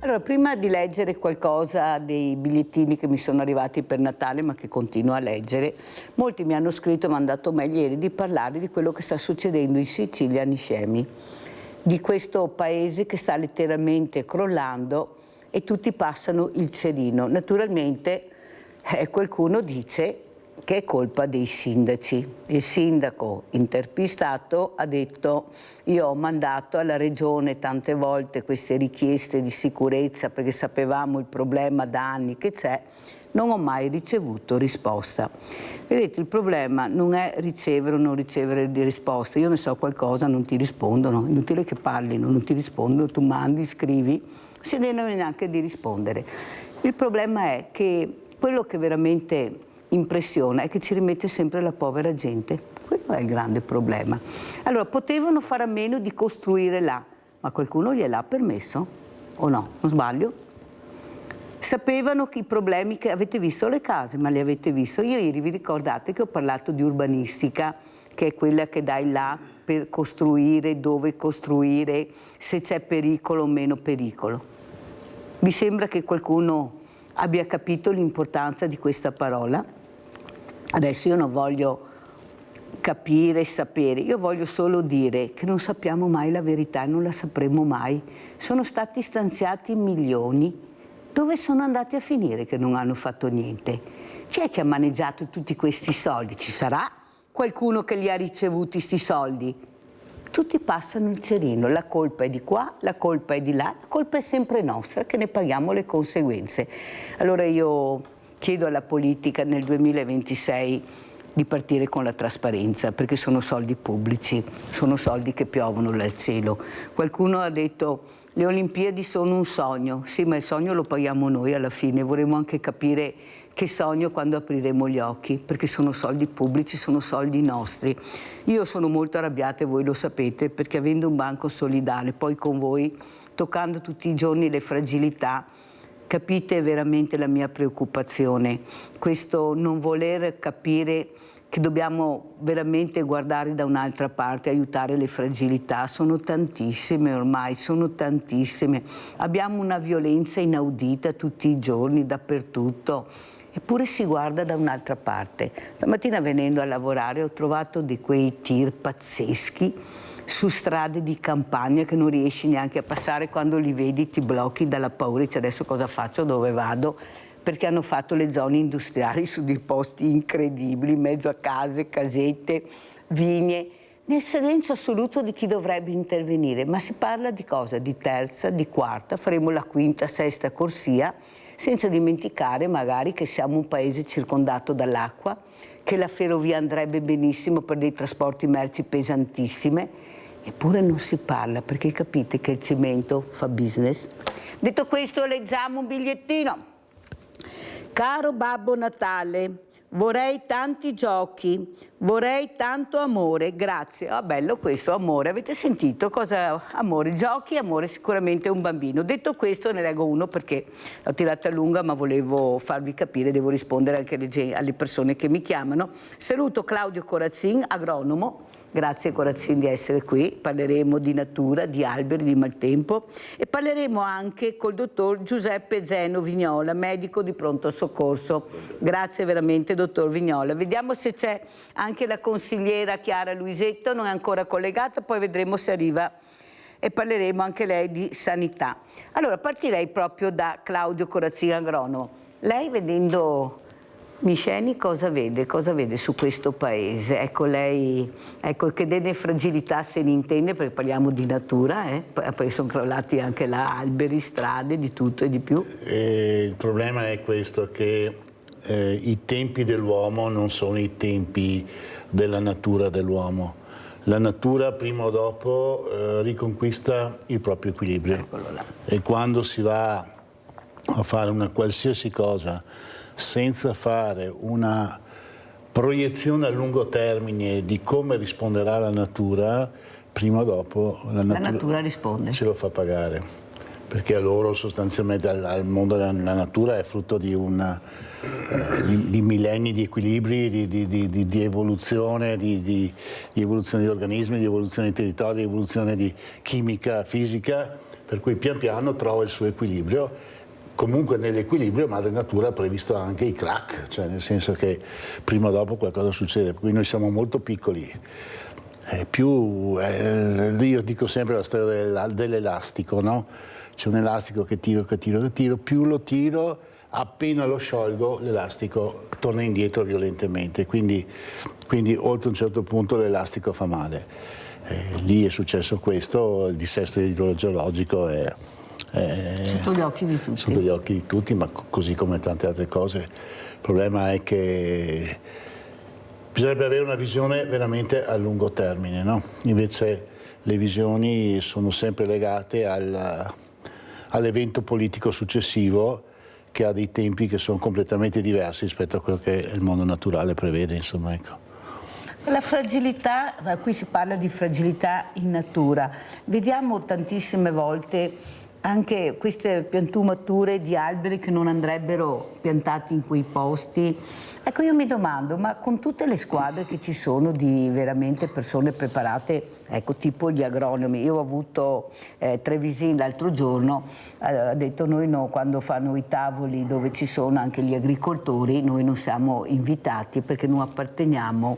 Allora, prima di leggere qualcosa dei bigliettini che mi sono arrivati per Natale, ma che continuo a leggere, molti mi hanno scritto e mandato mail ieri di parlare di quello che sta succedendo in Sicilia, a Niscemi, di questo paese che sta letteralmente crollando e tutti passano il cerino. Naturalmente qualcuno dice che è colpa dei sindaci. Il sindaco interpistato ha detto: io ho mandato alla regione tante volte queste richieste di sicurezza perché sapevamo il problema da anni che c'è, non ho mai ricevuto risposta. Vedete, il problema non è ricevere o non ricevere di risposta. Io ne so qualcosa, non ti rispondono, è inutile che parlino, non ti rispondono, tu mandi, scrivi, si devono neanche di rispondere. Il problema è che quello che veramente impressiona è che ci rimette sempre la povera gente. Quello è il grande problema. Allora, potevano fare a meno di costruire là, ma qualcuno gliel'ha permesso? O no? Non sbaglio? Sapevano che i problemi che avete visto le case, ma le avete visto. Io ieri vi ricordate che ho parlato di urbanistica, che è quella che dai là per costruire, dove costruire, se c'è pericolo o meno pericolo. Vi sembra che qualcuno abbia capito l'importanza di questa parola? Adesso io non voglio capire, sapere, io voglio solo dire che non sappiamo mai la verità e non la sapremo mai. Sono stati stanziati milioni. Dove sono andati a finire che non hanno fatto niente? Chi è che ha maneggiato tutti questi soldi? Ci sarà qualcuno che li ha ricevuti sti soldi? Tutti passano il cerino, la colpa è di qua, la colpa è di là, la colpa è sempre nostra, che ne paghiamo le conseguenze. Allora io chiedo alla politica nel 2026 di partire con la trasparenza, perché sono soldi pubblici, sono soldi che piovono dal cielo. Qualcuno ha detto: le Olimpiadi sono un sogno. Sì, ma il sogno lo paghiamo noi alla fine. Vorremmo anche capire che sogno quando apriremo gli occhi, perché sono soldi pubblici, sono soldi nostri. Io sono molto arrabbiata e voi lo sapete, perché avendo un banco solidale, poi con voi, toccando tutti i giorni le fragilità, capite veramente la mia preoccupazione, questo non voler capire che dobbiamo veramente guardare da un'altra parte, aiutare le fragilità. Sono tantissime ormai, sono tantissime. Abbiamo una violenza inaudita tutti i giorni, dappertutto, eppure si guarda da un'altra parte. Stamattina venendo a lavorare ho trovato di quei tir pazzeschi su strade di campagna che non riesci neanche a passare, quando li vedi ti blocchi dalla paura, dici adesso cosa faccio, dove vado? Perché hanno fatto le zone industriali su dei posti incredibili, in mezzo a case, casette, vigne, nel silenzio assoluto di chi dovrebbe intervenire. Ma si parla di cosa? Di terza, di quarta, faremo la quinta, sesta corsia, senza dimenticare magari che siamo un paese circondato dall'acqua, che la ferrovia andrebbe benissimo per dei trasporti merci pesantissime. Eppure non si parla, perché capite che il cemento fa business. Detto questo, leggiamo un bigliettino. Caro Babbo Natale, vorrei tanti giochi, vorrei tanto amore, grazie. Ah, bello questo, amore, avete sentito cosa? Amore, giochi, amore, sicuramente un bambino. Detto questo, ne leggo uno perché l'ho tirata lunga, ma volevo farvi capire, devo rispondere anche alle persone che mi chiamano. Saluto Claudio Corazzin, agronomo. Grazie Corazzin di essere qui, parleremo di natura, di alberi, di maltempo e parleremo anche col dottor Giuseppe Zeno Vignola, medico di pronto soccorso. Grazie veramente dottor Vignola. Vediamo se c'è anche la consigliera Chiara Luisetto, non è ancora collegata, poi vedremo se arriva e parleremo anche lei di sanità. Allora partirei proprio da Claudio Corazzin, agronomo. Lei vedendo Niscemi cosa vede? Cosa vede su questo paese? Ecco, lei, ecco, che delle fragilità se ne intende, perché parliamo di natura, poi sono crollati anche là alberi, strade, di tutto e di più. Il problema è questo, che i tempi dell'uomo non sono i tempi della natura dell'uomo. La natura prima o dopo riconquista il proprio equilibrio. E quando si va a fare una qualsiasi cosa senza fare una proiezione a lungo termine di come risponderà la natura, prima o dopo la natura risponde. Ce lo fa pagare, perché a loro sostanzialmente al mondo della natura è frutto di millenni di equilibri, di evoluzione, di evoluzione di organismi, di evoluzione di territori, di evoluzione di chimica, fisica, per cui pian piano trova il suo equilibrio. Comunque nell'equilibrio Madre Natura ha previsto anche i crack, cioè nel senso che prima o dopo qualcosa succede, per cui noi siamo molto piccoli. Io dico sempre la storia dell'elastico, no? C'è un elastico che tiro, più lo tiro, appena lo sciolgo l'elastico torna indietro violentemente, quindi oltre un certo punto l'elastico fa male. Lì è successo questo, il dissesto idrogeologico è sotto gli occhi di tutti. Sotto gli occhi di tutti, ma così come tante altre cose. Il problema è che bisognerebbe avere una visione veramente a lungo termine, no? Invece le visioni sono sempre legate all'evento politico successivo, che ha dei tempi che sono completamente diversi rispetto a quello che il mondo naturale prevede, insomma, ecco. La fragilità, qui si parla di fragilità in natura, vediamo tantissime volte anche queste piantumature di alberi che non andrebbero piantati in quei posti. Ecco, io mi domando, ma con tutte le squadre che ci sono di veramente persone preparate, ecco, tipo gli agronomi, io ho avuto Trevisin l'altro giorno, ha detto noi no, quando fanno i tavoli dove ci sono anche gli agricoltori, noi non siamo invitati perché non apparteniamo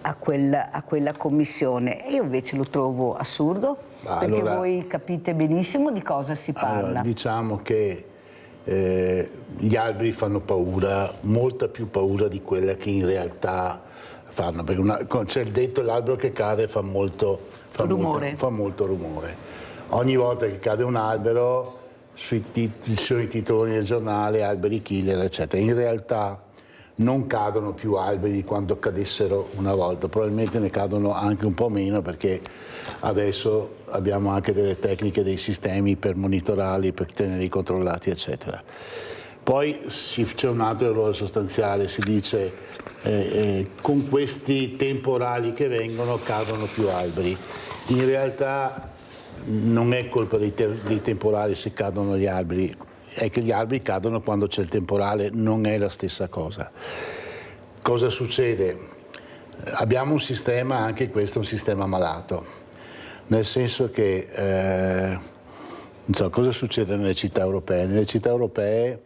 a quella commissione. E io invece lo trovo assurdo, perché allora, voi capite benissimo di cosa si parla. Allora, diciamo che gli alberi fanno paura, molta più paura di quella che in realtà fanno, perché c'è il detto l'albero che cade fa molto rumore. Ogni volta che cade un albero sui titoloni del giornale, alberi killer, eccetera. In realtà non cadono più alberi di quando cadessero una volta, probabilmente ne cadono anche un po' meno, perché adesso abbiamo anche delle tecniche, dei sistemi per monitorarli, per tenerli controllati, eccetera. Poi c'è un altro errore sostanziale, si dice con questi temporali che vengono cadono più alberi. In realtà non è colpa dei temporali se cadono gli alberi, è che gli alberi cadono quando c'è il temporale, non è la stessa cosa. Cosa succede? Abbiamo un sistema, anche questo è un sistema malato, nel senso che non so cosa succede nelle città europee. Nelle città europee,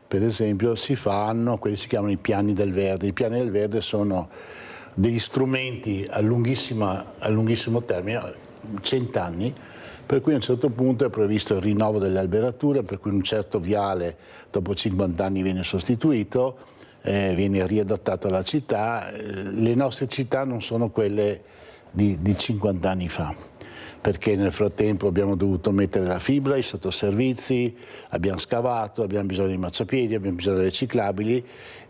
per esempio, si fanno quelli che si chiamano i piani del verde. I piani del verde sono degli strumenti a lunghissimo termine, 100 anni, per cui a un certo punto è previsto il rinnovo delle alberature, per cui un certo viale dopo 50 anni viene sostituito, viene riadattato alla città. Le nostre città non sono quelle di 50 anni fa, perché nel frattempo abbiamo dovuto mettere la fibra, i sottoservizi, abbiamo scavato, abbiamo bisogno di marciapiedi, abbiamo bisogno delle ciclabili,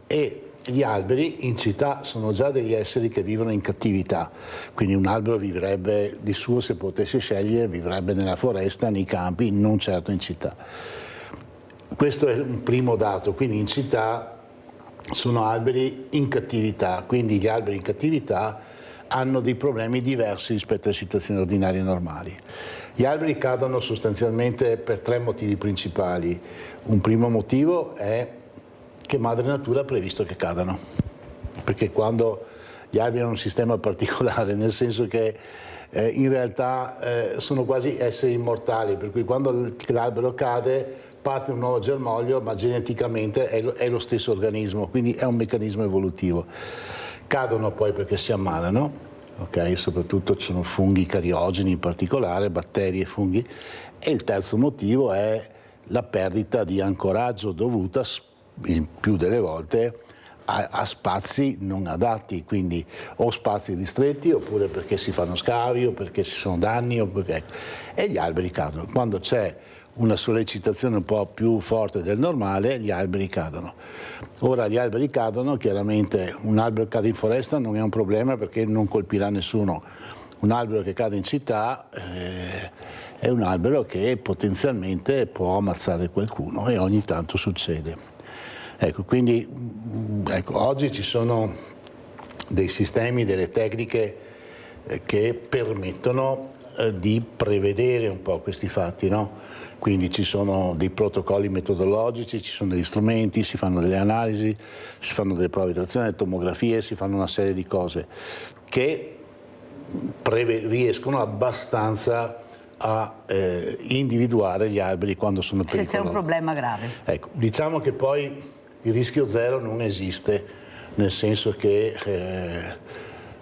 e gli alberi in città sono già degli esseri che vivono in cattività, quindi un albero vivrebbe di suo, se potesse scegliere, vivrebbe nella foresta, nei campi, non certo in città. Questo è un primo dato, quindi in città sono alberi in cattività, quindi gli alberi in cattività hanno dei problemi diversi rispetto alle situazioni ordinarie e normali. Gli alberi cadono sostanzialmente per 3 motivi principali. Un primo motivo è che Madre Natura ha previsto che cadano, perché quando gli alberi hanno un sistema particolare, nel senso che in realtà sono quasi esseri immortali, per cui quando l'albero cade parte un nuovo germoglio, ma geneticamente è lo stesso organismo, quindi è un meccanismo evolutivo. Cadono poi perché si ammalano, okay? Soprattutto ci sono funghi cariogeni in particolare, batteri e funghi, e il terzo motivo è la perdita di ancoraggio dovuta il più delle volte a spazi non adatti, quindi o spazi ristretti, oppure perché si fanno scavi, o perché ci sono danni, e gli alberi cadono. Quando c'è una sollecitazione un po' più forte del normale, gli alberi cadono. Ora gli alberi cadono, chiaramente un albero cade in foresta non è un problema perché non colpirà nessuno. Un albero che cade in città è un albero che potenzialmente può ammazzare qualcuno, e ogni tanto succede. Ecco, quindi oggi ci sono dei sistemi, delle tecniche che permettono di prevedere un po' questi fatti, no? Quindi ci sono dei protocolli metodologici, ci sono degli strumenti, si fanno delle analisi, si fanno delle prove di trazione, delle tomografie, si fanno una serie di cose che riescono abbastanza a individuare gli alberi quando sono pericolosi. Se c'è un problema grave. Ecco, diciamo che poi il rischio zero non esiste, nel senso che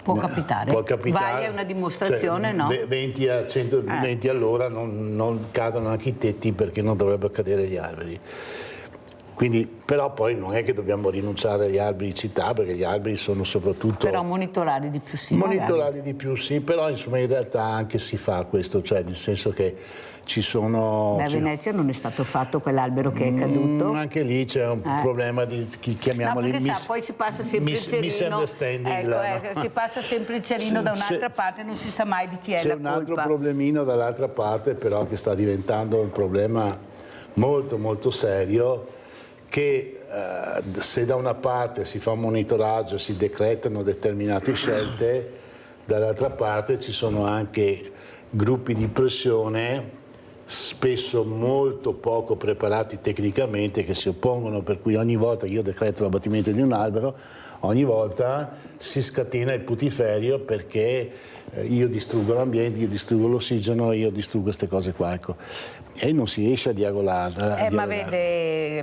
può capitare. Vai a una dimostrazione, cioè, no? 20 a 120 all'ora non cadono anche i tetti, perché non dovrebbero cadere gli alberi. Quindi, però poi non è che dobbiamo rinunciare agli alberi di città, perché gli alberi sono soprattutto... Però monitorare di più sì. Monitorare di più sì, però insomma in realtà anche si fa questo, cioè nel senso che ci sono... A Venezia non è stato fatto quell'albero che è caduto? Anche lì c'è un problema di, chiamiamoli, no, perché poi si passa sempre il cerino, si passa sempre il cerino da un'altra parte, non si sa mai di chi è la colpa. C'è un altro problemino dall'altra parte, però, che sta diventando un problema molto molto serio, che se da una parte si fa un monitoraggio, si decretano determinate scelte, dall'altra parte ci sono anche gruppi di pressione, spesso molto poco preparati tecnicamente, che si oppongono, per cui ogni volta che io decreto l'abbattimento di un albero, ogni volta si scatena il putiferio, perché io distruggo l'ambiente, io distruggo l'ossigeno, io distruggo queste cose qua, ecco. E non si riesce a dialogare. Ma vede,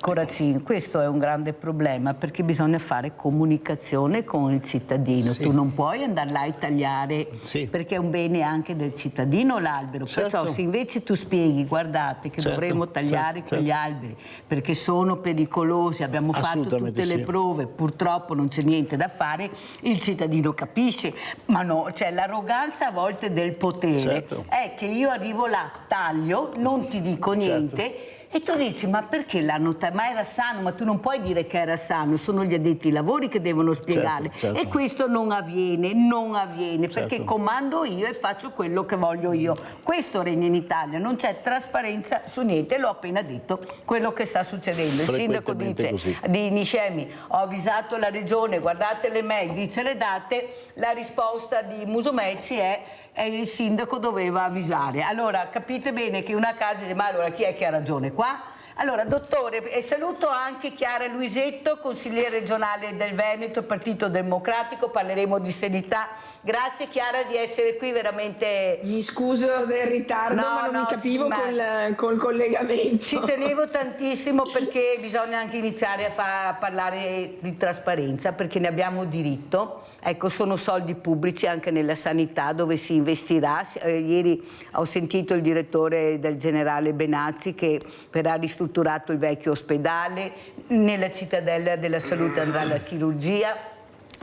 Corazzin, questo è un grande problema, perché bisogna fare comunicazione con il cittadino. Sì. Tu non puoi andare là e tagliare, sì, perché è un bene anche del cittadino l'albero. Certo. Perciò se invece tu spieghi, guardate che certo, dovremmo tagliare quegli alberi perché sono pericolosi, abbiamo fatto tutte le prove, purtroppo non c'è niente da fare, il cittadino capisce. Ma no, cioè l'arroganza a volte del potere è che io arrivo là, taglio, non ti dico niente, e tu dici ma perché l'hanno tagliato? Ma era sano, ma tu non puoi dire che era sano, sono gli addetti ai lavori che devono spiegare. E questo non avviene, perché comando io e faccio quello che voglio io. Questo regna in Italia, non c'è trasparenza su niente, l'ho appena detto, quello che sta succedendo. Il sindaco dice di Niscemi, ho avvisato la regione, guardate le mail, dice le date, la risposta di Musumeci è il sindaco doveva avvisare. Allora capite bene che una casa dice ma allora chi è che ha ragione qua? Allora dottore, e saluto anche Chiara Luisetto, consigliere regionale del Veneto, Partito Democratico, parleremo di sanità. Grazie Chiara di essere qui, veramente. Mi scuso del ritardo, ma non mi capivo col collegamento. Ci tenevo tantissimo, perché bisogna anche iniziare a parlare di trasparenza, perché ne abbiamo diritto. Ecco, sono soldi pubblici anche nella sanità, dove si investirà. Ieri ho sentito il direttore del generale Benazzi che verrà ristrutturato il vecchio ospedale, nella cittadella della salute andrà la chirurgia,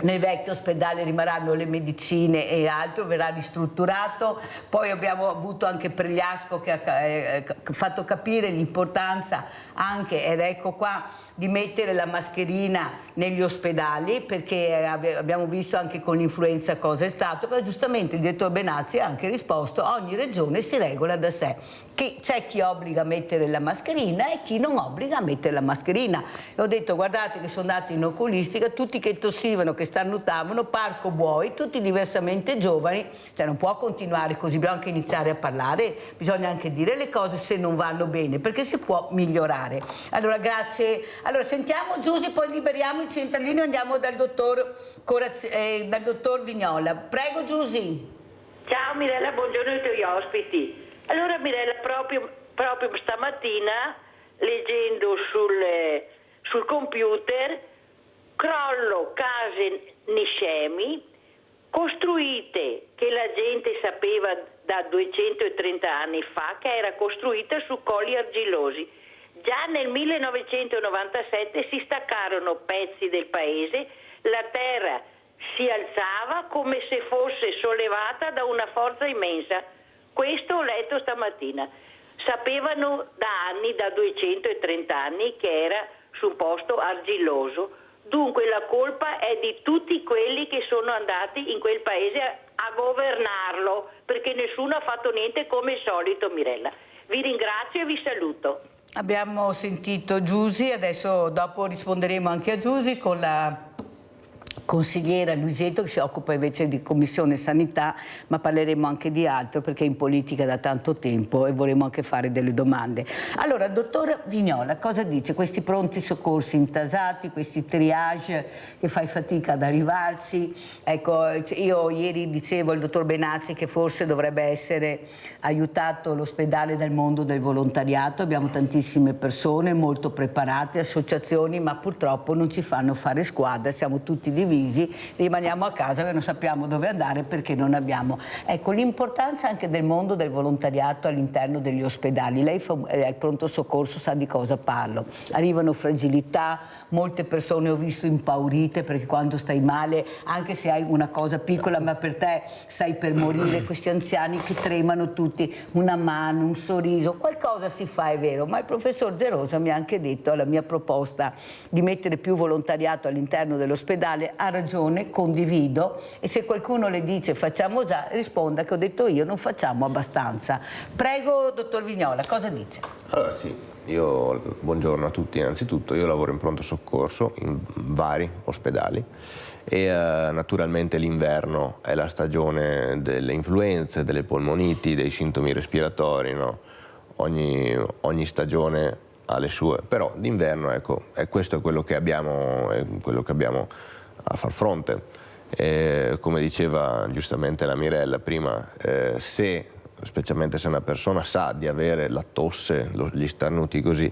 nel vecchio ospedale rimarranno le medicine e altro, verrà ristrutturato. Poi abbiamo avuto anche Pregliasco che ha fatto capire l'importanza anche, ed ecco qua, di mettere la mascherina negli ospedali, perché abbiamo visto anche con l'influenza cosa è stato, però giustamente il direttore Benazzi ha anche risposto: ogni regione si regola da sé, che c'è chi obbliga a mettere la mascherina e chi non obbliga a mettere la mascherina. E ho detto guardate che sono andati in oculistica, tutti che tossivano, che starnutavano, parco buoi, tutti diversamente giovani, cioè non può continuare così, bisogna anche iniziare a parlare, bisogna anche dire le cose se non vanno bene, perché si può migliorare. Allora grazie, allora sentiamo Giusy, poi liberiamo il centralino e andiamo dal dottor Vignola. Prego Giusy. Ciao Mirella, buongiorno ai tuoi ospiti. Allora Mirella, proprio stamattina leggendo sul computer, crollo case Niscemi costruite che la gente sapeva da 230 anni fa che era costruita su colli argillosi. Già nel 1997 si staccarono pezzi del paese, la terra si alzava come se fosse sollevata da una forza immensa. Questo ho letto stamattina. Sapevano da anni, da 230 anni, che era su un posto argilloso. Dunque la colpa è di tutti quelli che sono andati in quel paese a governarlo, perché nessuno ha fatto niente come al solito, Mirella. Vi ringrazio e vi saluto. Abbiamo sentito Giusy, adesso dopo risponderemo anche a Giusy con la consigliera Luisetto, che si occupa invece di Commissione Sanità, ma parleremo anche di altro perché è in politica da tanto tempo e vorremmo anche fare delle domande. Allora, dottor Vignola, cosa dice? Questi pronti soccorsi intasati, questi triage che fai fatica ad arrivarci? Ecco, io ieri dicevo al dottor Benazzi che forse dovrebbe essere aiutato l'ospedale dal mondo del volontariato, abbiamo tantissime persone molto preparate, associazioni, ma purtroppo non ci fanno fare squadra, siamo tutti divisi, rimaniamo a casa e non sappiamo dove andare perché non abbiamo. Ecco, l'importanza anche del mondo del volontariato all'interno degli ospedali. Lei al pronto soccorso sa di cosa parlo. Arrivano fragilità, molte persone ho visto impaurite perché quando stai male, anche se hai una cosa piccola ma per te stai per morire, questi anziani che tremano tutti, una mano, un sorriso, qualcosa si fa, è vero, ma il professor Gerosa mi ha anche detto alla mia proposta di mettere più volontariato all'interno dell'ospedale, ha ragione, condivido, e se qualcuno le dice facciamo già, risponda che ho detto io, non facciamo abbastanza. Prego, dottor Vignola, cosa dice? Allora sì, buongiorno a tutti innanzitutto, io lavoro in pronto soccorso in vari ospedali e naturalmente l'inverno è la stagione delle influenze, delle polmoniti, dei sintomi respiratori, no? Ogni stagione ha le sue, però d'inverno, ecco, questo è quello che abbiamo a far fronte. Come diceva giustamente la Mirella prima, specialmente se una persona sa di avere la tosse, gli starnuti così,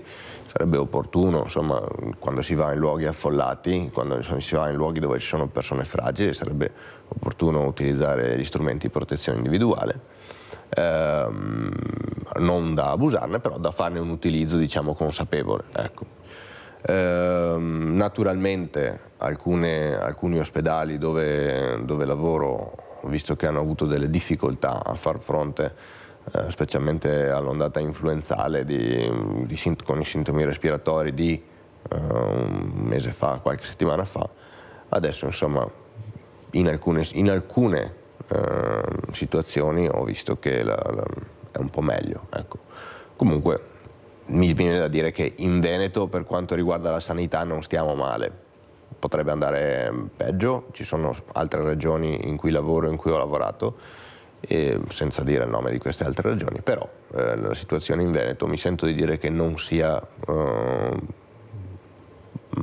sarebbe opportuno, insomma, quando si va in luoghi affollati, quando si va in luoghi dove ci sono persone fragili, sarebbe opportuno utilizzare gli strumenti di protezione individuale, non da abusarne, però da farne un utilizzo, diciamo, consapevole, ecco. Naturalmente alcuni ospedali dove lavoro, visto che hanno avuto delle difficoltà a far fronte specialmente all'ondata influenzale con i sintomi respiratori di un mese fa, qualche settimana fa, adesso insomma in alcune situazioni ho visto che è un po' meglio, ecco. Comunque mi viene da dire che in Veneto, per quanto riguarda la sanità, non stiamo male. Potrebbe andare peggio, ci sono altre regioni in cui lavoro, in cui ho lavorato, senza dire il nome di queste altre regioni, però la situazione in Veneto mi sento di dire che non sia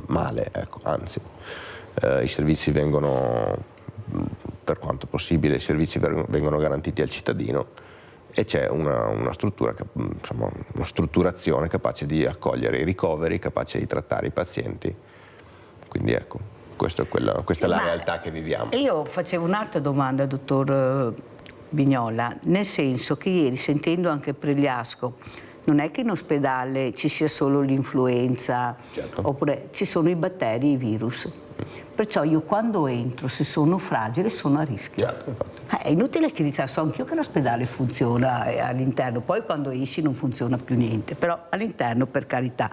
male, ecco, anzi. I servizi vengono, per quanto possibile, i servizi vengono garantiti al cittadino, e c'è una struttura, insomma, una strutturazione capace di accogliere i ricoveri, capace di trattare i pazienti. Quindi ecco, questa è la realtà che viviamo. Io facevo un'altra domanda, dottor Vignola, nel senso che ieri, sentendo anche Pregliasco, non è che in ospedale ci sia solo l'influenza, certo, oppure ci sono i batteri, i virus. Perciò io quando entro, se sono fragile, sono a rischio. Certo, infatti. È inutile che diciamo, so anch'io che l'ospedale funziona all'interno, poi quando esci non funziona più niente, però all'interno, per carità.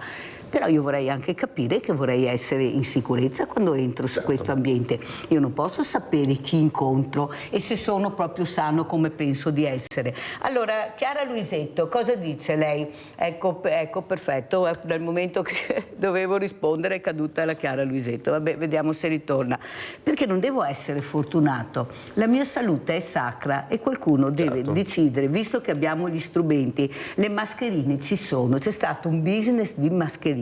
Però io vorrei anche capire che vorrei essere in sicurezza quando entro su questo ambiente. Io non posso sapere chi incontro e se sono proprio sano come penso di essere. Allora, Chiara Luisetto, cosa dice lei? Ecco, perfetto, dal momento che dovevo rispondere è caduta la Chiara Luisetto. Vabbè, vediamo se ritorna. Perché non devo essere fortunato. La mia salute è sacra e qualcuno deve decidere, visto che abbiamo gli strumenti, le mascherine ci sono, c'è stato un business di mascherine.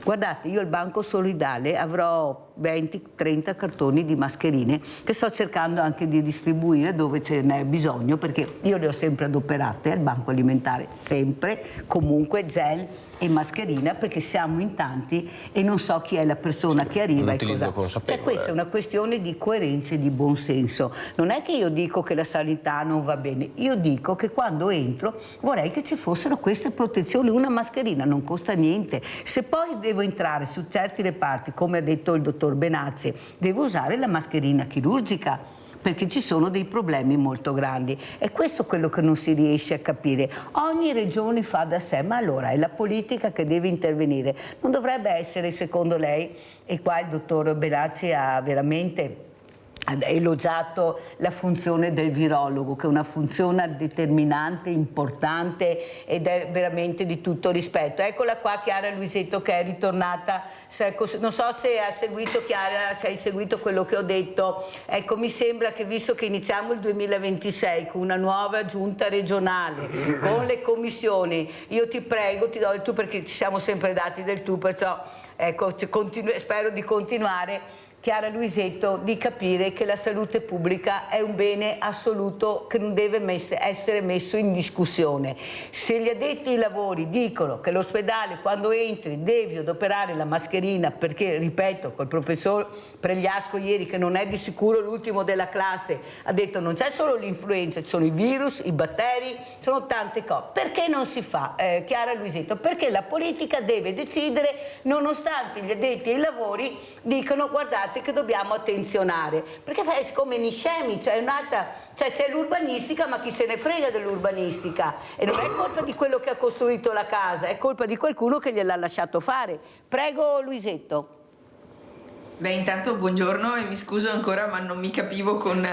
Guardate, io al Banco Solidale avrò 20-30 cartoni di mascherine che sto cercando anche di distribuire dove ce n'è bisogno, perché io le ho sempre adoperate al Banco Alimentare, sempre, comunque gel e mascherina, perché siamo in tanti e non so chi è la persona che arriva e cosa. Cioè, questa è una questione di coerenza e di buonsenso. Non è che io dico che la sanità non va bene, io dico che quando entro vorrei che ci fossero queste protezioni. Una mascherina non costa niente. Se poi devo entrare su certi reparti, come ha detto il dottor Benazzi, devo usare la mascherina chirurgica, perché ci sono dei problemi molto grandi. E questo è quello che non si riesce a capire. Ogni regione fa da sé, ma allora è la politica che deve intervenire. Non dovrebbe essere, secondo lei, e qua il dottor Benazzi ha veramente elogiato la funzione del virologo, che è una funzione determinante, importante ed è veramente di tutto rispetto. Eccola qua Chiara Luisetto che è ritornata, non so se ha seguito Chiara, se hai seguito quello che ho detto. Ecco, mi sembra che visto che iniziamo il 2026 con una nuova giunta regionale, con le commissioni, io ti prego, ti do il tu perché ci siamo sempre dati del tu, perciò ecco, spero di continuare. Chiara Luisetto, di capire che la salute pubblica è un bene assoluto che non deve essere messo in discussione. Se gli addetti ai lavori dicono che l'ospedale quando entri devi adoperare la mascherina perché, ripeto, col professor Pregliasco ieri, che non è di sicuro l'ultimo della classe, ha detto non c'è solo l'influenza, ci sono i virus, i batteri, sono tante cose. Perché non si fa, Chiara Luisetto? Perché la politica deve decidere nonostante gli addetti ai lavori dicono guardate che dobbiamo attenzionare, perché è come Niscemi, c'è l'urbanistica, ma chi se ne frega dell'urbanistica, e non è colpa di quello che ha costruito la casa, è colpa di qualcuno che gliel'ha lasciato fare. Prego Luisetto. Beh, intanto buongiorno e mi scuso ancora, ma non mi capivo con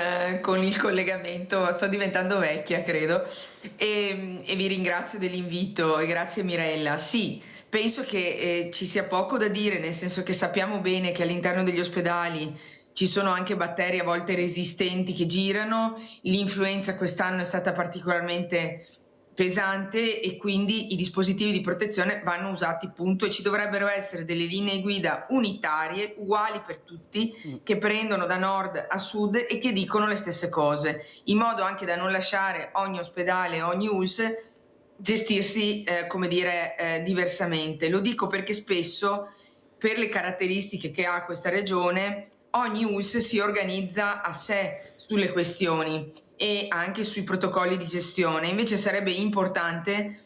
il collegamento, sto diventando vecchia credo, e vi ringrazio dell'invito e grazie Mirella. Sì, penso che ci sia poco da dire, nel senso che sappiamo bene che all'interno degli ospedali ci sono anche batteri a volte resistenti che girano, l'influenza quest'anno è stata particolarmente pesante e quindi i dispositivi di protezione vanno usati, punto, e ci dovrebbero essere delle linee guida unitarie, uguali per tutti, che prendono da nord a sud e che dicono le stesse cose, in modo anche da non lasciare ogni ospedale, ogni ULS gestirsi diversamente. Lo dico perché spesso, per le caratteristiche che ha questa regione, ogni ULS si organizza a sé sulle questioni e anche sui protocolli di gestione. Invece sarebbe importante,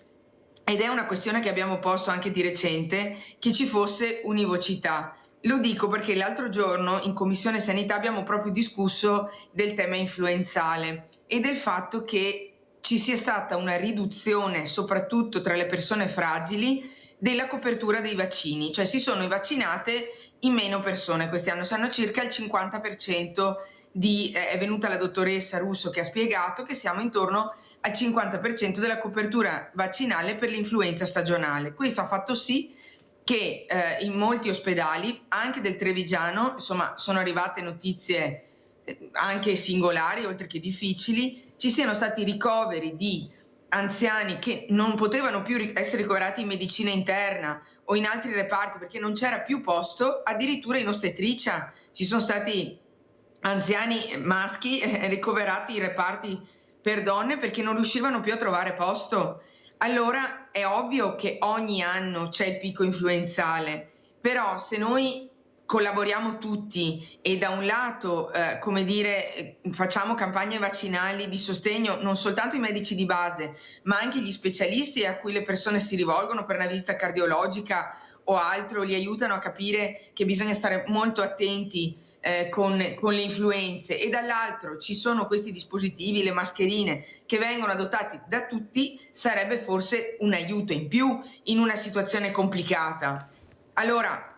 ed è una questione che abbiamo posto anche di recente, che ci fosse univocità. Lo dico perché l'altro giorno in Commissione Sanità abbiamo proprio discusso del tema influenzale e del fatto che ci sia stata una riduzione, soprattutto tra le persone fragili, della copertura dei vaccini, cioè si sono vaccinate in meno persone quest'anno, sanno circa il 50% è venuta la dottoressa Russo che ha spiegato che siamo intorno al 50% della copertura vaccinale per l'influenza stagionale. Questo ha fatto sì che in molti ospedali, anche del Trevigiano, insomma, sono arrivate notizie anche singolari, oltre che difficili, ci siano stati ricoveri di anziani che non potevano più essere ricoverati in medicina interna o in altri reparti perché non c'era più posto, addirittura in ostetricia ci sono stati anziani maschi ricoverati in reparti per donne perché non riuscivano più a trovare posto. Allora è ovvio che ogni anno c'è il picco influenzale, però se noi collaboriamo tutti e da un lato facciamo campagne vaccinali di sostegno non soltanto ai medici di base ma anche gli specialisti a cui le persone si rivolgono per una visita cardiologica o altro, li aiutano a capire che bisogna stare molto attenti con le influenze, e dall'altro ci sono questi dispositivi, le mascherine che vengono adottati da tutti, sarebbe forse un aiuto in più in una situazione complicata. Allora,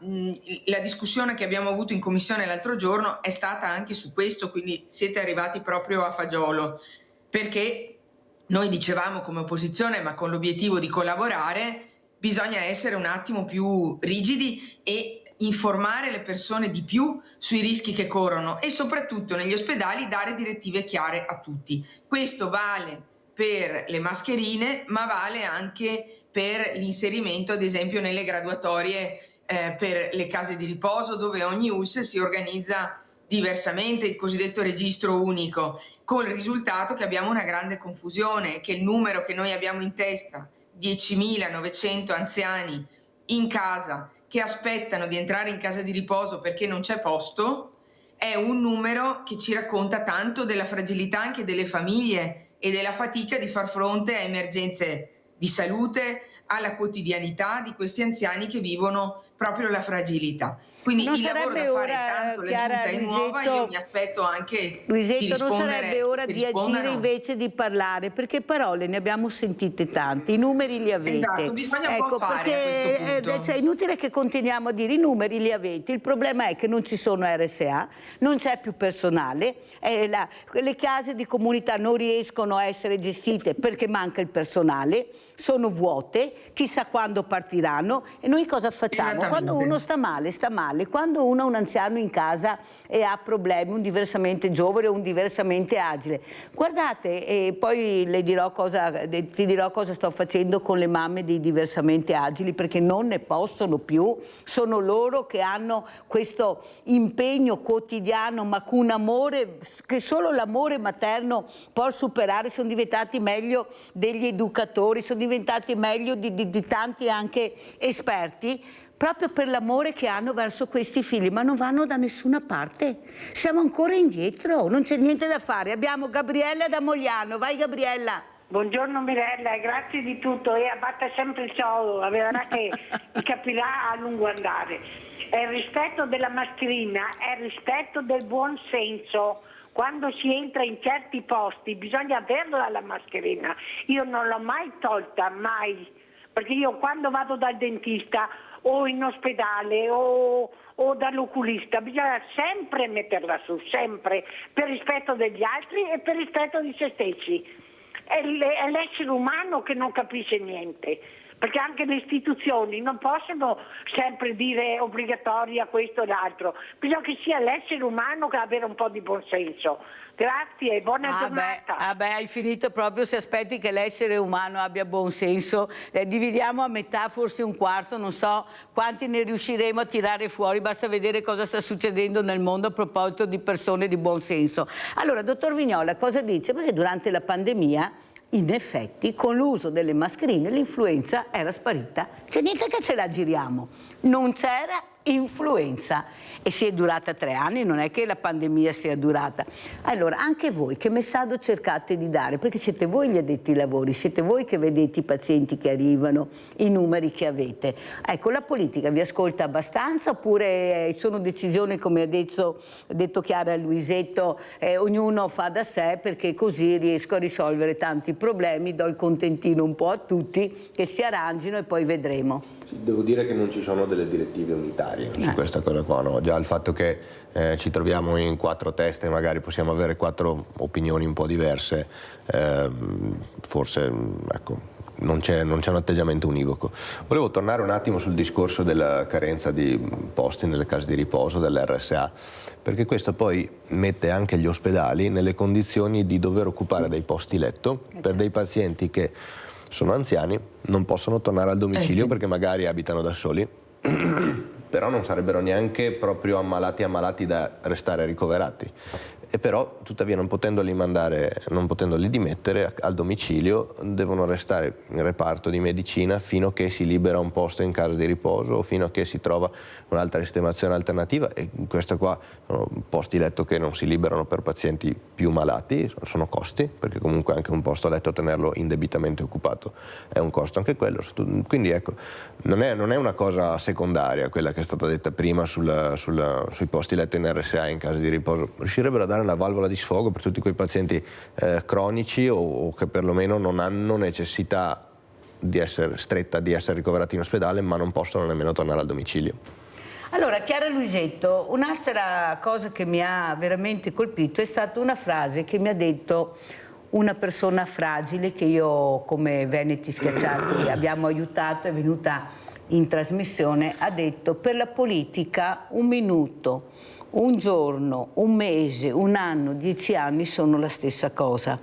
la discussione che abbiamo avuto in commissione l'altro giorno è stata anche su questo, quindi siete arrivati proprio a fagiolo, perché noi dicevamo come opposizione, ma con l'obiettivo di collaborare, bisogna essere un attimo più rigidi e informare le persone di più sui rischi che corrono e soprattutto negli ospedali dare direttive chiare a tutti. Questo vale per le mascherine, ma vale anche per l'inserimento, ad esempio, nelle graduatorie per le case di riposo, dove ogni ULS si organizza diversamente, il cosiddetto registro unico, con il risultato che abbiamo una grande confusione, che il numero che noi abbiamo in testa, 10.900 anziani in casa che aspettano di entrare in casa di riposo perché non c'è posto, è un numero che ci racconta tanto della fragilità anche delle famiglie e della fatica di far fronte a emergenze di salute, alla quotidianità di questi anziani che vivono proprio la fragilità. Quindi Non il lavoro da sarebbe fare ora, tanto, la Chiara, giunta è nuova, io mi aspetto anche di Luisetto, non rispondere. sarebbe ora che di agire rispondano. invece di parlare, perché parole ne abbiamo sentite tante, i numeri li avete. Esatto, bisogna un po' fare a questo punto. Cioè, è inutile che continuiamo a dire i numeri li avete, il problema è che non ci sono RSA, non c'è più personale, le case di comunità non riescono a essere gestite perché manca il personale, sono vuote, chissà quando partiranno e noi cosa facciamo? Quando uno sta male, quando uno ha un anziano in casa e ha problemi, un diversamente giovane o un diversamente agile. Guardate, e poi ti dirò cosa sto facendo con le mamme dei diversamente agili, perché non ne possono più, sono loro che hanno questo impegno quotidiano, ma con un amore che solo l'amore materno può superare, sono diventati meglio degli educatori, sono diventati meglio di tanti anche esperti, proprio per l'amore che hanno verso questi figli, ma non vanno da nessuna parte. Siamo ancora indietro, non c'è niente da fare. Abbiamo Gabriella da Mogliano. Vai Gabriella. Buongiorno Mirella, grazie di tutto e abbatta sempre il chiodo, vedrà che capirà a lungo andare. È il rispetto della mascherina, è il rispetto del buon senso. Quando si entra in certi posti bisogna averla la mascherina. Io non l'ho mai tolta, mai, perché io quando vado dal dentista o in ospedale o dall'oculista bisogna sempre metterla su, sempre, per rispetto degli altri e per rispetto di se stessi. È l'essere umano che non capisce niente, perché anche le istituzioni non possono sempre dire obbligatoria questo e l'altro, bisogna che sia l'essere umano che avere un po' di buonsenso. Grazie e buona giornata. Hai finito proprio se aspetti che l'essere umano abbia buon senso. Dividiamo a metà, forse un quarto, non so quanti ne riusciremo a tirare fuori, basta vedere cosa sta succedendo nel mondo a proposito di persone di buon senso. Allora, dottor Vignola, cosa dice? Perché durante la pandemia, in effetti, con l'uso delle mascherine l'influenza era sparita. C'è niente che ce la giriamo. Non c'era influenza e si è durata 3 anni, non è che la pandemia sia durata. Allora, anche voi che messaggio cercate di dare? Perché siete voi gli addetti ai lavori, siete voi che vedete i pazienti che arrivano, i numeri che avete. Ecco, la politica vi ascolta abbastanza oppure sono decisioni, come ha detto Chiara e Luisetto, ognuno fa da sé perché così riesco a risolvere tanti problemi, do il contentino un po' a tutti, che si arrangino e poi vedremo. Devo dire che non ci sono delle direttive unitarie su questa cosa qua, no? Già il fatto che ci troviamo in 4 teste, magari possiamo avere 4 opinioni un po' diverse, forse ecco, non c'è un atteggiamento univoco. Volevo tornare un attimo sul discorso della carenza di posti nelle case di riposo dell'RSA, perché questo poi mette anche gli ospedali nelle condizioni di dover occupare dei posti letto per dei pazienti che sono anziani, non possono tornare al domicilio perché magari abitano da soli, però non sarebbero neanche proprio ammalati da restare ricoverati. E però, tuttavia, non potendoli dimettere al domicilio, devono restare in reparto di medicina fino a che si libera un posto in casa di riposo o fino a che si trova un'altra sistemazione alternativa. E questa qua sono posti letto che non si liberano per pazienti più malati, sono costi, perché comunque anche un posto letto tenerlo indebitamente occupato è un costo anche quello. Quindi ecco, non è una cosa secondaria quella che è stata detta prima sui posti letto in RSA in casa di riposo. Riuscirebbero a dare una valvola di sfogo per tutti quei pazienti cronici o che perlomeno non hanno necessità di essere ricoverati in ospedale ma non possono nemmeno tornare al domicilio. Allora, Chiara Luisetto, un'altra cosa che mi ha veramente colpito è stata una frase che mi ha detto una persona fragile che io come Veneti Schiacciati abbiamo aiutato, è venuta in trasmissione, ha detto: per la politica 1 minuto, un giorno, un mese, un anno, 10 anni sono la stessa cosa.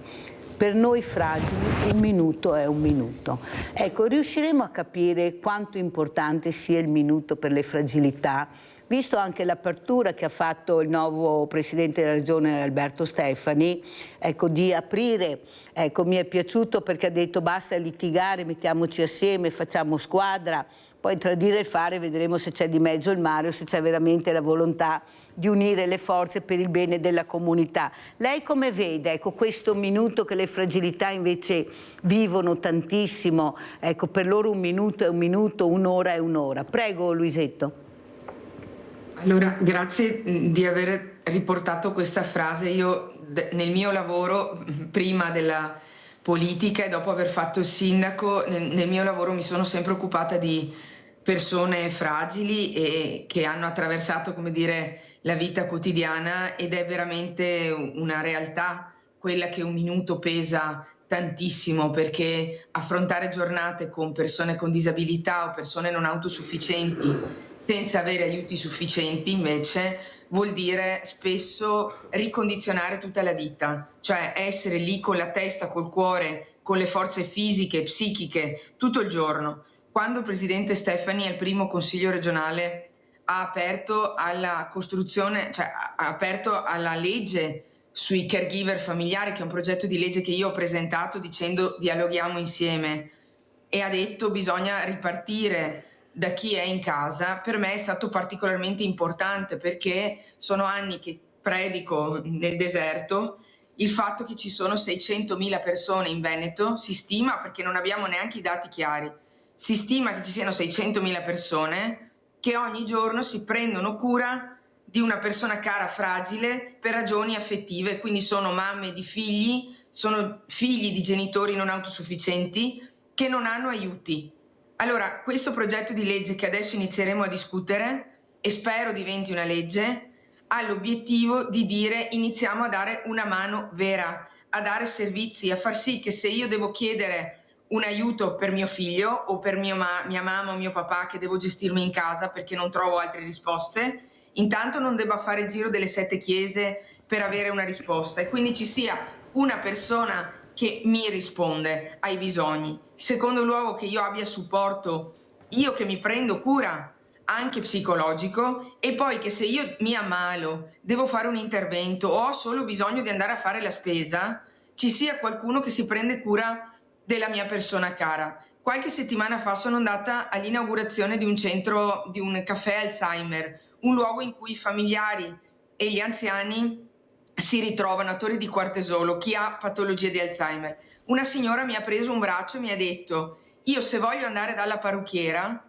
Per noi fragili 1 minuto è 1 minuto. Ecco, riusciremo a capire quanto importante sia il minuto per le fragilità, visto anche l'apertura che ha fatto il nuovo Presidente della Regione Alberto Stefani, ecco, di aprire, ecco, mi è piaciuto perché ha detto basta litigare, mettiamoci assieme, facciamo squadra, Poi tra dire e fare vedremo se c'è di mezzo il mare o se c'è veramente la volontà di unire le forze per il bene della comunità. Lei come vede, ecco, questo minuto che le fragilità invece vivono tantissimo, ecco, per loro un minuto è un minuto, un'ora è un'ora. Prego Luisetto. Allora, grazie di aver riportato questa frase. Io nel mio lavoro, prima della politica e dopo aver fatto il sindaco, nel mio lavoro mi sono sempre occupata di persone fragili e che hanno attraversato, come dire, la vita quotidiana, ed è veramente una realtà quella che un minuto pesa tantissimo, perché affrontare giornate con persone con disabilità o persone non autosufficienti senza avere aiuti sufficienti invece vuol dire spesso ricondizionare tutta la vita, cioè essere lì con la testa, col cuore, con le forze fisiche, psichiche, tutto il giorno. Quando il presidente Stefani al primo consiglio regionale ha aperto alla costruzione, cioè ha aperto alla legge sui caregiver familiari, che è un progetto di legge che io ho presentato dicendo dialoghiamo insieme, e ha detto bisogna ripartire da chi è in casa, per me è stato particolarmente importante, perché sono anni che predico nel deserto il fatto che ci sono 600.000 persone in Veneto, si stima, perché non abbiamo neanche i dati chiari, si stima che ci siano 600.000 persone che ogni giorno si prendono cura di una persona cara fragile per ragioni affettive, quindi sono mamme di figli, sono figli di genitori non autosufficienti che non hanno aiuti. Allora, questo progetto di legge che adesso inizieremo a discutere, e spero diventi una legge, ha l'obiettivo di dire iniziamo a dare una mano vera, a dare servizi, a far sì che se io devo chiedere un aiuto per mio figlio o per mia mamma o mio papà che devo gestirmi in casa perché non trovo altre risposte, intanto non debba fare il giro delle 7 chiese per avere una risposta, e quindi ci sia una persona che mi risponde ai bisogni. Secondo luogo, che io abbia supporto, io che mi prendo cura anche psicologico, e poi che se io mi ammalo, devo fare un intervento o ho solo bisogno di andare a fare la spesa, ci sia qualcuno che si prende cura della mia persona cara. Qualche settimana fa sono andata all'inaugurazione di un centro, di un caffè Alzheimer, un luogo in cui i familiari e gli anziani si ritrovano a Torre di Quartesolo, chi ha patologie di Alzheimer. Una signora mi ha preso un braccio e mi ha detto: io se voglio andare dalla parrucchiera,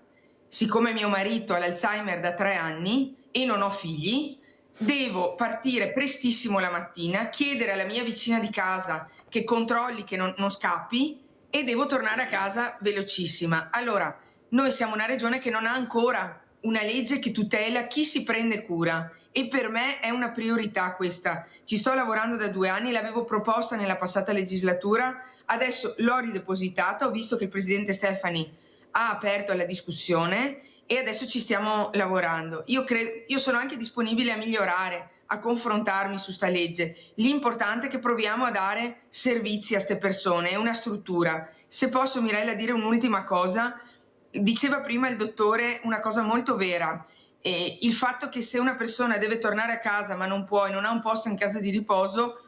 siccome mio marito ha l'Alzheimer da 3 anni e non ho figli, devo partire prestissimo la mattina, chiedere alla mia vicina di casa che controlli che non scappi, e devo tornare a casa velocissima. Allora, noi siamo una regione che non ha ancora una legge che tutela chi si prende cura, e per me è una priorità questa. Ci sto lavorando da 2 anni, l'avevo proposta nella passata legislatura, adesso l'ho ridepositata, ho visto che il presidente Stefani ha aperto alla discussione e adesso ci stiamo lavorando. Io sono anche disponibile a migliorare, a confrontarmi su sta legge. L'importante è che proviamo a dare servizi a ste persone, è una struttura. Se posso, Mirella, dire un'ultima cosa. Diceva prima il dottore una cosa molto vera, il fatto che se una persona deve tornare a casa ma non può e non ha un posto in casa di riposo,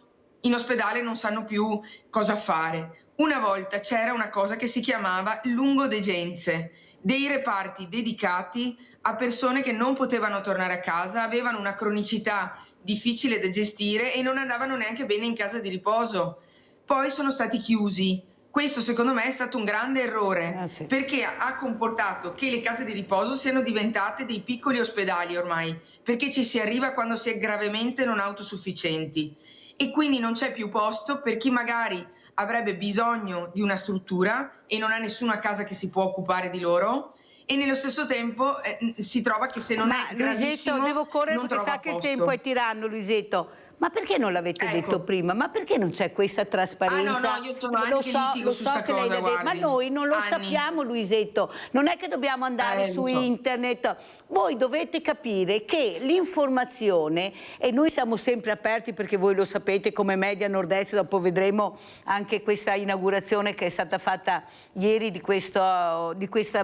in ospedale non sanno più cosa fare. Una volta c'era una cosa che si chiamava lungodegenze, dei reparti dedicati a persone che non potevano tornare a casa, avevano una cronicità difficile da gestire e non andavano neanche bene in casa di riposo. Poi sono stati chiusi. Questo secondo me è stato un grande errore, sì, perché ha comportato che le case di riposo siano diventate dei piccoli ospedali ormai, perché ci si arriva quando si è gravemente non autosufficienti, e quindi non c'è più posto per chi magari avrebbe bisogno di una struttura e non ha nessuna casa che si può occupare di loro, e nello stesso tempo si trova che se non è gravissimo Luisetto, devo correre non perché trova sa che il posto. tempo è tiranno, Luisetto. Ma perché non l'avete detto prima? Ma perché non c'è questa trasparenza? No, io sono anni che litigo su sta cosa, guardi. Ma noi non lo sappiamo, Luisetto. Non è che dobbiamo andare su internet. Voi dovete capire che l'informazione, e noi siamo sempre aperti perché voi lo sapete come Media Nord-Est, dopo vedremo anche questa inaugurazione che è stata fatta ieri di questa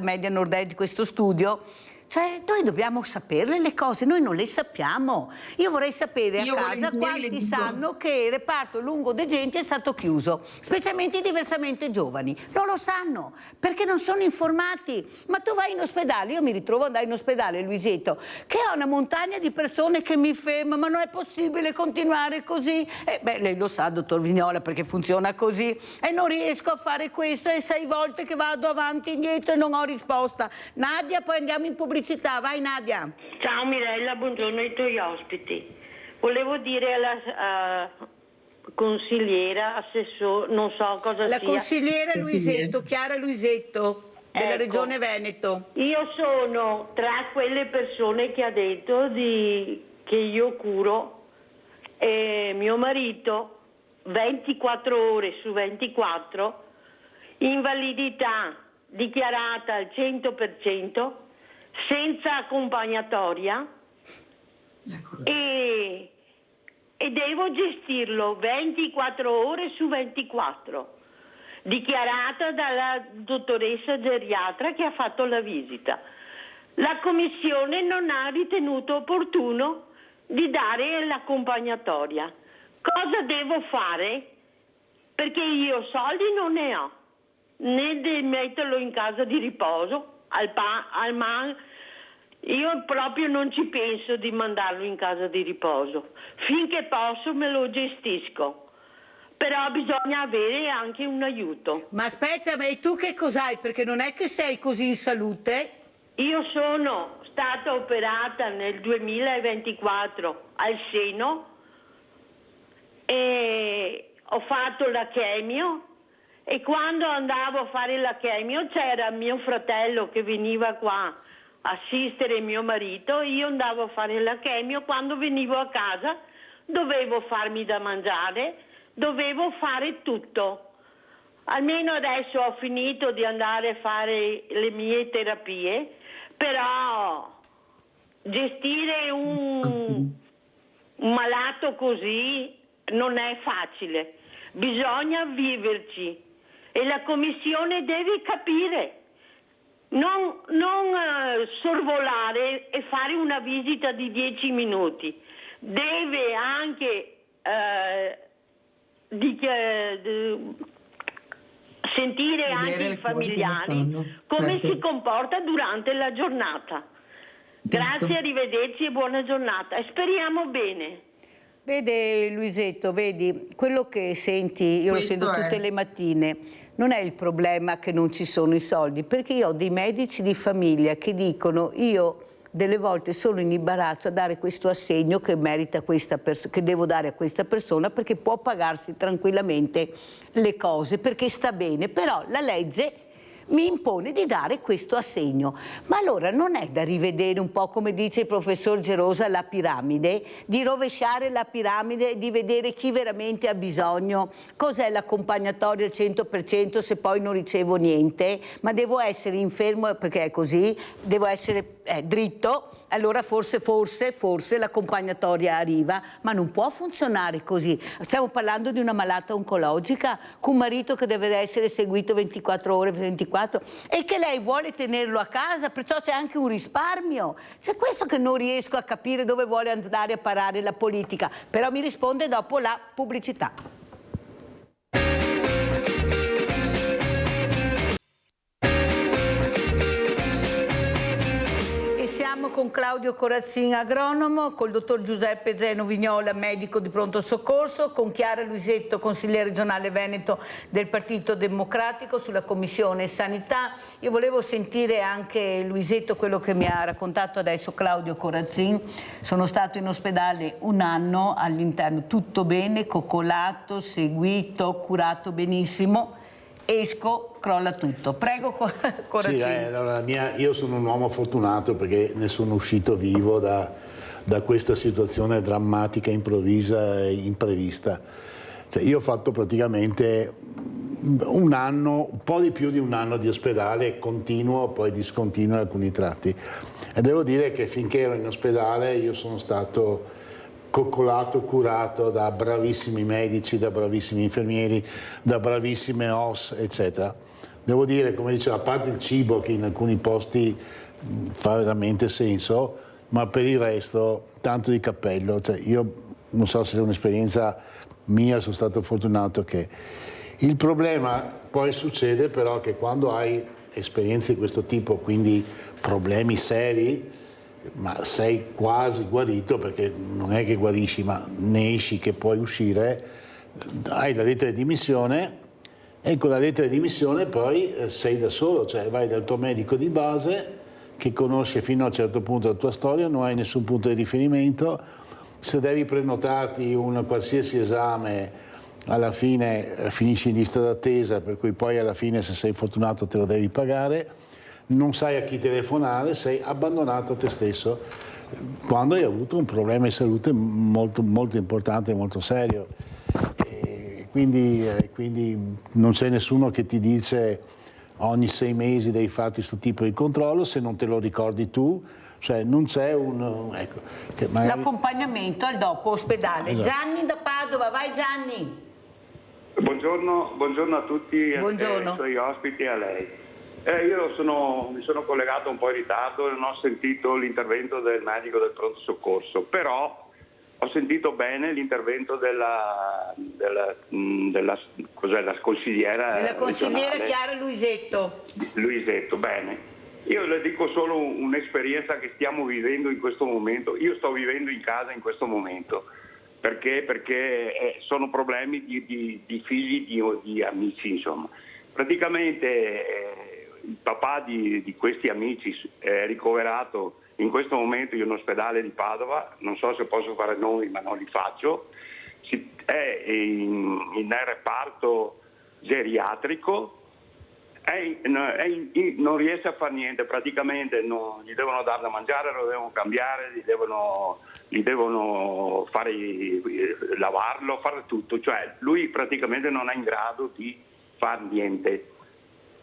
Media Nord-Est, di questo studio. Cioè, noi dobbiamo saperle le cose, noi non le sappiamo. Io vorrei sapere a casa quanti sanno che il reparto lungodegenti è stato chiuso, specialmente i diversamente giovani. Non lo sanno, perché non sono informati. Ma tu vai in ospedale, io mi ritrovo ad andare in ospedale, Luisetto, che ho una montagna di persone che mi fermano, ma non è possibile continuare così. Beh, lei lo sa, dottor Vignola, perché funziona così. E non riesco a fare questo, e 6 volte che vado avanti e indietro e non ho risposta. Nadia, poi andiamo in pubblicità. Vai Nadia. Ciao Mirella, buongiorno ai tuoi ospiti. Volevo dire alla consigliera, assessore, non so cosa sia. La consigliera Luisetto, Chiara Luisetto, della Regione Veneto. Io sono tra quelle persone che ha detto che io curo mio marito 24 ore su 24, invalidità dichiarata al 100%, senza accompagnatoria, e devo gestirlo 24 ore su 24, dichiarata dalla dottoressa geriatra che ha fatto la visita. La commissione non ha ritenuto opportuno di dare l'accompagnatoria. Cosa devo fare? Perché io soldi non ne ho, né di metterlo in casa di riposo, io proprio non ci penso di mandarlo in casa di riposo. Finché posso me lo gestisco, però bisogna avere anche un aiuto. Ma aspetta, ma e tu che cos'hai? Perché non è che sei così in salute? Io sono stata operata nel 2024 al seno e ho fatto la chemio, e quando andavo a fare la chemio c'era mio fratello che veniva qua a assistere mio marito, io andavo a fare la chemio, quando venivo a casa dovevo farmi da mangiare, dovevo fare tutto. Almeno adesso ho finito di andare a fare le mie terapie, però gestire un malato così non è facile, bisogna viverci e la commissione deve capire, non sorvolare e fare una visita di 10 minuti, deve anche sentire anche i familiari come si comporta durante la giornata. Grazie, arrivederci e buona giornata e speriamo bene. Vede Luisetto, vedi, quello che senti, io lo sento tutte le mattine, non è il problema che non ci sono i soldi, perché io ho dei medici di famiglia che dicono io delle volte sono in imbarazzo a dare questo assegno che merita che devo dare a questa persona perché può pagarsi tranquillamente le cose, perché sta bene, però la legge mi impone di dare questo assegno. Ma allora non è da rivedere un po', come dice il professor Gerosa, la piramide, di rovesciare la piramide, di vedere chi veramente ha bisogno, cos'è l'accompagnatorio al 100% se poi non ricevo niente, ma devo essere infermo perché è così, devo essere dritto, allora forse l'accompagnatoria arriva, ma non può funzionare così. Stiamo parlando di una malata oncologica con un marito che deve essere seguito 24 ore 24 e che lei vuole tenerlo a casa, perciò c'è anche un risparmio. C'è questo che non riesco a capire, dove vuole andare a parare la politica, però mi risponde dopo la pubblicità. Siamo con Claudio Corazzin, agronomo, col dottor Giuseppe Zeno Vignola, medico di pronto soccorso, con Chiara Luisetto, consigliere regionale Veneto del Partito Democratico sulla Commissione Sanità. Io volevo sentire anche Luisetto quello che mi ha raccontato adesso Claudio Corazzin. Sono stato in ospedale 1 anno all'interno, tutto bene, coccolato, seguito, curato benissimo. Esco, crolla tutto. Prego, Corazzin. Sì, allora, io sono un uomo fortunato perché ne sono uscito vivo da questa situazione drammatica, improvvisa e imprevista. Cioè, io ho fatto praticamente 1 anno, un po' di più di 1 anno di ospedale, continuo, poi discontinuo in alcuni tratti. E devo dire che finché ero in ospedale io sono stato coccolato, curato da bravissimi medici, da bravissimi infermieri, da bravissime OS, eccetera. Devo dire, come diceva, a parte il cibo che in alcuni posti fa veramente senso, ma per il resto tanto di cappello. Cioè, io non so se è un'esperienza mia, sono stato fortunato che... Il problema poi succede però che quando hai esperienze di questo tipo, quindi problemi seri, ma sei quasi guarito, perché non è che guarisci, ma ne esci che puoi uscire, hai la lettera di dimissione e con la lettera di dimissione poi sei da solo, cioè vai dal tuo medico di base che conosce fino a un certo punto la tua storia, non hai nessun punto di riferimento, se devi prenotarti un qualsiasi esame alla fine finisci in lista d'attesa, per cui poi alla fine se sei fortunato te lo devi pagare, non sai a chi telefonare, sei abbandonato a te stesso quando hai avuto un problema di salute molto, molto importante, molto serio. E quindi non c'è nessuno che ti dice ogni 6 mesi devi farti questo tipo di controllo se non te lo ricordi tu. Cioè non c'è un... Ecco, magari... L'accompagnamento al dopo ospedale. Esatto. Gianni da Padova, vai Gianni! Buongiorno a tutti, Buongiorno. ai suoi ospiti e a lei. Io mi sono collegato un po' in ritardo e non ho sentito l'intervento del medico del pronto soccorso, però ho sentito bene l'intervento della consigliera. La consigliera regionale, Chiara Luisetto. Luisetto, bene. Io le dico solo un'esperienza che stiamo vivendo in questo momento. Io sto vivendo in casa in questo momento. Perché sono problemi di figli di amici, insomma. Praticamente il papà di questi amici è ricoverato in questo momento in un ospedale di Padova, non so se posso fare nomi ma non li faccio, è in reparto geriatrico, non riesce a fare niente, praticamente gli devono dare da mangiare, lo devono cambiare, gli devono fare lavarlo, fare tutto, cioè lui praticamente non è in grado di fare niente.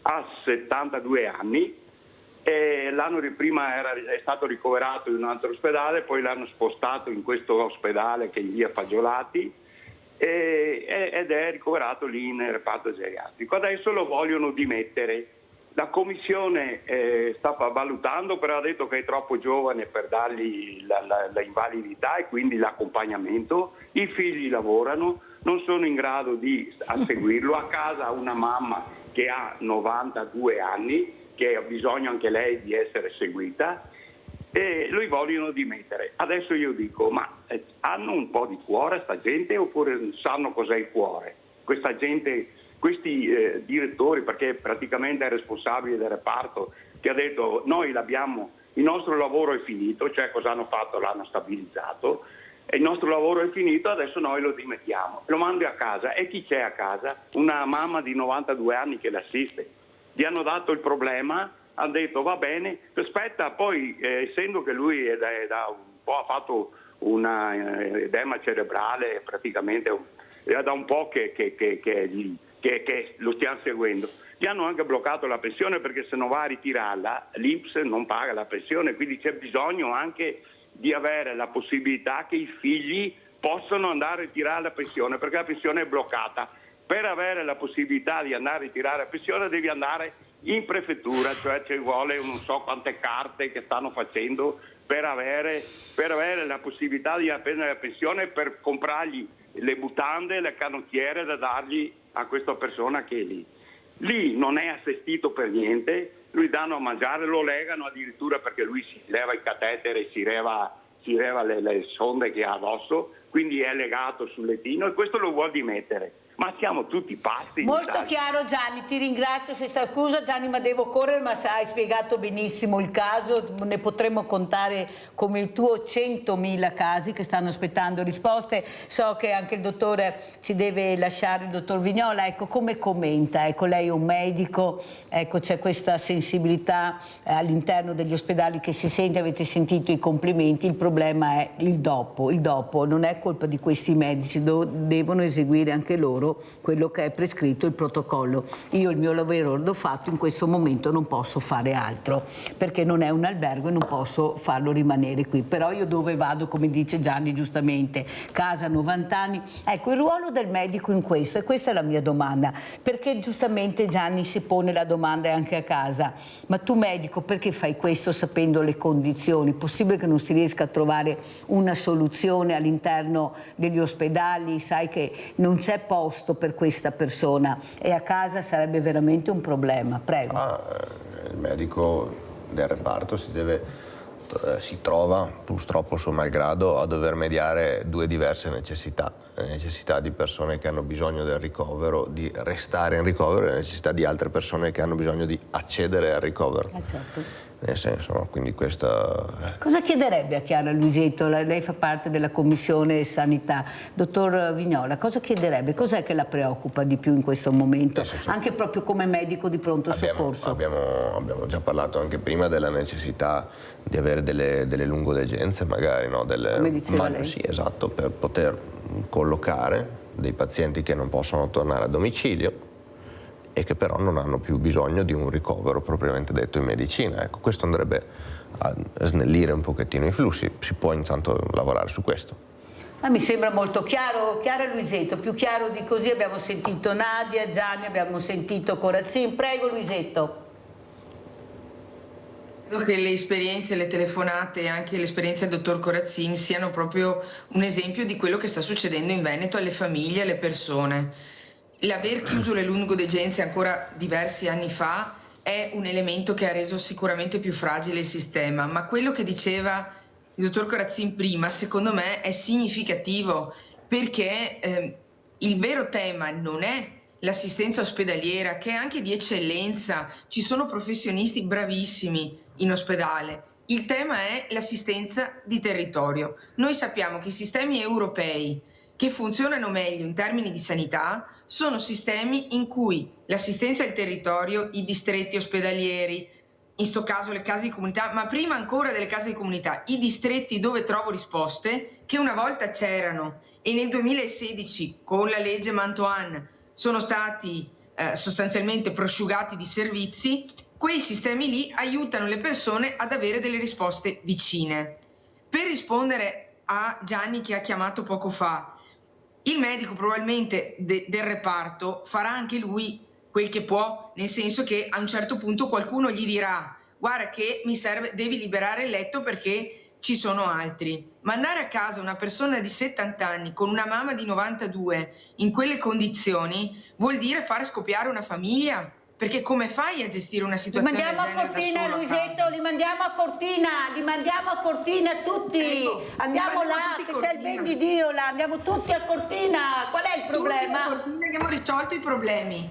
Ha 72 anni e l'anno prima è stato ricoverato in un altro ospedale, poi l'hanno spostato in questo ospedale che è in via Fagiolati ed è ricoverato lì in reparto geriatrico. Adesso lo vogliono dimettere. La commissione sta valutando, però ha detto che è troppo giovane per dargli la invalidità e quindi l'accompagnamento. I figli lavorano, non sono in grado di seguirlo. A casa ha una mamma che ha 92 anni, che ha bisogno anche lei di essere seguita, e lui vogliono dimettere. Adesso io dico, ma hanno un po' di cuore sta gente oppure sanno cos'è il cuore? Questa gente, questi direttori, perché praticamente è responsabile del reparto, che ha detto noi il nostro lavoro è finito, cioè cosa hanno fatto? L'hanno stabilizzato, e il nostro lavoro è finito, adesso noi lo dimettiamo, lo mandi a casa. E chi c'è a casa? Una mamma di 92 anni che l'assiste. Gli hanno dato il problema, ha detto va bene, aspetta, poi essendo che lui da un po' ha fatto una edema cerebrale, praticamente è da un po' che lo stiamo seguendo, gli hanno anche bloccato la pensione perché se non va a ritirarla l'INPS non paga la pensione, quindi c'è bisogno anche di avere la possibilità che i figli possano andare a ritirare la pensione, perché la pensione è bloccata. Per avere la possibilità di andare a ritirare la pensione devi andare in prefettura, cioè ci vuole non so quante carte che stanno facendo per avere la possibilità di prendere la pensione, per comprargli le mutande, le canottiere da dargli a questa persona che è lì. Lì non è assistito per niente, lui danno a mangiare, lo legano addirittura perché lui si leva il catetere, si leva le sonde che ha addosso, quindi è legato sul lettino e questo lo vuol dimettere. Ma siamo tutti pazzi. Molto chiaro Gianni, ti ringrazio, scusa Gianni ma devo correre, ma hai spiegato benissimo il caso, ne potremmo contare come il tuo 100.000 casi che stanno aspettando risposte. So che anche il dottore ci deve lasciare, il dottor Vignola, ecco come commenta, ecco lei è un medico, ecco c'è questa sensibilità all'interno degli ospedali che si sente, avete sentito i complimenti, il problema è il dopo non è colpa di questi medici, devono eseguire anche loro loro quello che è prescritto, il protocollo. Io il mio lavoro l'ho fatto, in questo momento non posso fare altro, perché non è un albergo e non posso farlo rimanere qui. Però io dove vado, come dice Gianni giustamente, casa 90 anni, ecco il ruolo del medico in questo, e questa è la mia domanda, perché giustamente Gianni si pone la domanda anche a casa, ma tu medico perché fai questo sapendo le condizioni? Possibile che non si riesca a trovare una soluzione all'interno degli ospedali? Sai che non c'è posto per questa persona e a casa sarebbe veramente un problema. Prego. Il medico del reparto si trova purtroppo suo malgrado a dover mediare due diverse necessità: la necessità di persone che hanno bisogno del ricovero, di restare in ricovero, e la necessità di altre persone che hanno bisogno di accedere al ricovero. Certo. Nel senso, no? Quindi questa... Cosa chiederebbe a Chiara Luisetto? Lei fa parte della Commissione Sanità. Dottor Vignola, cosa chiederebbe? Cos'è che la preoccupa di più in questo momento? Anche proprio come medico di pronto soccorso. Abbiamo già parlato anche prima della necessità di avere delle lungodegenze, magari, no? Come diceva lei. Sì, esatto, per poter collocare dei pazienti che non possono tornare a domicilio e che però non hanno più bisogno di un ricovero propriamente detto in medicina. Ecco, questo andrebbe a snellire un pochettino i flussi, si può intanto lavorare su questo. Mi sembra molto chiaro. Chiara Luisetto, più chiaro di così abbiamo sentito Nadia, Gianni, abbiamo sentito Corazzin. Prego Luisetto. Credo che le esperienze, le telefonate e anche l'esperienza del dottor Corazzin siano proprio un esempio di quello che sta succedendo in Veneto alle famiglie e alle persone. L'aver chiuso le lungodegenze ancora diversi anni fa è un elemento che ha reso sicuramente più fragile il sistema, ma quello che diceva il dottor Corazzin prima, secondo me, è significativo, perché il vero tema non è l'assistenza ospedaliera, che è anche di eccellenza, ci sono professionisti bravissimi in ospedale. Il tema è l'assistenza di territorio. Noi sappiamo che i sistemi europei che funzionano meglio in termini di sanità sono sistemi in cui l'assistenza al territorio, i distretti ospedalieri, in sto caso le case di comunità, ma prima ancora delle case di comunità, i distretti dove trovo risposte che una volta c'erano e nel 2016 con la legge Mantoan sono stati sostanzialmente prosciugati di servizi, quei sistemi lì aiutano le persone ad avere delle risposte vicine. Per rispondere a Gianni che ha chiamato poco fa, il medico probabilmente del reparto farà anche lui quel che può, nel senso che a un certo punto qualcuno gli dirà: guarda che mi serve, devi liberare il letto perché ci sono altri. Mandare a casa una persona di 70 anni con una mamma di 92 in quelle condizioni vuol dire fare scoppiare una famiglia. Perché come fai a gestire una situazione del genere da solo? Li mandiamo a Cortina, Luisetto, li mandiamo a Cortina tutti. Ecco, andiamo là, che c'è il ben di Dio là, andiamo tutti a Cortina. Qual è il problema? Abbiamo risolto i problemi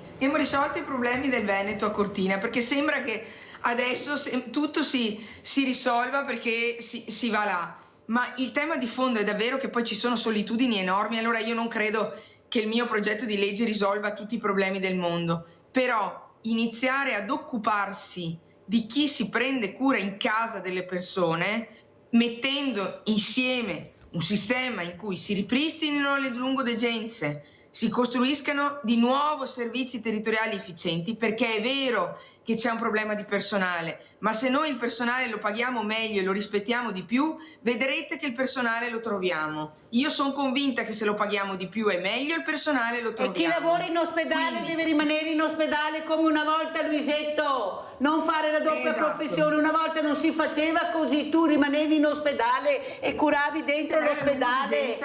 del Veneto a Cortina, perché sembra che adesso tutto si risolva perché si va là. Ma il tema di fondo è davvero che poi ci sono solitudini enormi. Allora io non credo che il mio progetto di legge risolva tutti i problemi del mondo, però iniziare ad occuparsi di chi si prende cura in casa delle persone, mettendo insieme un sistema in cui si ripristinino le lungodegenze, si costruiscano di nuovo servizi territoriali efficienti, perché è vero che c'è un problema di personale, ma se noi il personale lo paghiamo meglio e lo rispettiamo di più, vedrete che il personale lo troviamo. Io sono convinta che se lo paghiamo di più è meglio, il personale lo troviamo. E chi lavora in ospedale deve rimanere in ospedale come una volta, Luisetto, non fare la doppia professione. Una volta non si faceva così, tu rimanevi in ospedale e curavi dentro l'ospedale.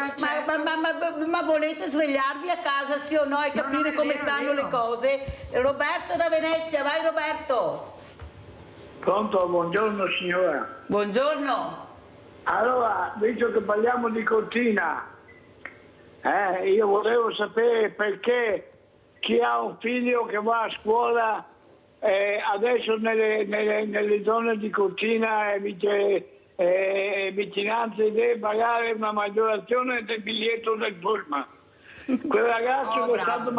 Ma volete svegliarvi a casa, sì o no, e capire come stanno le cose? Roberto da Venezia, vai Roberto. Pronto, buongiorno signora. Buongiorno. Allora, visto che parliamo di Cortina, io volevo sapere perché chi ha un figlio che va a scuola adesso nelle zone di Cortina e vicinanze deve pagare una maggiorazione del biglietto del pullman. Quel ragazzo che è stato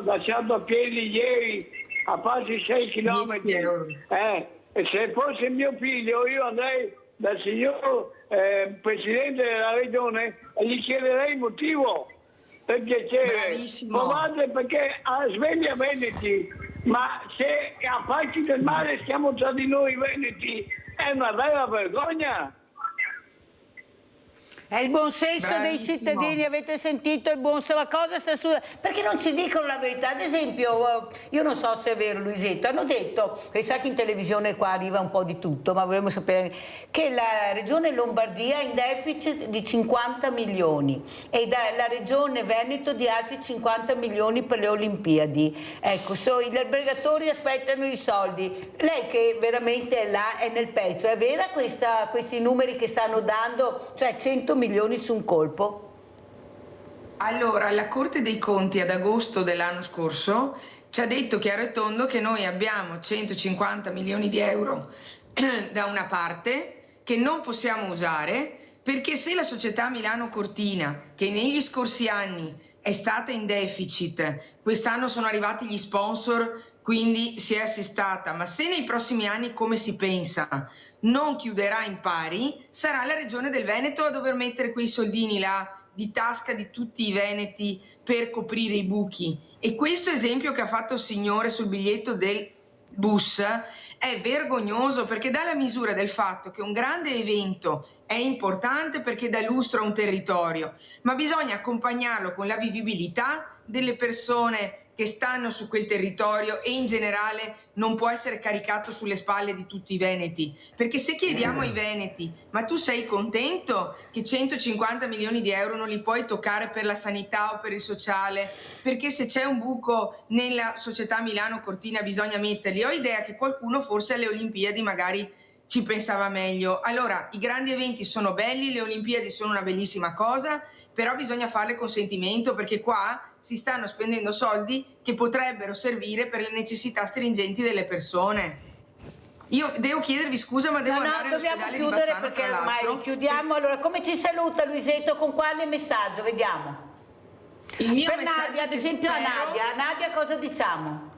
lasciato a piedi ieri a quasi 6 chilometri, e se fosse mio figlio io andrei dal signor Presidente della Regione e gli chiederei il motivo, per piacere, Bravissimo. provate, perché a sveglia Veneti, ma se a Falci del Mare siamo tra di noi Veneti, è una vera vergogna. È il buonsenso dei Bravissimo. cittadini, avete sentito il buonsenso? Ma cosa sta su... Perché non ci dicono la verità? Ad esempio, io non so se è vero, Luisetto, hanno detto, che sa che in televisione qua arriva un po' di tutto, ma vogliamo sapere che la regione Lombardia è in deficit di 50 milioni e la regione Veneto di altri 50 milioni per le Olimpiadi. Ecco, gli albergatori aspettano i soldi. Lei che veramente è là, è nel pezzo, è vera questi numeri che stanno dando, cioè 100 milioni su un colpo? Allora, la Corte dei Conti ad agosto dell'anno scorso ci ha detto chiaro e tondo che noi abbiamo 150 milioni di euro da una parte che non possiamo usare, perché se la società Milano Cortina, che negli scorsi anni è stata in deficit, quest'anno sono arrivati gli sponsor, quindi si è assestata, ma se nei prossimi anni, come si pensa, non chiuderà in pari, sarà la regione del Veneto a dover mettere quei soldini là di tasca di tutti i veneti per coprire i buchi. E questo esempio che ha fatto il signore sul biglietto del bus è vergognoso, perché dà la misura del fatto che un grande evento è importante perché dà lustro a un territorio, ma bisogna accompagnarlo con la vivibilità delle persone che stanno su quel territorio e in generale non può essere caricato sulle spalle di tutti i veneti, perché se chiediamo ai veneti ma tu sei contento che 150 milioni di euro non li puoi toccare per la sanità o per il sociale, perché se c'è un buco nella società Milano Cortina bisogna metterli, ho idea che qualcuno forse alle Olimpiadi magari ci pensava meglio. Allora, i grandi eventi sono belli, le Olimpiadi sono una bellissima cosa, però bisogna farle con sentimento, perché qua si stanno spendendo soldi che potrebbero servire per le necessità stringenti delle persone. Io devo chiedervi scusa, ma devo andare all'ospedale di Bassano, perché tra l'altro. ormai chiudiamo. Allora, come ci saluta Luisetto? Con quale messaggio? Vediamo. Il mio per messaggio Nadia, ad esempio, spero... a Nadia cosa diciamo?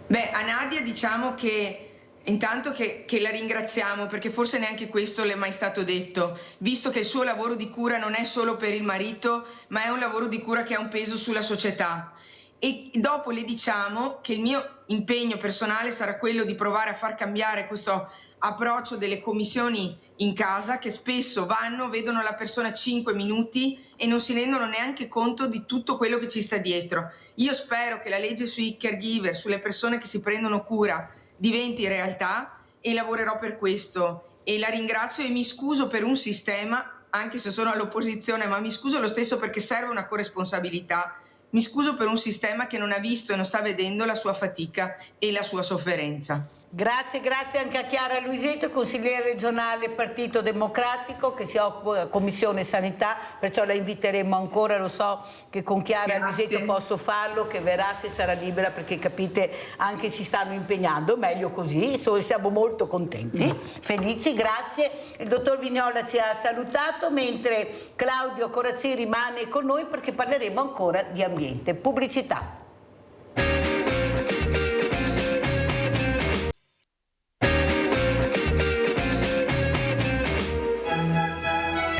Beh, a Nadia diciamo che intanto che la ringraziamo, perché forse neanche questo le è mai stato detto, visto che il suo lavoro di cura non è solo per il marito, ma è un lavoro di cura che ha un peso sulla società. E dopo le diciamo che il mio impegno personale sarà quello di provare a far cambiare questo approccio delle commissioni in casa, che spesso vanno, vedono la persona 5 minuti e non si rendono neanche conto di tutto quello che ci sta dietro. Io spero che la legge sui caregiver, sulle persone che si prendono cura, diventi realtà e lavorerò per questo. E la ringrazio e mi scuso per un sistema, anche se sono all'opposizione, ma mi scuso lo stesso perché serve una corresponsabilità. Mi scuso per un sistema che non ha visto e non sta vedendo la sua fatica e la sua sofferenza. Grazie anche a Chiara Luisetto, consigliere regionale Partito Democratico che si occupa della Commissione Sanità, perciò la inviteremo ancora, lo so che con Chiara Luisetto posso farlo, che verrà se sarà libera, perché capite anche ci stanno impegnando, meglio così, siamo molto contenti, felici, grazie. Il dottor Vignola ci ha salutato, mentre Claudio Corazzi rimane con noi perché parleremo ancora di ambiente. Pubblicità.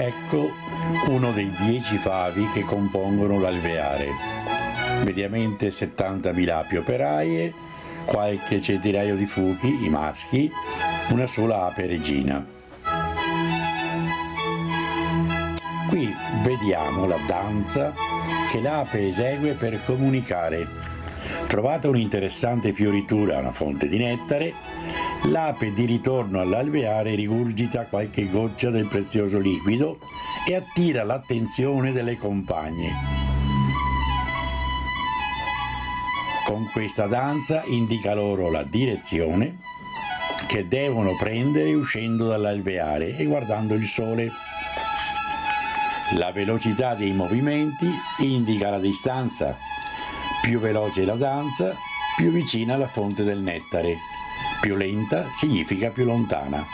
Ecco uno dei 10 favi che compongono l'alveare. Mediamente 70.000 api operaie, qualche centinaio di fuchi, i maschi, una sola ape regina. Qui vediamo la danza che l'ape esegue per comunicare. Trovata un'interessante fioritura, una fonte di nettare, l'ape di ritorno all'alveare rigurgita qualche goccia del prezioso liquido e attira l'attenzione delle compagne. Con questa danza indica loro la direzione che devono prendere uscendo dall'alveare e guardando il sole. La velocità dei movimenti indica la distanza. Più veloce la danza, più vicina alla fonte del nettare. Più lenta significa più lontana.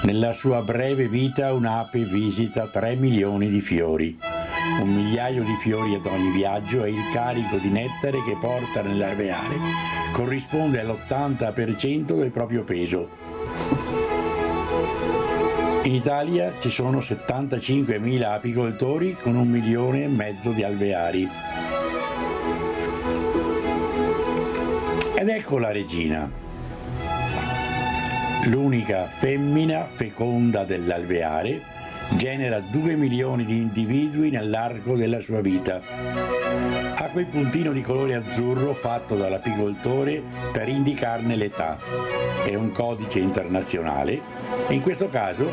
Nella sua breve vita un'ape visita 3 milioni di fiori. 1 migliaio di fiori ad ogni viaggio e il carico di nettare che porta nell'alveare corrisponde all'80% del proprio peso. In Italia ci sono 75.000 apicoltori con 1,5 milioni di alveari. Ed ecco la regina, l'unica femmina feconda dell'alveare, genera 2 milioni di individui nell'arco della sua vita. Ha quel puntino di colore azzurro fatto dall'apicoltore per indicarne l'età. È un codice internazionale e in questo caso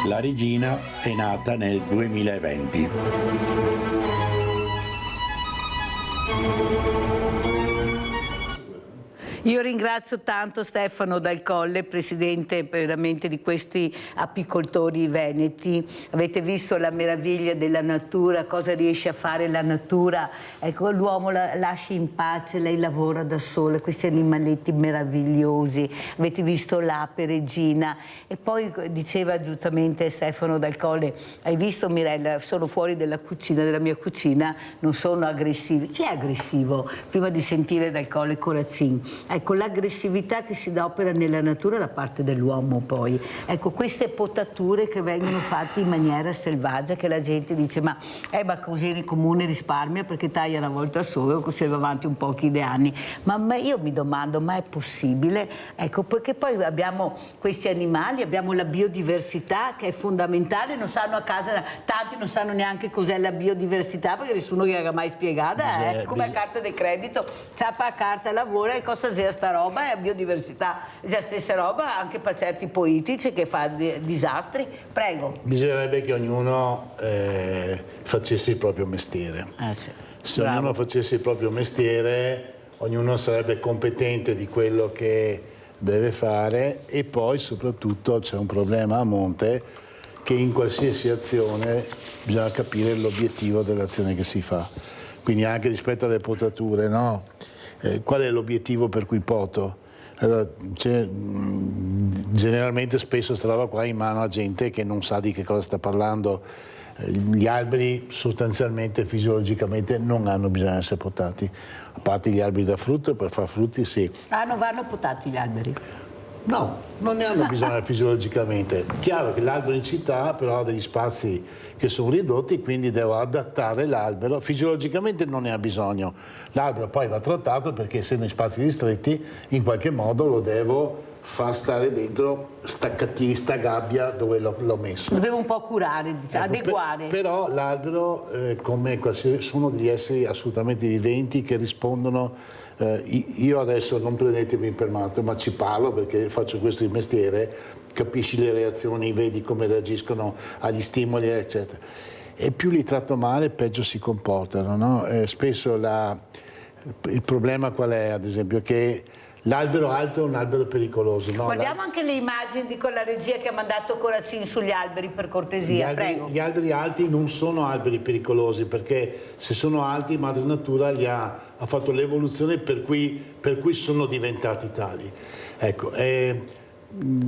la regina è nata nel 2020. Io ringrazio tanto Stefano Dal Colle, presidente veramente di questi apicoltori veneti. Avete visto la meraviglia della natura, cosa riesce a fare la natura. Ecco, l'uomo la lasci in pace, lei lavora da sola, questi animaletti meravigliosi. Avete visto l'ape regina. E poi diceva giustamente Stefano Dal Colle, hai visto Mirella, sono fuori della cucina, della mia cucina, non sono aggressivi. Chi è aggressivo? Prima di sentire Dal Colle Corazzin. Ecco, l'aggressività che si opera nella natura da parte dell'uomo poi. Ecco, queste potature che vengono fatte in maniera selvaggia, che la gente dice ma così il comune risparmia perché taglia una volta solo, così va avanti un pochi di anni. Ma io mi domando, ma è possibile? Ecco, perché poi abbiamo questi animali, abbiamo la biodiversità che è fondamentale, non sanno a casa, tanti non sanno neanche cos'è la biodiversità perché nessuno gli ha mai spiegata, come a carta di credito, ciapa a carta, lavora e cosa c'è sta roba, è biodiversità, è la stessa roba anche per certi politici che fa disastri. Prego. Bisognerebbe che ognuno facesse il proprio mestiere. Sì. Se ognuno facesse il proprio mestiere, ognuno sarebbe competente di quello che deve fare e poi soprattutto c'è un problema a monte che in qualsiasi azione bisogna capire l'obiettivo dell'azione che si fa. Quindi anche rispetto alle potature, no? Qual è l'obiettivo per cui poto? Allora, generalmente spesso questa roba qua in mano a gente che non sa di che cosa sta parlando. Gli alberi sostanzialmente, fisiologicamente, non hanno bisogno di essere potati, a parte gli alberi da frutto, per far frutti sì. Ah, non vanno potati gli alberi? No, non ne hanno bisogno fisiologicamente. Chiaro che l'albero in città però ha degli spazi che sono ridotti, quindi devo adattare l'albero. Fisiologicamente non ne ha bisogno. L'albero poi va trattato perché essendo in spazi ristretti in qualche modo lo devo far stare dentro sta gabbia dove l'ho messo. Lo devo un po' curare, diciamo, adeguare. Però l'albero, come qualsiasi, sono degli esseri assolutamente viventi che rispondono. Io adesso non prendetemi per matto, ma ci parlo perché faccio questo di mestiere, capisci le reazioni, vedi come reagiscono agli stimoli, eccetera. E più li tratto male, peggio si comportano, no? Spesso il problema qual è, ad esempio, che l'albero alto è un albero pericoloso. No? Guardiamo anche le immagini con la regia che ha mandato Corazzin sugli alberi, per cortesia, prego. Gli alberi alti non sono alberi pericolosi, perché se sono alti Madre Natura ha fatto l'evoluzione per cui sono diventati tali. Ecco,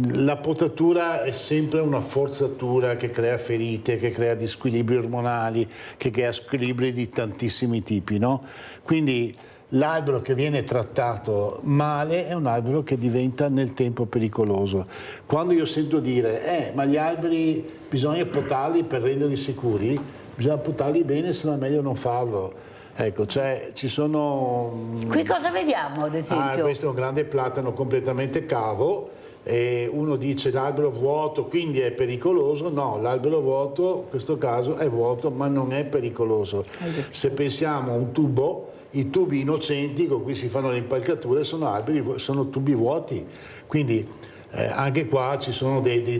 la potatura è sempre una forzatura che crea ferite, che crea disquilibri ormonali, che crea squilibri di tantissimi tipi, no? Quindi l'albero che viene trattato male è un albero che diventa nel tempo pericoloso. Quando io sento dire ma gli alberi bisogna potarli per renderli sicuri, bisogna potarli bene, se no è meglio non farlo. Ecco, cioè ci sono... Qui cosa vediamo ad esempio? Questo è un grande platano completamente cavo e uno dice l'albero vuoto quindi è pericoloso. No, l'albero vuoto in questo caso è vuoto ma non è pericoloso. Se pensiamo a un tubo, i tubi innocenti con cui si fanno le impalcature sono tubi vuoti, quindi anche qua ci sono delle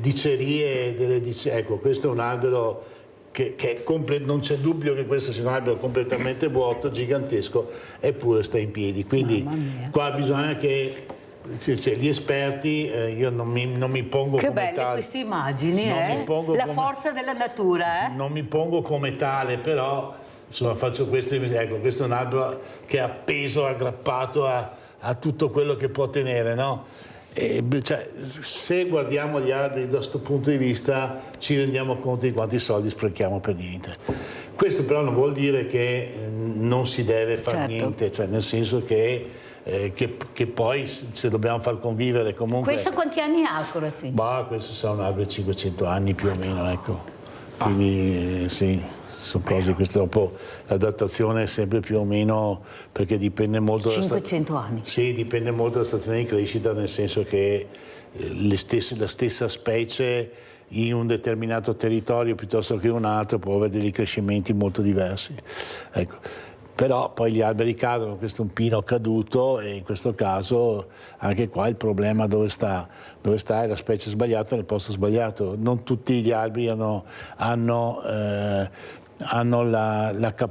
dicerie, ecco, questo è un albero che non c'è dubbio che questo sia un albero completamente vuoto, gigantesco, eppure sta in piedi, quindi qua bisogna che gli esperti, io non mi pongo che come belle tale. Queste immagini, la forza della natura. Non mi pongo come tale, però insomma faccio questo, ecco, questo è un albero che è appeso, aggrappato a tutto quello che può tenere, no? Cioè, se guardiamo gli alberi da questo punto di vista ci rendiamo conto di quanti soldi sprechiamo per niente. Questo però non vuol dire che non si deve fare niente, cioè nel senso che che poi se dobbiamo far convivere comunque... Questo quanti anni ha, Corazzini? Bah, questo sarà un albero di 500 anni più o meno, ecco. Quindi sì, sono cose che dopo l'adattazione è sempre più o meno, perché dipende molto... 500 anni? Sì, dipende molto dalla stazione di crescita, nel senso che la stessa specie in un determinato territorio piuttosto che in un altro può avere dei crescimenti molto diversi. Ecco. Però poi gli alberi cadono, questo è un pino caduto e in questo caso anche qua il problema dove sta è la specie sbagliata nel posto sbagliato. Non tutti gli alberi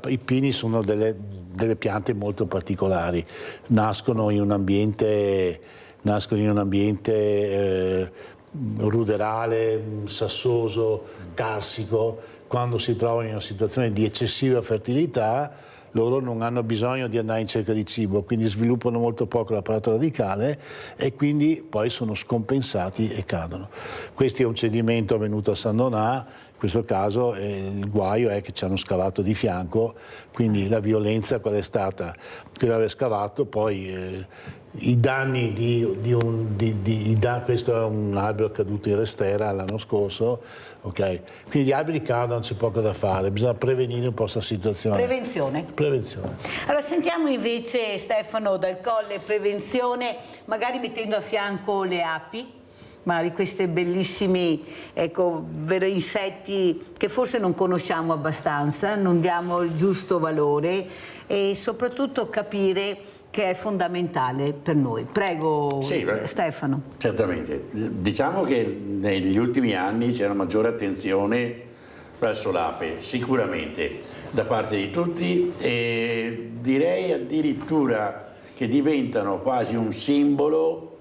i pini sono delle piante molto particolari, nascono in un ambiente ruderale, sassoso, carsico. Quando si trovano in una situazione di eccessiva fertilità loro non hanno bisogno di andare in cerca di cibo, quindi sviluppano molto poco l'apparato radicale e quindi poi sono scompensati e cadono. Questo è un cedimento avvenuto a San Donà, in questo caso il guaio è che ci hanno scavato di fianco, quindi la violenza qual è stata? Che l'aver scavato poi... I danni questo è un albero caduto in Restera l'anno scorso, okay? Quindi gli alberi cadono, c'è poco da fare, bisogna prevenire un po' questa situazione. Prevenzione. Allora sentiamo invece Stefano Dal Colle, prevenzione, magari mettendo a fianco le api, magari questi bellissimi insetti che forse non conosciamo abbastanza, non diamo il giusto valore e soprattutto capire che è fondamentale per noi. Prego, sì, Stefano. Certamente. Diciamo che negli ultimi anni c'è una maggiore attenzione verso l'ape, sicuramente, da parte di tutti e direi addirittura che diventano quasi un simbolo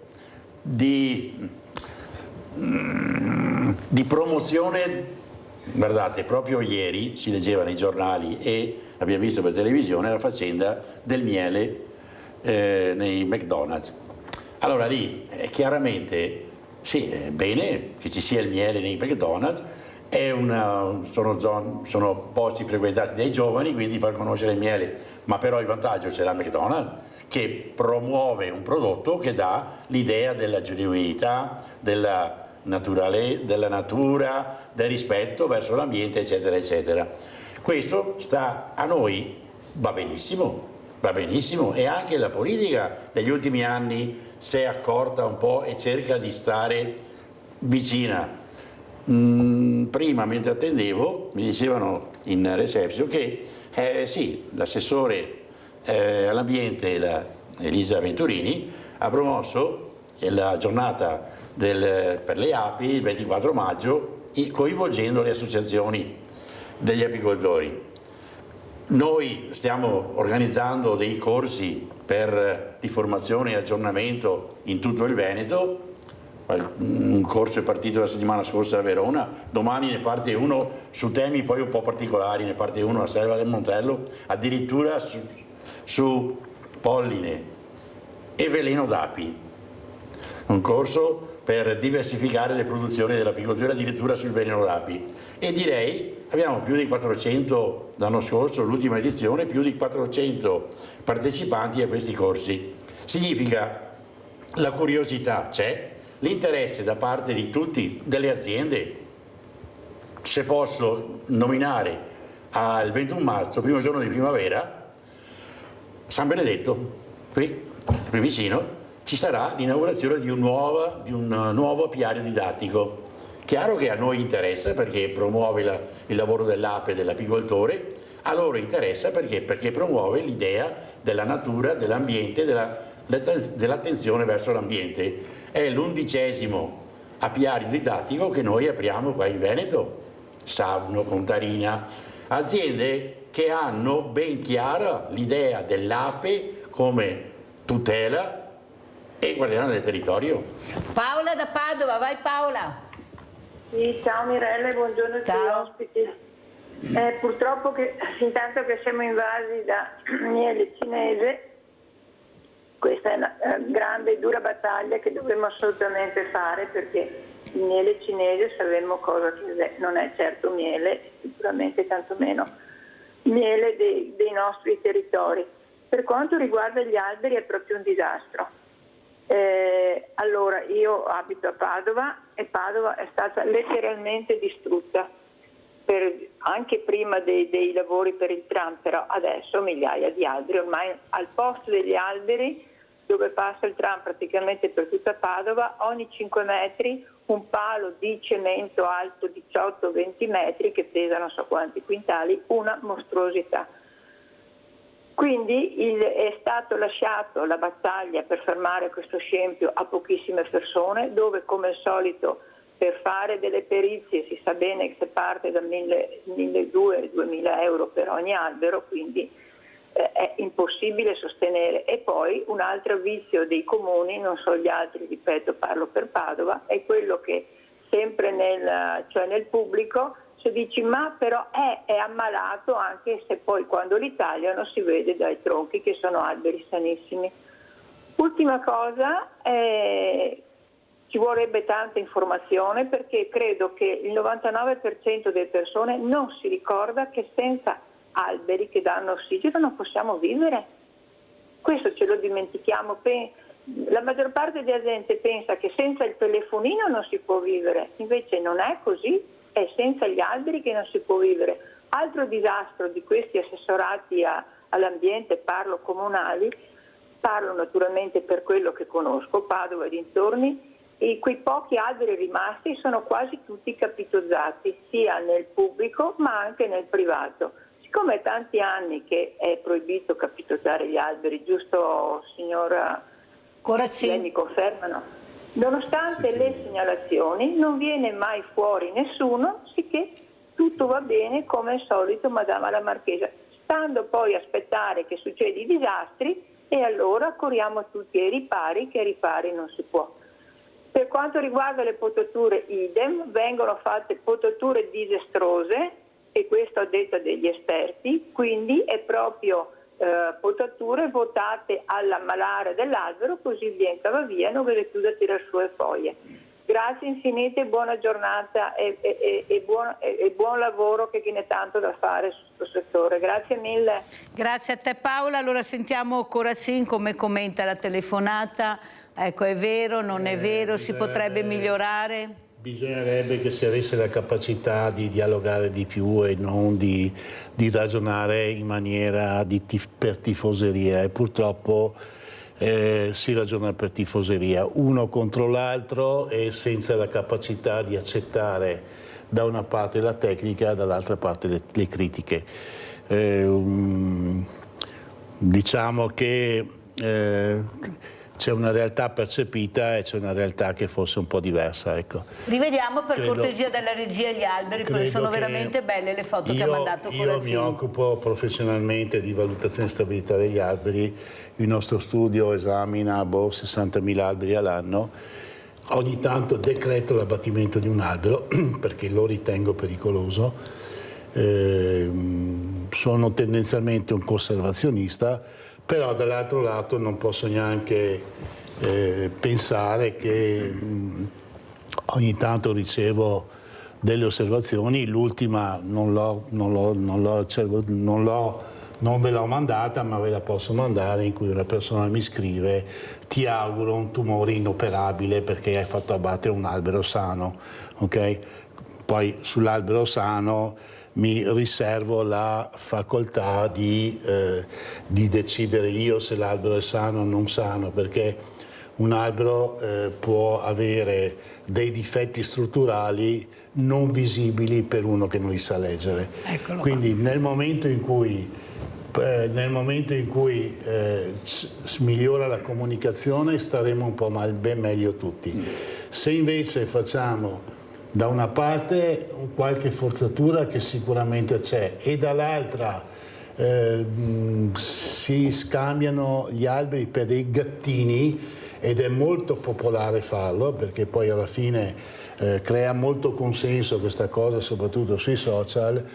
di promozione. Guardate, proprio ieri si leggeva nei giornali e abbiamo visto per televisione la faccenda del miele nei McDonald's. Allora lì chiaramente sì, è bene che ci sia il miele nei McDonald's, sono posti frequentati dai giovani, quindi far conoscere il miele, ma però il vantaggio c'è la McDonald's che promuove un prodotto che dà l'idea della genuinità, della natura, del rispetto verso l'ambiente, eccetera, eccetera. Questo sta a noi, va benissimo e anche la politica negli ultimi anni si è accorta un po' e cerca di stare vicina. Prima, mentre attendevo, mi dicevano in reception che sì, l'assessore all'ambiente Elisa Venturini ha promosso la giornata per le api il 24 maggio coinvolgendo le associazioni degli apicoltori. Noi stiamo organizzando dei corsi di formazione e aggiornamento in tutto il Veneto. Un corso è partito la settimana scorsa a Verona, domani ne parte uno su temi poi un po' particolari, ne parte uno a Selva del Montello, addirittura su polline e veleno d'api. Un corso per diversificare le produzioni dell'apicoltura addirittura sul veleno d'api. E direi abbiamo più di 400 l'anno scorso, l'ultima edizione, più di 400 partecipanti a questi corsi. Significa la curiosità c'è, l'interesse da parte di tutti, delle aziende. Se posso nominare al 21 marzo, primo giorno di primavera, San Benedetto, qui vicino, ci sarà l'inaugurazione di un nuovo apiario didattico. Chiaro che a noi interessa perché promuove il lavoro dell'ape e dell'apicoltore, a loro interessa perché promuove l'idea della natura, dell'ambiente, dell'attenzione verso l'ambiente. È l'11° apiario didattico che noi apriamo qua in Veneto, Savno, Contarina, aziende che hanno ben chiara l'idea dell'ape come tutela e guardiano del territorio. Paola da Padova, vai Paola. Sì, ciao Mirella e buongiorno ai tuoi ospiti. Purtroppo intanto che siamo invasi da miele cinese, questa è una grande e dura battaglia che dovremmo assolutamente fare perché il miele cinese sappiamo cosa che non è certo miele, sicuramente tantomeno miele dei nostri territori. Per quanto riguarda gli alberi è proprio un disastro. Allora, io abito a Padova e Padova è stata letteralmente distrutta, anche prima dei lavori per il tram, però adesso migliaia di alberi, ormai al posto degli alberi dove passa il tram praticamente per tutta Padova, ogni 5 metri un palo di cemento alto 18-20 metri che pesa non so quanti quintali, una mostruosità. Quindi è stato lasciato la battaglia per fermare questo scempio a pochissime persone, dove come al solito per fare delle perizie si sa bene che si parte da 1.200-2.000 euro per ogni albero, quindi è impossibile sostenere. E poi un altro vizio dei comuni, non so gli altri, ripeto, parlo per Padova, è quello che sempre nel pubblico se dici ma però è ammalato, anche se poi quando li tagliano si vede dai tronchi che sono alberi sanissimi. Ultima cosa, ci vorrebbe tanta informazione, perché credo che il 99% delle persone non si ricorda che senza alberi che danno ossigeno non possiamo vivere. Questo ce lo dimentichiamo. La maggior parte della gente pensa che senza il telefonino non si può vivere, invece non è così, è senza gli alberi che non si può vivere. Altro disastro di questi assessorati all'ambiente, parlo comunali, parlo naturalmente per quello che conosco, Padova e dintorni, e quei pochi alberi rimasti sono quasi tutti capitozzati, sia nel pubblico ma anche nel privato. Siccome è tanti anni che è proibito capitozzare gli alberi, giusto signora? Lei mi confermano? Nonostante le segnalazioni non viene mai fuori nessuno, sicché tutto va bene come al solito, Madama la Marchesa, stando poi a aspettare che succedano i disastri e allora corriamo tutti ai ripari, che ai ripari non si può. Per quanto riguarda le potature idem, vengono fatte potature disastrose, e questo a detta degli esperti, quindi è proprio potature votate all'ammalare dell'albero, così il bianco va via e non vede più da tirare su le foglie. Grazie infinite, buona giornata e buon lavoro, che viene tanto da fare su questo settore. Grazie mille. Grazie a te Paola. Allora sentiamo Corazzin come commenta la telefonata. Ecco, è vero, non è vero, si potrebbe migliorare? Bisognerebbe che si avesse la capacità di dialogare di più e non di ragionare in maniera per tifoseria, e purtroppo si ragiona per tifoseria, uno contro l'altro e senza la capacità di accettare da una parte la tecnica e dall'altra parte le critiche. Diciamo che c'è una realtà percepita e c'è una realtà che forse è un po' diversa. Ecco. Rivediamo per cortesia dalla regia gli alberi, perché sono veramente belle le foto che ha mandato Corazzin. Io mi occupo professionalmente di valutazione e stabilità degli alberi, il nostro studio esamina 60.000 alberi all'anno, ogni tanto decreto l'abbattimento di un albero perché lo ritengo pericoloso, sono tendenzialmente un conservazionista, però dall'altro lato non posso neanche pensare che ogni tanto ricevo delle osservazioni. L'ultima non ve l'ho mandata, ma ve la posso mandare, in cui una persona mi scrive: ti auguro un tumore inoperabile perché hai fatto abbattere un albero sano. Okay? Poi sull'albero sano mi riservo la facoltà di decidere io se l'albero è sano o non sano, perché un albero può avere dei difetti strutturali non visibili per uno che non li sa leggere. Quindi nel momento in cui migliora la comunicazione staremo un po' ben meglio tutti. Se invece facciamo da una parte qualche forzatura, che sicuramente c'è, e dall'altra si scambiano gli alberi per dei gattini, ed è molto popolare farlo, perché poi alla fine crea molto consenso questa cosa, soprattutto sui social.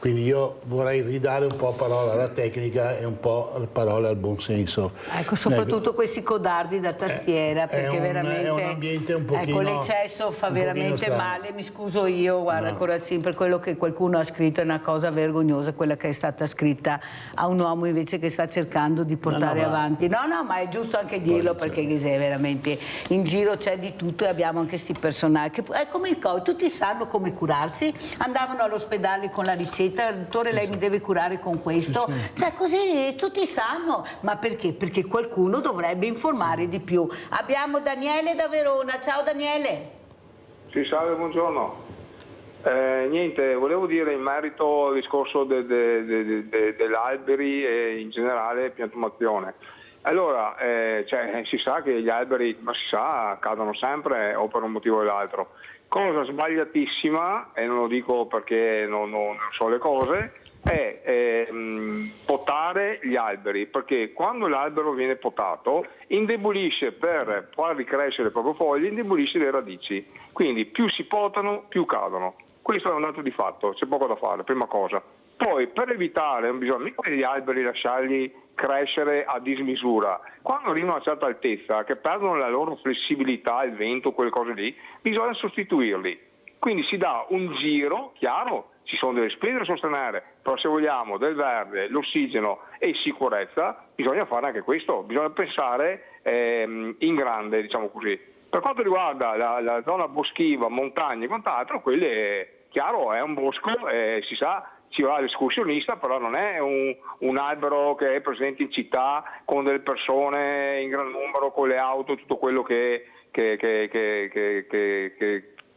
Quindi io vorrei ridare un po' parola alla tecnica e un po' parola al buonsenso. Ecco, soprattutto questi codardi da tastiera, perché veramente è un ambiente un pochino, ecco, l'eccesso fa veramente strano. male. Mi scuso io, guarda, Corazzin, per quello che qualcuno ha scritto, è una cosa vergognosa quella che è stata scritta a un uomo invece che sta cercando di portare avanti. No, ma è giusto anche dirlo, perché è veramente in giro c'è di tutto e abbiamo anche questi personaggi che è come il Covid, tutti sanno come curarsi, andavano all'ospedale con la ricetta, dottore lei mi deve curare con questo, cioè così tutti sanno, ma perché? Perché qualcuno dovrebbe informare di più. Abbiamo Daniele da Verona, ciao Daniele. Sì, salve, buongiorno. Niente, volevo dire in merito al discorso degli alberi e in generale piantumazione. Allora, si sa che gli alberi, ma si sa, cadono sempre o per un motivo o l'altro. Cosa sbagliatissima, e non lo dico perché non so le cose, è potare gli alberi, perché quando l'albero viene potato indebolisce, per far ricrescere le proprie foglie, indebolisce le radici. Quindi più si potano, più cadono. Questo è un dato di fatto, c'è poco da fare, prima cosa. Poi per evitare, non bisogna mica gli alberi lasciarli crescere a dismisura. Quando arrivano a una certa altezza, che perdono la loro flessibilità, il vento, quelle cose lì, bisogna sostituirli. Quindi si dà un giro, chiaro, ci sono delle spese da sostenere, però se vogliamo del verde, l'ossigeno e sicurezza, bisogna fare anche questo, bisogna pensare in grande, diciamo così. Per quanto riguarda la zona boschiva, montagne e quant'altro, quelle, chiaro, è un bosco, si sa, ci va l'escursionista, però non è un albero che è presente in città con delle persone in gran numero, con le auto, tutto quello che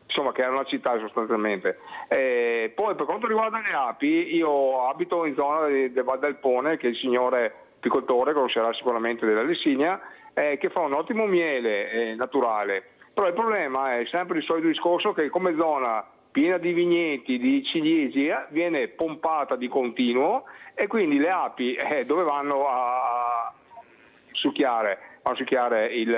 insomma, che è una città sostanzialmente. Poi per quanto riguarda le api, io abito in zona del Val del Pone, che il signore apicoltore conoscerà sicuramente della Lessinia, che fa un ottimo miele naturale, però il problema è sempre il solito discorso che come zona piena di vigneti, di ciliegi, viene pompata di continuo e quindi le api dove vanno a succhiare? Vanno a succhiare il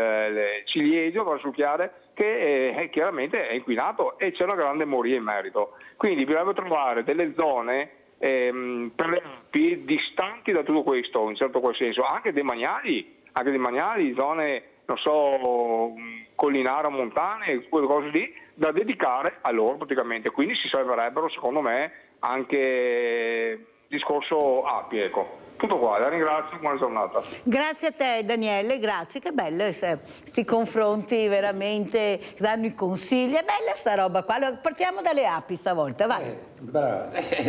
ciliegio, vanno a succhiare che chiaramente è inquinato e c'è una grande moria in merito. Quindi bisogna trovare delle zone per le api distanti da tutto questo, in certo qual senso, anche dei maniali, zone, non so, collinari, montane, quelle cose lì, da dedicare a loro praticamente. Quindi si salverebbero, secondo me, anche discorso api, ecco. Tutto qua, la ringrazio, buona giornata. Grazie a te Daniele, grazie, che bello questi confronti, veramente danno i consigli, è bella sta roba qua. Partiamo dalle api stavolta, vai.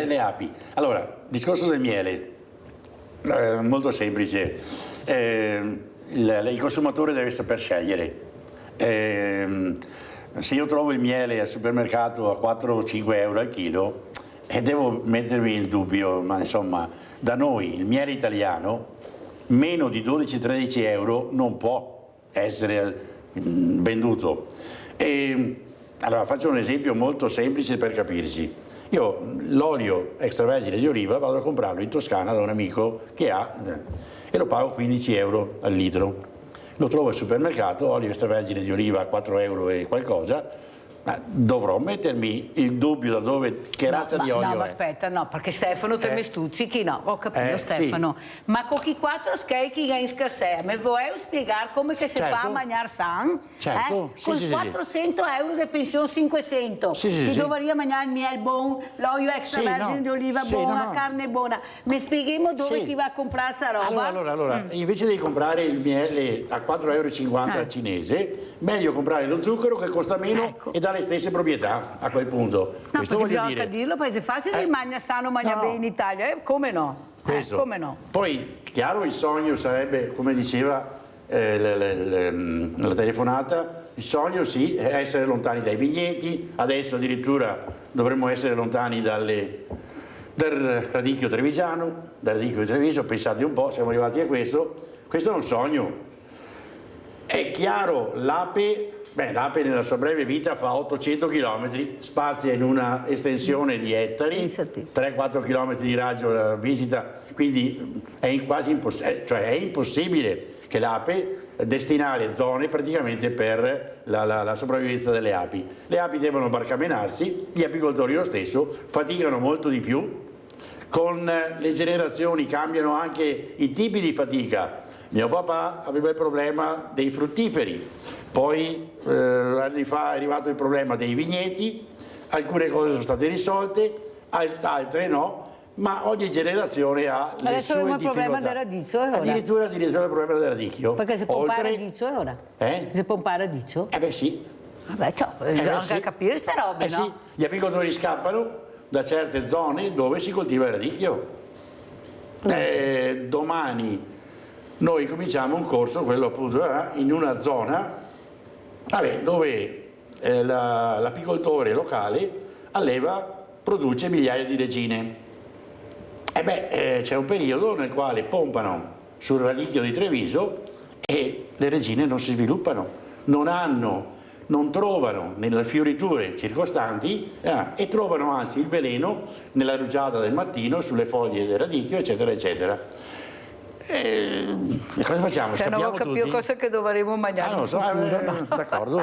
Le api. Allora, discorso del miele, molto semplice. Il consumatore deve saper scegliere. Se io trovo il miele al supermercato a 4 o 5 euro al chilo, devo mettermi il dubbio, ma insomma, da noi il miele italiano meno di 12-13 euro non può essere venduto. Allora faccio un esempio molto semplice per capirci. Io l'olio extravergine di oliva vado a comprarlo in Toscana da un amico che ha e lo pago 15 euro al litro. Lo trovo al supermercato, olio extravergine di oliva a 4 euro e qualcosa, ma dovrò mettermi il dubbio da dove, che razza di olio no, è. ma aspetta, no, perché Stefano te mi stuzzichi, no, ho capito Stefano, sì. Ma con chi quattro schei che in scarsè, mi vuoi spiegare come che si fa a mangiare san? Certo, Con 400 euro di pensione 500, ti dovrei mangiare il miele buono, l'olio extravergine di oliva buono, la carne buona, mi spieghiamo dove ti va a comprare sta roba? Allora, invece di comprare il miele a 4,50 euro al cinese, meglio comprare lo zucchero che costa meno e dà le stesse proprietà a quel punto. No, questo perché voglio bisogna dire. dirlo, perché è facile di mangia sano, mangia bene in Italia, come no? Come no? Poi, chiaro, il sogno sarebbe, come diceva la telefonata, il sogno sì, è essere lontani dai vigneti, adesso addirittura dovremmo essere lontani dal radicchio trevigiano, dal radicchio di Treviso, pensate un po', siamo arrivati a questo è un sogno. È chiaro, l'ape nella sua breve vita fa 800 km, spazia in una estensione di ettari, 3-4 km di raggio visita, quindi è quasi impossibile che l'ape destinare zone praticamente per la sopravvivenza delle api. Le api devono barcamenarsi, gli apicoltori lo stesso, faticano molto di più con le generazioni cambiano anche i tipi di fatica. Mio papà aveva il problema dei fruttiferi, poi anni fa è arrivato il problema dei vigneti, alcune cose sono state risolte, altre no, ma ogni generazione ha le sue difficoltà. Adesso abbiamo il problema del radicchio, è ora. Addirittura il problema del radicchio. Perché se pompa radicchio è ora. Se pompa radicchio? Beh sì. Vabbè, bisogna anche capire queste robe, no? Sì, gli apicoltori scappano da certe zone dove si coltiva il radicchio. Domani noi cominciamo un corso, quello appunto in una zona dove l'apicoltore locale produce migliaia di regine. C'è un periodo nel quale pompano sul radicchio di Treviso e le regine non si sviluppano, non trovano nelle fioriture circostanti e trovano anzi il veleno nella rugiada del mattino, sulle foglie del radicchio, eccetera, eccetera. Cosa facciamo? Non ho capito cosa che dovremo mangiare in futuro, no? D'accordo.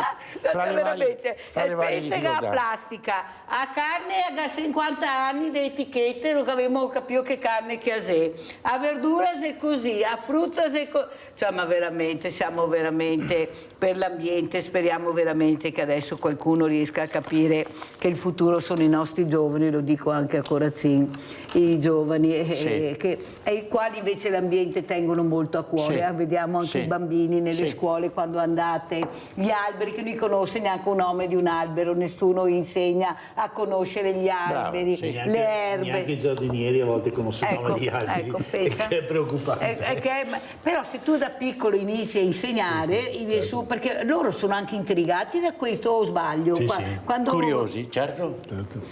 Veramente, pensa a plastica, a carne a 50 anni di etichette, non abbiamo capito che carne che è, a verdura è così, a frutta è così. Cioè, ma veramente, siamo veramente per l'ambiente, speriamo veramente che adesso qualcuno riesca a capire che il futuro sono i nostri giovani, lo dico anche a Corazzin, i giovani, sì. Ai quali invece l'ambiente tengono molto a cuore. Sì. Vediamo anche i bambini nelle scuole quando andate, gli alberi, che non conosce neanche un nome di un albero, nessuno insegna a conoscere gli alberi, le erbe. Neanche i giardinieri a volte conoscono il nome di alberi, che è preoccupante. Però se tu da piccolo inizi a insegnare, certo. Perché loro sono anche intrigati da questo, o sbaglio? Quando curiosi, certo.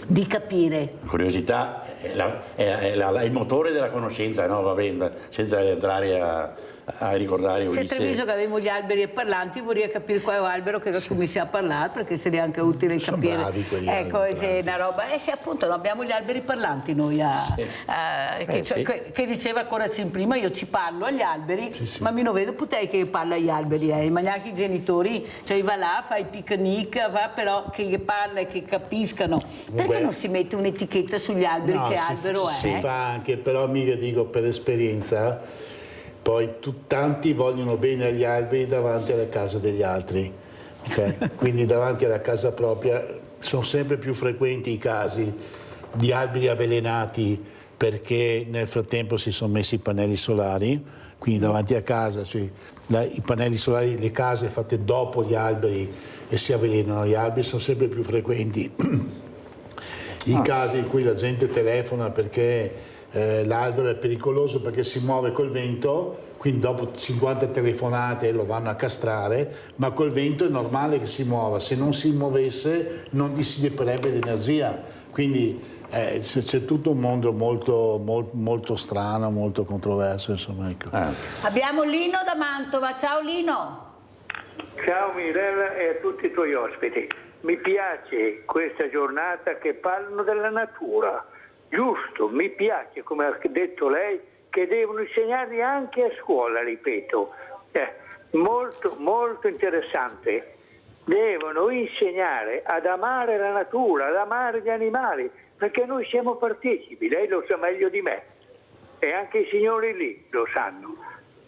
Di capire. Curiosità è il motore della conoscenza, no? Va bene, senza entrare a ricordare Ulisse. Se Treviso che avevamo gli alberi parlanti, vorrei capire qual è l'albero che comincia a parlare, perché seria anche utile capire. Bravi quelli c'è una roba. Sì, appunto, non abbiamo gli alberi parlanti noi che diceva Corazzin prima, io ci parlo agli alberi, ma mi non vedo potei che parla agli alberi, ma neanche i genitori, cioè va là, fa il picnic, va però che parla e che capiscano. Perché non si mette un'etichetta sugli alberi che albero è? Si fa anche, però mica dico per esperienza, poi tanti vogliono bene agli alberi davanti alla casa degli altri, quindi davanti alla casa propria sono sempre più frequenti i casi di alberi avvelenati perché nel frattempo si sono messi i pannelli solari, quindi davanti a casa, i pannelli solari, le case fatte dopo gli alberi e si avvelenano gli alberi sono sempre più frequenti. I casi in cui la gente telefona perché l'albero è pericoloso perché si muove col vento, quindi dopo 50 telefonate lo vanno a castrare, ma col vento è normale che si muova, se non si muovesse non gli si depurerebbe l'energia, quindi c'è tutto un mondo molto strano, molto controverso, insomma. Ecco. Abbiamo Lino da Mantova, ciao Lino. Ciao Mirella e a tutti i tuoi ospiti. Mi piace questa giornata che parlano della natura. Giusto, mi piace, come ha detto lei, che devono insegnarli anche a scuola, ripeto. Molto, molto interessante. Devono insegnare ad amare la natura, ad amare gli animali, perché noi siamo partecipi, lei lo sa meglio di me, e anche i signori lì lo sanno.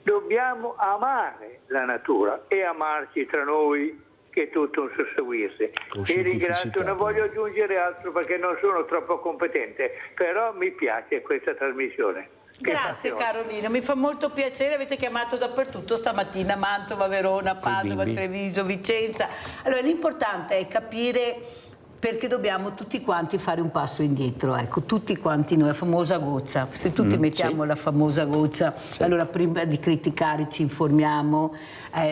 Dobbiamo amare la natura e amarci tra noi, che è tutto un susseguirsi. Vi ringrazio, non voglio aggiungere altro perché non sono troppo competente, però mi piace questa trasmissione. Grazie Carolina, mi fa molto piacere, avete chiamato dappertutto stamattina, Mantova, Verona, Padova, Treviso, Vicenza. Allora l'importante è capire perché dobbiamo tutti quanti fare un passo indietro, ecco, tutti quanti noi, la famosa goccia, se tutti mettiamo la famosa goccia, allora prima di criticare ci informiamo,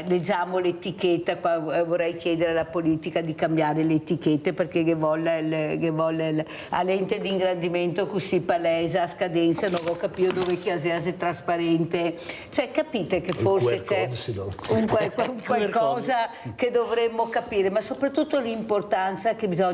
leggiamo l'etichetta, qua vorrei chiedere alla politica di cambiare le etichette perché che vuole a lente di ingrandimento così palesa, a scadenza, non ho capito dove sia trasparente, cioè capite che forse c'è un qualcosa che dovremmo capire, ma soprattutto l'importanza che bisogna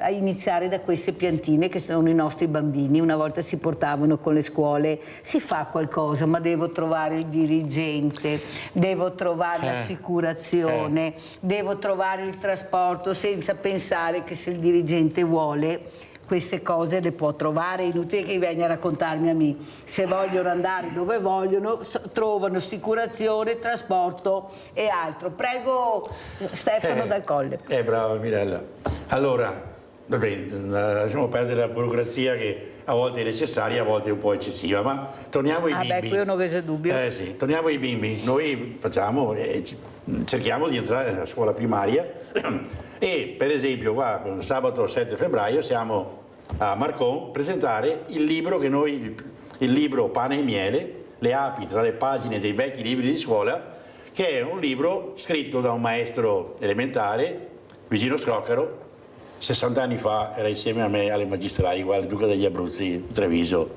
iniziare da queste piantine che sono i nostri bambini. Una volta si portavano con le scuole, si fa qualcosa, ma devo trovare il dirigente, devo trovare l'assicurazione, devo trovare il trasporto, senza pensare che se il dirigente vuole queste cose le può trovare, inutile che venga a raccontarmi a me. Se vogliono andare dove vogliono, trovano assicurazione, trasporto e altro. Prego Stefano Dal Colle. Brava Mirella. Allora, vabbè, lasciamo perdere la burocrazia che a volte è necessaria, a volte è un po' eccessiva, ma torniamo ai bimbi. Qui non vedo dubbio. Sì, torniamo ai bimbi. Noi facciamo, cerchiamo di entrare nella scuola primaria e per esempio qua, sabato 7 febbraio, siamo a Marcon a presentare il libro che noi, il libro Pane e Miele, le api tra le pagine dei vecchi libri di scuola, che è un libro scritto da un maestro elementare, Vigino Scroccaro. 60 anni fa era insieme a me alle magistrali, qua al Duca degli Abruzzi, Treviso,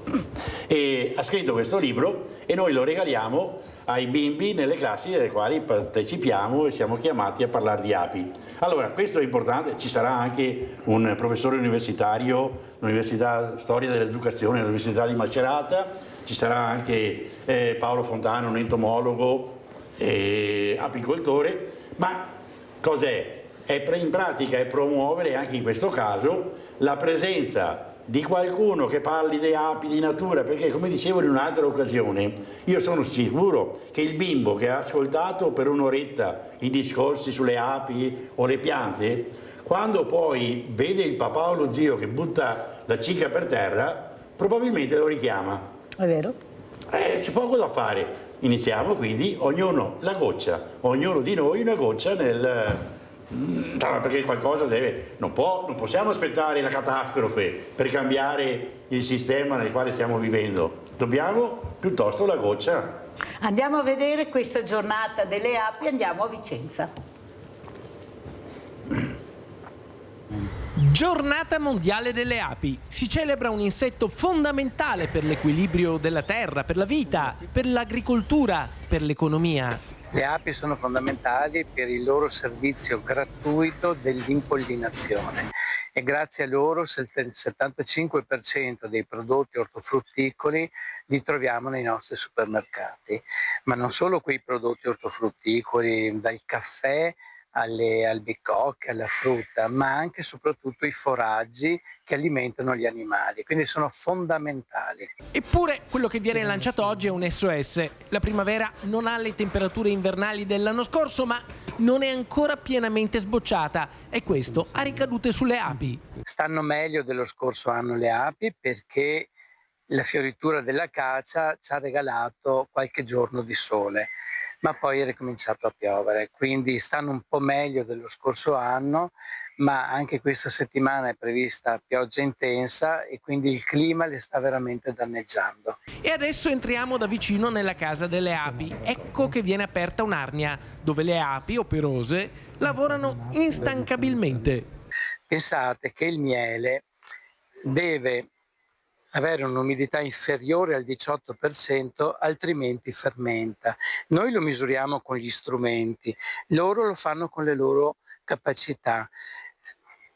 e ha scritto questo libro e noi lo regaliamo ai bimbi nelle classi nelle quali partecipiamo e siamo chiamati a parlare di api. Allora, questo è importante, ci sarà anche un professore universitario, l'Università Storia dell'Educazione, l'Università di Macerata, ci sarà anche Paolo Fontana, un entomologo e apicoltore, ma cos'è? In pratica è promuovere anche in questo caso la presenza di qualcuno che parli di api, di natura, perché come dicevo in un'altra occasione, io sono sicuro che il bimbo che ha ascoltato per un'oretta i discorsi sulle api o le piante, quando poi vede il papà o lo zio che butta la cicca per terra, probabilmente lo richiama. È vero? C'è poco da fare. Iniziamo quindi, ognuno la goccia, ognuno di noi una goccia nel... perché qualcosa deve, non possiamo aspettare la catastrofe per cambiare il sistema nel quale stiamo vivendo, dobbiamo piuttosto la goccia. Andiamo a vedere questa giornata delle api, andiamo a Vicenza. Giornata mondiale delle api. Si celebra un insetto fondamentale per l'equilibrio della terra, per la vita, per l'agricoltura, per l'economia. Le api sono fondamentali per il loro servizio gratuito dell'impollinazione e grazie a loro il 75% dei prodotti ortofrutticoli li troviamo nei nostri supermercati. Ma non solo quei prodotti ortofrutticoli, dal caffè alle albicocche, alla frutta, ma anche e soprattutto i foraggi che alimentano gli animali, quindi sono fondamentali. Eppure quello che viene lanciato oggi è un SOS. La primavera non ha le temperature invernali dell'anno scorso, ma non è ancora pienamente sbocciata e questo ha ricadute sulle api. Stanno meglio dello scorso anno le api perché la fioritura dell'acacia ci ha regalato qualche giorno di sole, ma poi è ricominciato a piovere, quindi stanno un po' meglio dello scorso anno, ma anche questa settimana è prevista pioggia intensa e quindi il clima le sta veramente danneggiando. E adesso entriamo da vicino nella casa delle api. Ecco che viene aperta un'arnia, dove le api operose lavorano instancabilmente. Pensate che il miele deve avere un'umidità inferiore al 18%, altrimenti fermenta. Noi lo misuriamo con gli strumenti, loro lo fanno con le loro capacità.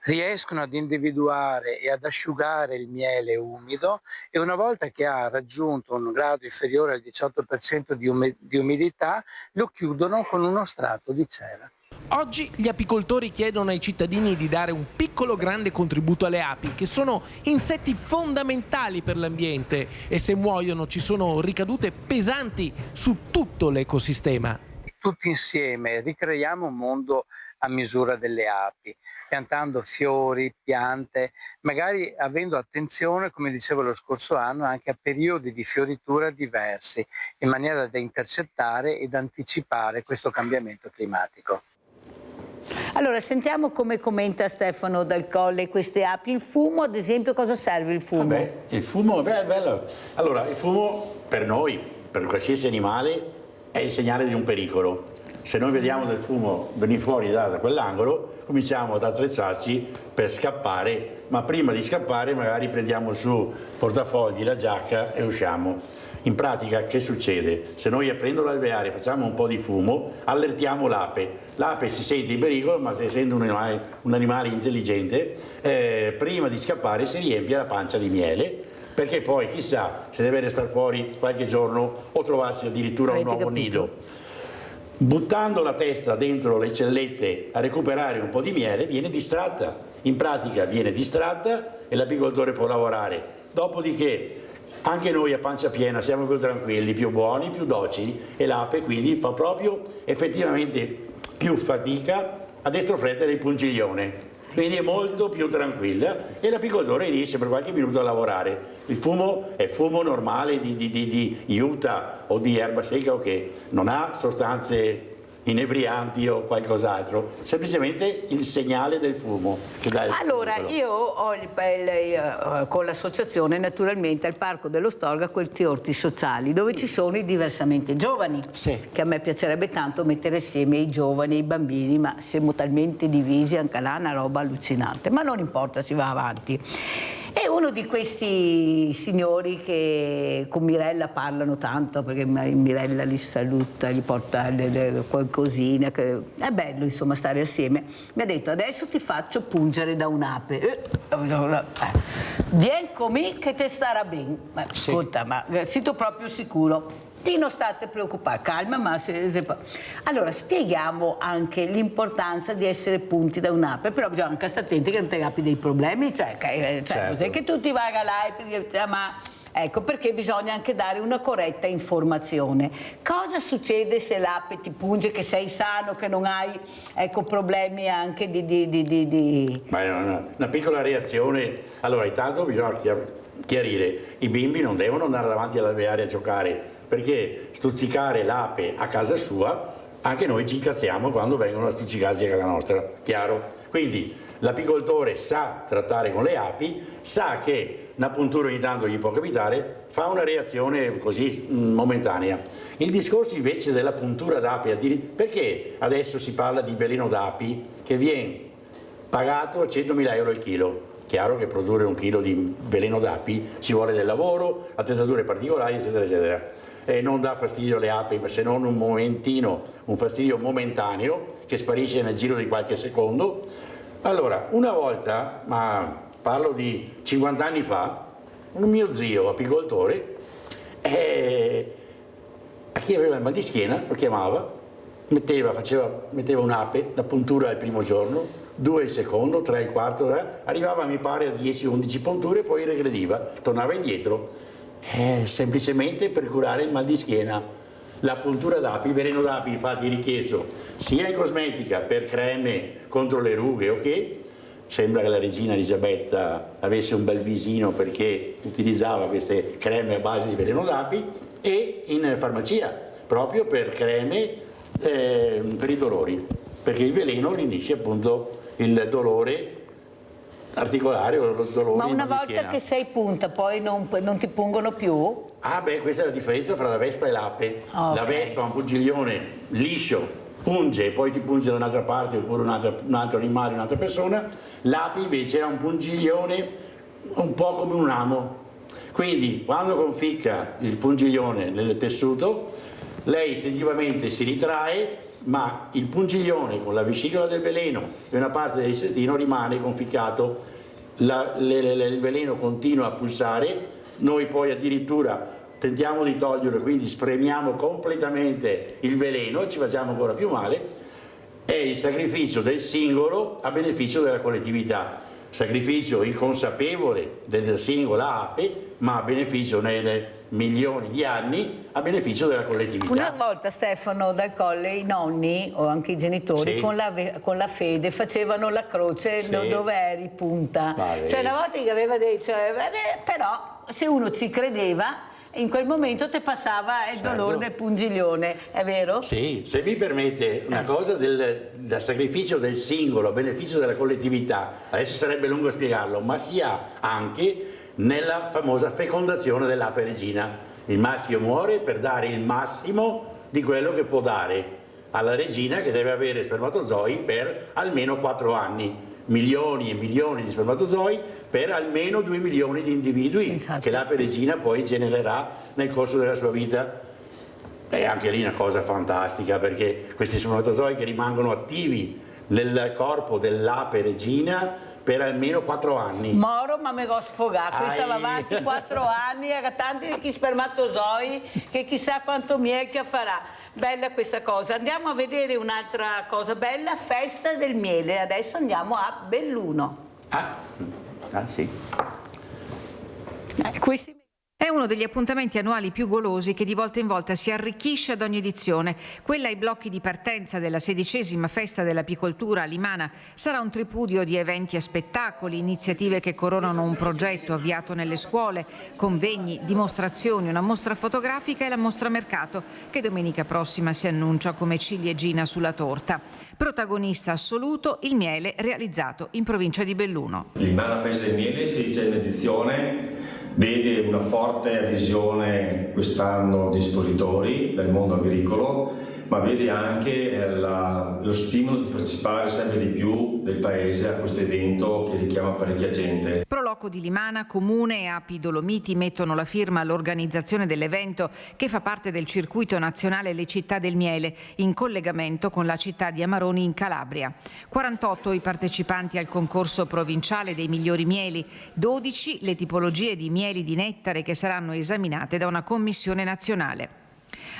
Riescono ad individuare e ad asciugare il miele umido e una volta che ha raggiunto un grado inferiore al 18% di umidità lo chiudono con uno strato di cera. Oggi gli apicoltori chiedono ai cittadini di dare un piccolo grande contributo alle api, che sono insetti fondamentali per l'ambiente e se muoiono ci sono ricadute pesanti su tutto l'ecosistema. Tutti insieme ricreiamo un mondo a misura delle api, piantando fiori, piante, magari avendo attenzione, come dicevo lo scorso anno, anche a periodi di fioritura diversi, in maniera da intercettare ed anticipare questo cambiamento climatico. Allora, sentiamo come commenta Stefano Dal Colle queste api. Il fumo, ad esempio, cosa serve il fumo? Vabbè, il fumo è bello. Allora, il fumo per noi, per qualsiasi animale, è il segnale di un pericolo. Se noi vediamo del fumo venire fuori da quell'angolo, cominciamo ad attrezzarci per scappare, ma prima di scappare magari prendiamo su portafogli, la giacca e usciamo. In pratica che succede? Se noi aprendo l'alveare facciamo un po' di fumo, allertiamo l'ape. L'ape si sente in pericolo, ma essendo un animale intelligente, prima di scappare si riempie la pancia di miele, perché poi chissà se deve restare fuori qualche giorno o trovarsi addirittura un nuovo nido. Buttando la testa dentro le cellette a recuperare un po' di miele viene distratta in pratica viene distratta e l'apicoltore può lavorare. Dopodiché anche noi a pancia piena siamo più tranquilli, più buoni, più docili e l'ape quindi fa proprio effettivamente più fatica ad estroflettere il pungiglione. Quindi è molto più tranquilla e l'apicoltore riesce per qualche minuto a lavorare. Il fumo è fumo normale di juta o di erba secca, che non ha sostanze inebrianti o qualcos'altro, semplicemente il segnale del fumo che dà il Allora, pericolo. io ho con l'associazione naturalmente al Parco dello Storga questi orti sociali dove ci sono i diversamente giovani, che a me piacerebbe tanto mettere assieme i giovani e i bambini, ma siamo talmente divisi, anche là è una roba allucinante, ma non importa, si va avanti. E uno di questi signori che con Mirella parlano tanto, perché Mirella li saluta, gli porta qualcosina, che è bello insomma stare assieme, mi ha detto: adesso ti faccio pungere da un'ape. Vieni con me che te starà bene. Ascolta, ma sito proprio sicuro. Non state preoccupati, calma, ma allora spieghiamo anche l'importanza di essere punti da un'ape, però bisogna anche stare attenti che non ti capi dei problemi, cioè Certo. che tu ti vai là, ma ecco, perché bisogna anche dare una corretta informazione. Cosa succede se l'ape ti punge, che sei sano, che non hai problemi anche di... Ma è una piccola reazione. Allora, intanto bisogna chiarire, i bimbi non devono andare davanti all'alveare a giocare, perché stuzzicare l'ape a casa sua, anche noi ci incazziamo quando vengono a stuzzicarsi a casa nostra, chiaro? Quindi l'apicoltore sa trattare con le api, sa che una puntura ogni tanto gli può capitare, fa una reazione così momentanea. Il discorso invece della puntura d'api, perché adesso si parla di veleno d'api che viene pagato a 100.000 euro il chilo? Chiaro che produrre un chilo di veleno d'api ci vuole del lavoro, attrezzature particolari, eccetera, eccetera. E non dà fastidio alle api, se non un momentino, un fastidio momentaneo che sparisce nel giro di qualche secondo. Allora, una volta, ma parlo di 50 anni fa, un mio zio apicoltore, a chi aveva il mal di schiena, lo chiamava, metteva un'ape, la puntura il primo giorno, 2 il secondo, 3 il quarto, arrivava mi pare a 10-11 punture, poi regrediva, tornava indietro, semplicemente per curare il mal di schiena. La puntura d'api, il veleno d'api infatti è richiesto sia in cosmetica per creme contro le rughe, ok? Sembra che la regina Elisabetta avesse un bel visino perché utilizzava queste creme a base di veleno d'api, e in farmacia proprio per creme per i dolori, perché il veleno riunisce appunto il dolore articolare o il dolore. Ma una di volta schiena. che sei punta poi non ti pungono più? Ah beh, questa è la differenza fra la vespa e l'ape. Okay. La vespa ha un pungiglione liscio, punge e poi ti punge da un'altra parte, oppure un altro animale, un'altra persona. L'ape invece ha un pungiglione un po' come un amo. Quindi quando conficca il pungiglione nel tessuto, lei istintivamente si ritrae, ma il pungiglione con la vescicola del veleno e una parte dell'intestino rimane conficcato, il veleno continua a pulsare, noi poi addirittura tentiamo di toglierlo, quindi spremiamo completamente il veleno e ci facciamo ancora più male. È il sacrificio del singolo a beneficio della collettività, sacrificio inconsapevole della singola ape, ma a beneficio nei milioni di anni, a beneficio della collettività. Una volta, Stefano, dal Colle i nonni o anche i genitori Sì. con la fede facevano la croce Sì. dove eri punta. Vale. Cioè una volta che aveva detto, però se uno ci credeva, in quel momento ti passava il Certo. dolore del pungiglione, è vero? Sì, se mi permette una cosa del sacrificio del singolo a beneficio della collettività, adesso sarebbe lungo spiegarlo, ma si ha anche nella famosa fecondazione dell'ape regina. Il maschio muore per dare il massimo di quello che può dare alla regina, che deve avere spermatozoi per almeno 4 anni. Milioni e milioni di spermatozoi per almeno 2 milioni di individui che l'ape regina poi genererà nel corso della sua vita. È anche lì una cosa fantastica, perché questi spermatozoi che rimangono attivi nel corpo dell'ape regina per almeno 4 anni. Moro, ma me l'ho sfogato, questa va avanti 4 anni, era tanti di spermatozoi che chissà quanto miele farà. Bella questa cosa. Andiamo a vedere un'altra cosa bella, festa del miele. Adesso andiamo a Belluno. Sì. È uno degli appuntamenti annuali più golosi che di volta in volta si arricchisce ad ogni edizione. Quella ai blocchi di partenza della 16ª festa dell'apicoltura a Limana sarà un tripudio di eventi e spettacoli, iniziative che coronano un progetto avviato nelle scuole, convegni, dimostrazioni, una mostra fotografica e la mostra mercato che domenica prossima si annuncia come ciliegina sulla torta. Protagonista assoluto il miele realizzato in provincia di Belluno. Limana Paese del Miele, 16ª edizione, vede una forte adesione quest'anno di espositori del mondo agricolo, ma vede anche lo stimolo di partecipare sempre di più del paese a questo evento che richiama parecchia gente. Proloco di Limana, Comune e Api Dolomiti mettono la firma all'organizzazione dell'evento che fa parte del circuito nazionale Le Città del Miele, in collegamento con la città di Amaroni in Calabria. 48 i partecipanti al concorso provinciale dei migliori mieli, 12 le tipologie di mieli di nettare che saranno esaminate da una commissione nazionale.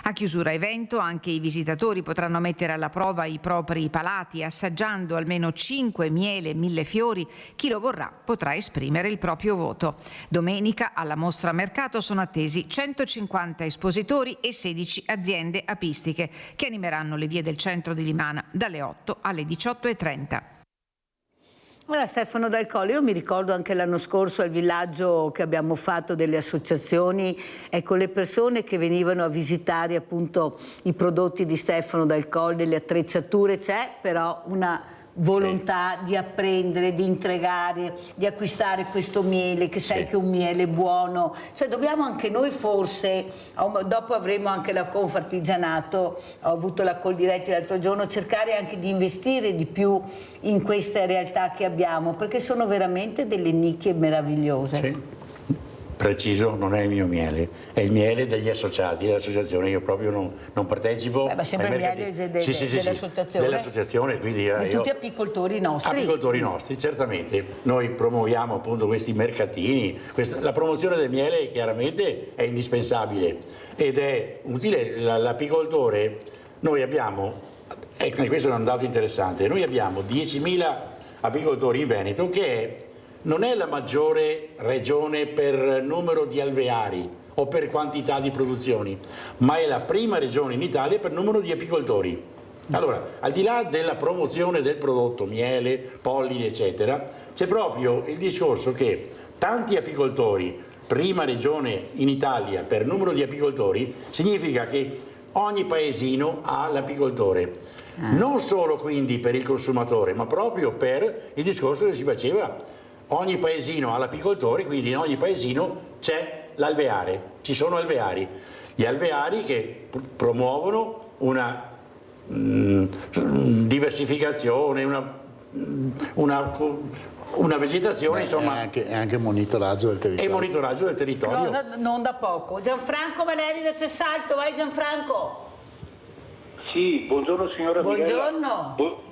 A chiusura evento anche i visitatori potranno mettere alla prova i propri palati assaggiando almeno 5 miele e 1000 fiori. Chi lo vorrà potrà esprimere il proprio voto. Domenica alla mostra mercato sono attesi 150 espositori e 16 aziende apistiche che animeranno le vie del centro di Limana dalle 8 alle 18:30. Ora Stefano Dal Colle, io mi ricordo anche l'anno scorso al villaggio che abbiamo fatto delle associazioni, ecco, le persone che venivano a visitare appunto i prodotti di Stefano Dal Colle, le attrezzature, c'è però una volontà di apprendere, di intrigare, di acquistare questo miele, che sai che è un miele buono, cioè dobbiamo anche noi forse, dopo avremo anche la Confartigianato, ho avuto la Coldiretti l'altro giorno, cercare anche di investire di più in queste realtà che abbiamo, perché sono veramente delle nicchie meravigliose. Sì. Preciso, non è il mio miele, è il miele degli associati dell'associazione, io proprio non partecipo. Ma sempre il miele dell'associazione? Dell'associazione, quindi di tutti apicoltori nostri. Apicoltori nostri, certamente. Noi promuoviamo appunto questi mercatini, la promozione del miele chiaramente è indispensabile ed è utile. L'apicoltore, noi abbiamo, ecco, questo è un dato interessante, noi abbiamo 10.000 apicoltori in Veneto che non è la maggiore regione per numero di alveari o per quantità di produzioni, ma è la prima regione in Italia per numero di apicoltori. Allora, al di là della promozione del prodotto, miele, polline, eccetera, c'è proprio il discorso che tanti apicoltori, prima regione in Italia per numero di apicoltori, significa che ogni paesino ha l'apicoltore. Non solo quindi per il consumatore, ma proprio per il discorso che si faceva. Ogni paesino ha l'apicoltore, quindi in ogni paesino c'è l'alveare, ci sono alveari. Gli alveari che promuovono una diversificazione, una vegetazione, insomma. E anche monitoraggio del territorio. E monitoraggio del territorio. Cosa non da poco. Gianfranco Valeri da Cessalto, vai Gianfranco. Sì, buongiorno signora Mirella. Buongiorno.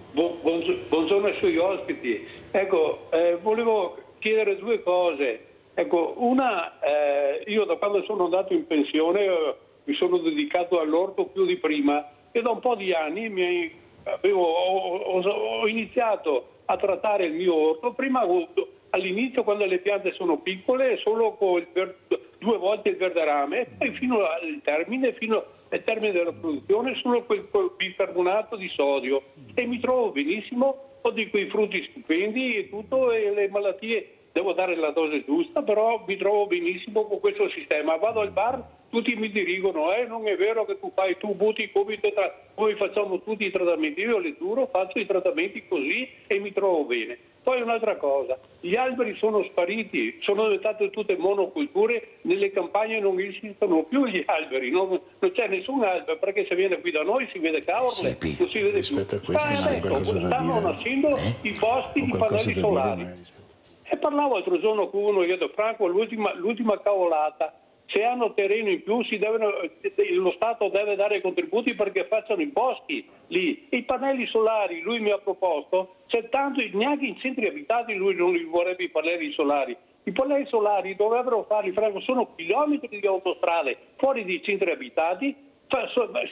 Buongiorno ai suoi ospiti. Ecco, volevo chiedere due cose. Ecco, una, io da quando sono andato in pensione mi sono dedicato all'orto più di prima e da un po' di anni ho iniziato a trattare il mio orto. Prima all'inizio, quando le piante sono piccole, solo con 2 volte il verderame, e poi fino al termine della produzione solo quel bicarbonato di sodio, e mi trovo benissimo, ho di quei frutti stupendi e tutto, e le malattie devo dare la dose giusta, però mi trovo benissimo con questo sistema. Vado al bar, tutti mi dirigono, non è vero che tu butti subito, noi facciamo tutti i trattamenti, io le giuro, faccio i trattamenti così e mi trovo bene. Poi un'altra cosa, gli alberi sono spariti, sono diventate tutte monoculture, nelle campagne non esistono più gli alberi, non c'è nessun albero, perché se viene qui da noi si vede Caorle, non si vede più. Stanno nascendo i posti di pannelli solari. E parlavo l'altro giorno con uno, io ho detto, Franco, l'ultima cavolata, se hanno terreno in più lo Stato deve dare contributi perché facciano i boschi lì. I pannelli solari, lui mi ha proposto, c'è tanto, neanche in centri abitati lui non li vorrebbe i pannelli solari. I pannelli solari dovrebbero farli, Franco, sono chilometri di autostrade fuori dai centri abitati,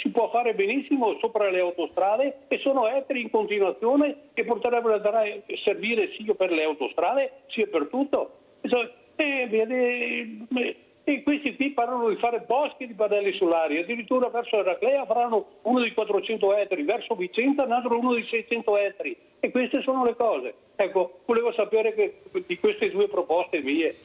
si può fare benissimo sopra le autostrade e sono ettari in continuazione che potrebbero servire sia per le autostrade sia per tutto. E questi qui parlano di fare boschi di pannelli solari, addirittura verso Eraclea faranno uno di 400 ettari, verso Vicenza un altro uno di 600 ettari, e queste sono le cose. Ecco, volevo sapere di queste due proposte mie.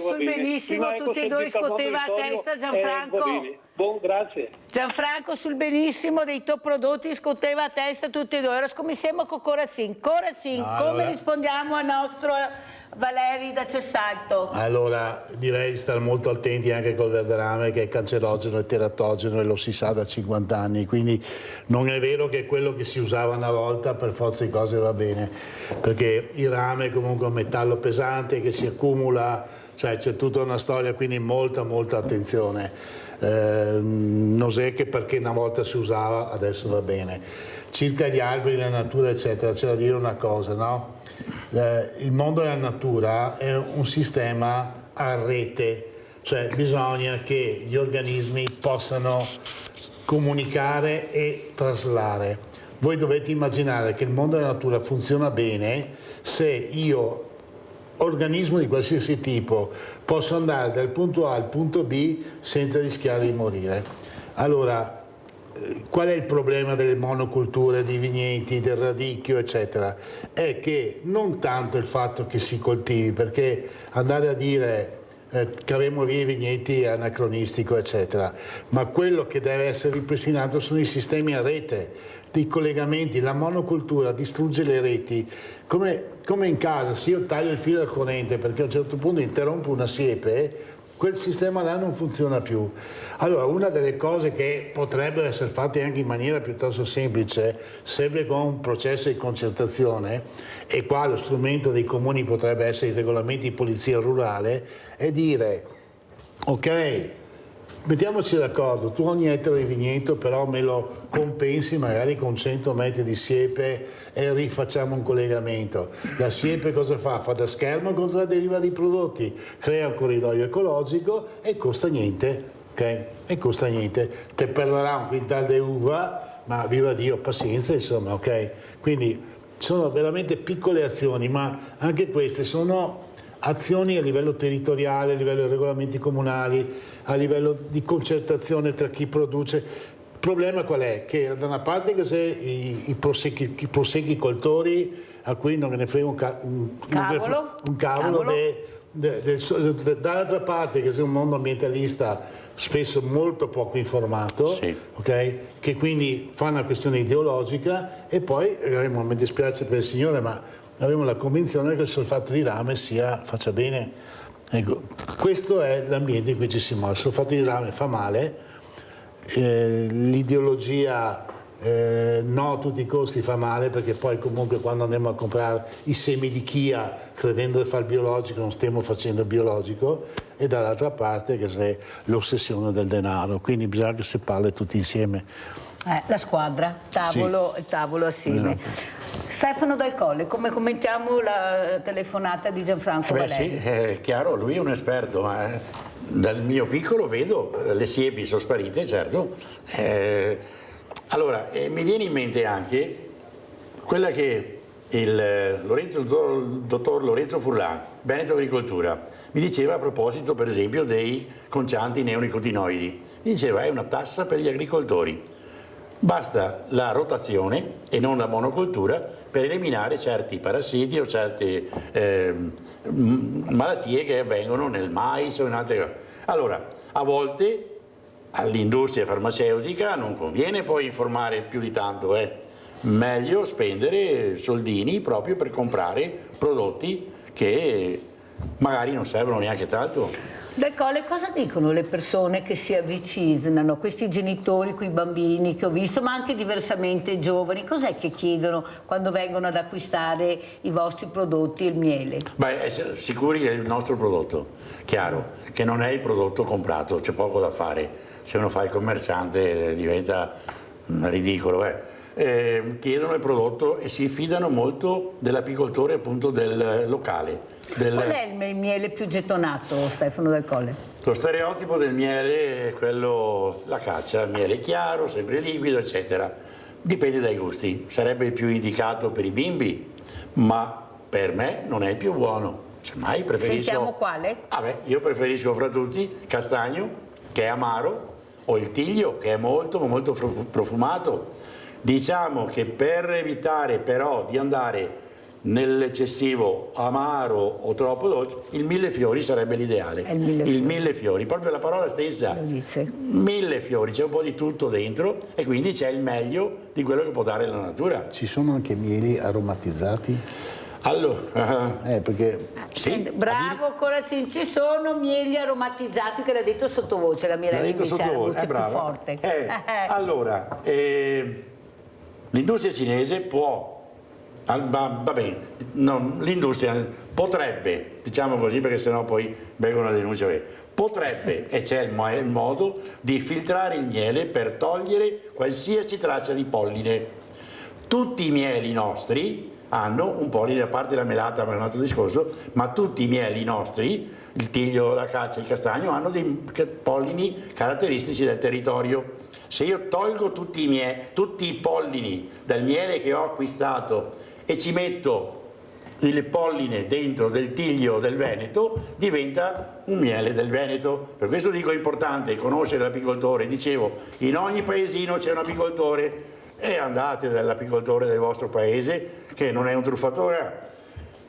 Sul benissimo tutti e due scuoteva a testa Gianfranco. Va bene. Buon, grazie. Gianfranco sul benissimo dei tuoi prodotti scuoteva a testa tutti e due. Ora scommissiamo con Corazzin. Corazzin, come rispondiamo al nostro Valeri da Cessalto? Allora, direi di stare molto attenti anche col verderame, che è cancerogeno e teratogeno e lo si sa da 50 anni, quindi non è vero che quello che si usava una volta per forza di cose va bene, perché il rame è comunque un metallo pesante che si accumula, cioè c'è tutta una storia, quindi molta attenzione. Non è che perché una volta si usava adesso va bene. Circa gli alberi, la natura eccetera, c'è da dire una cosa, no? Il mondo della natura è un sistema a rete, cioè bisogna che gli organismi possano comunicare e traslare. Voi dovete immaginare che il mondo della natura funziona bene se io, organismo di qualsiasi tipo, posso andare dal punto A al punto B senza rischiare di morire. Allora, qual è il problema delle monoculture, dei vigneti, del radicchio, eccetera? È che non tanto il fatto che si coltivi, perché andare a dire caviamo via i vigneti è anacronistico, eccetera, ma quello che deve essere ripristinato sono i sistemi a rete, dei collegamenti. La monocultura distrugge le reti, come in casa, se io taglio il filo al corrente perché a un certo punto interrompo una siepe, quel sistema là non funziona più. Allora, una delle cose che potrebbero essere fatte anche in maniera piuttosto semplice, sempre con un processo di concertazione, e qua lo strumento dei comuni potrebbe essere i regolamenti di polizia rurale, è dire, ok, mettiamoci d'accordo, tu ogni ettaro di vigneto però me lo compensi magari con 100 metri di siepe e rifacciamo un collegamento. La siepe cosa fa? Fa da schermo contro la deriva dei prodotti, crea un corridoio ecologico e costa niente, ok? E costa niente. Te perderà un quintale di uva, ma viva Dio, pazienza, insomma, ok? Quindi sono veramente piccole azioni, ma anche queste sono azioni a livello territoriale, a livello di regolamenti comunali, a livello di concertazione tra chi produce. Il problema qual è? Che da una parte che se i prosechicoltori a cui non me ne frega un cavolo, dall'altra parte che sei un mondo ambientalista spesso molto poco informato, sì, okay? Che quindi fa una questione ideologica, e poi mi dispiace per il signore, ma abbiamo la convinzione che il solfato di rame faccia bene. Ecco, questo è l'ambiente in cui ci si muove. Il solfato di rame fa male, l'ideologia no a tutti i costi fa male, perché poi comunque quando andiamo a comprare i semi di chia credendo di fare biologico non stiamo facendo biologico, e dall'altra parte che c'è l'ossessione del denaro, quindi bisogna che si parli tutti insieme. La squadra, tavolo assieme. Esatto. Stefano Dal Colle, come commentiamo la telefonata di Gianfranco Valeri? Sì, è chiaro, lui è un esperto, ma dal mio piccolo vedo le siepi sono sparite, certo. Allora, mi viene in mente anche quella che il dottor Lorenzo Furlan, Veneto Agricoltura, mi diceva a proposito per esempio dei concianti neonicotinoidi. Mi diceva è una tassa per gli agricoltori. Basta la rotazione e non la monocultura per eliminare certi parassiti o certe malattie che avvengono nel mais o in altre cose. Allora, a volte all'industria farmaceutica non conviene poi informare più di tanto, meglio spendere soldini proprio per comprare prodotti che magari non servono neanche tanto. Dal Colle, cosa dicono le persone che si avvicinano, questi genitori, quei bambini che ho visto, ma anche diversamente giovani? Cos'è che chiedono quando vengono ad acquistare i vostri prodotti e il miele? Beh, essere sicuri che è il nostro prodotto, chiaro, che non è il prodotto comprato, c'è poco da fare. Se uno fa il commerciante diventa ridicolo. chiedono il prodotto e si fidano molto dell'apicoltore appunto del locale. Qual è il miele più gettonato, Stefano Del Colle? Lo stereotipo del miele è quello, la caccia, miele chiaro, sempre liquido, eccetera. Dipende dai gusti, sarebbe il più indicato per i bimbi, ma per me non è il più buono. Semmai preferisco... Sentiamo quale? Io preferisco fra tutti castagno, che è amaro, o il tiglio, che è molto profumato. Diciamo che per evitare però di andare nell'eccessivo amaro o troppo dolce, il millefiori sarebbe l'ideale. Il millefiori, proprio la parola stessa. Millefiori, c'è un po' di tutto dentro e quindi c'è il meglio di quello che può dare la natura. Ci sono anche mieli aromatizzati? Allora, perché sì, bravo Corazzini, ci sono mieli aromatizzati, che l'ha detto sottovoce, la Mirella invece ha la voce più forte. Allora, l'industria cinese può, va bene, l'industria potrebbe, diciamo così perché sennò poi vengono una denuncia, potrebbe, e c'è il modo, di filtrare il miele per togliere qualsiasi traccia di polline. Tutti i mieli nostri hanno un polline, a parte la melata, ma è un altro discorso, ma tutti i mieli nostri, il tiglio, la caccia, il castagno, hanno dei pollini caratteristici del territorio. Se io tolgo tutti i pollini dal miele che ho acquistato e ci metto il polline dentro del tiglio del Veneto, diventa un miele del Veneto. Per questo dico è importante conoscere l'apicoltore. Dicevo, in ogni paesino c'è un apicoltore, e andate dall'apicoltore del vostro paese, che non è un truffatore.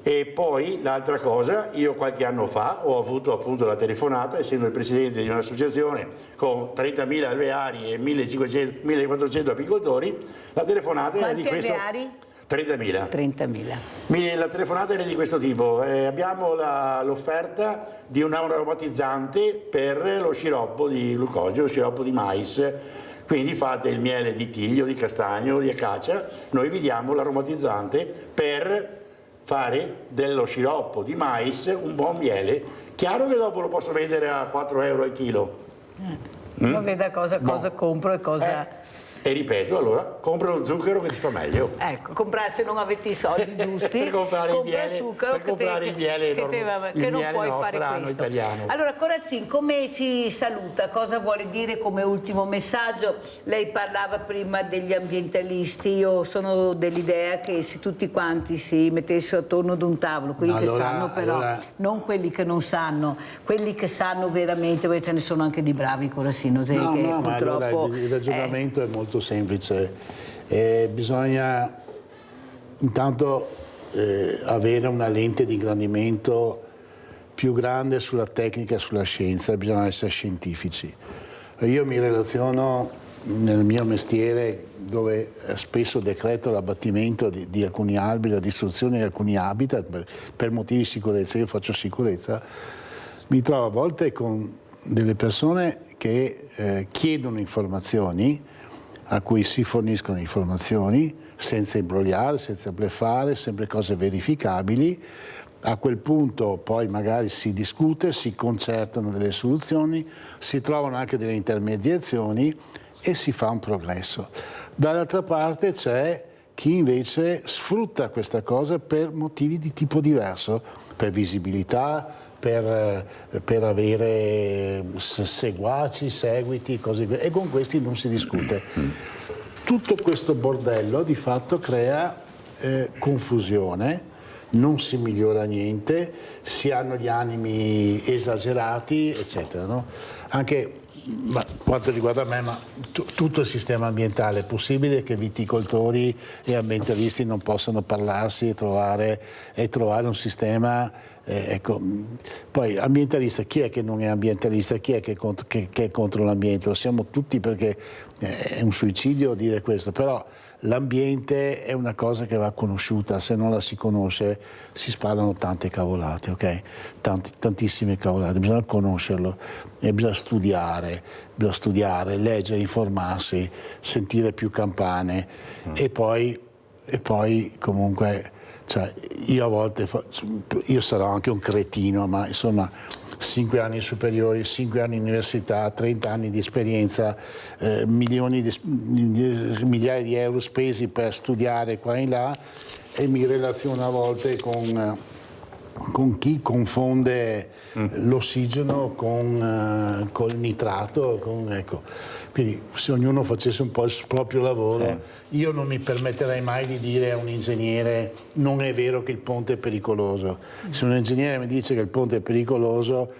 E poi l'altra cosa, io qualche anno fa ho avuto appunto la telefonata, essendo il presidente di un'associazione con 30.000 alveari e 1.400 apicoltori, la telefonata era di questo... alveari? 30.000. La telefonata era di questo tipo: abbiamo l'offerta di un aromatizzante per lo sciroppo di glucosio, lo sciroppo di mais. Quindi fate il miele di tiglio, di castagno, di acacia, noi vi diamo l'aromatizzante per fare dello sciroppo di mais un buon miele. Chiaro che dopo lo posso vendere a 4 euro al chilo. Non veda cosa compro e cosa... E ripeto, allora, compra lo zucchero che ti fa meglio. Ecco, comprare, se non avete i soldi giusti, per comprare il miele, che non puoi fare questo. Italiano. Allora, Corazzini, come ci saluta? Cosa vuole dire come ultimo messaggio? Lei parlava prima degli ambientalisti, io sono dell'idea che se tutti quanti si mettessero attorno ad un tavolo, quelli che sanno però, non quelli che non sanno, quelli che sanno veramente, perché ce ne sono anche di bravi, Corazzini, che purtroppo... Ma allora il ragionamento è molto semplice, bisogna intanto avere una lente di ingrandimento più grande sulla tecnica e sulla scienza, bisogna essere scientifici. Io mi relaziono nel mio mestiere, dove spesso decreto l'abbattimento di alcuni alberi, la distruzione di alcuni habitat per motivi di sicurezza. Io faccio sicurezza, mi trovo a volte con delle persone che chiedono informazioni, a cui si forniscono informazioni senza imbrogliare, senza bluffare, sempre cose verificabili. A quel punto poi magari si discute, si concertano delle soluzioni, si trovano anche delle intermediazioni e si fa un progresso. Dall'altra parte c'è chi invece sfrutta questa cosa per motivi di tipo diverso, per visibilità, per avere seguaci, seguiti, così via, e con questi non si discute. Tutto questo bordello di fatto crea confusione, non si migliora niente, si hanno gli animi esagerati, eccetera. No? Anche quanto riguarda me, ma tutto il sistema ambientale, è possibile che viticoltori e ambientalisti non possano parlarsi e trovare un sistema. Ecco, poi ambientalista, chi è che non è ambientalista, chi è che è contro l'ambiente? Lo siamo tutti, perché è un suicidio dire questo, però l'ambiente è una cosa che va conosciuta, se non la si conosce si sparano tante cavolate, ok? Tantissime cavolate, bisogna conoscerlo e bisogna studiare, leggere, informarsi, sentire più campane e poi comunque... Cioè, io a volte, io sarò anche un cretino, ma insomma, 5 anni superiori, 5 anni di università, 30 anni di esperienza, migliaia di euro spesi per studiare qua e là, e mi relaziono a volte con chi confonde l'ossigeno con il nitrato, ecco. Quindi se ognuno facesse un po' il proprio lavoro, io non mi permetterei mai di dire a un ingegnere non è vero che il ponte è pericoloso. Se un ingegnere mi dice che il ponte è pericoloso,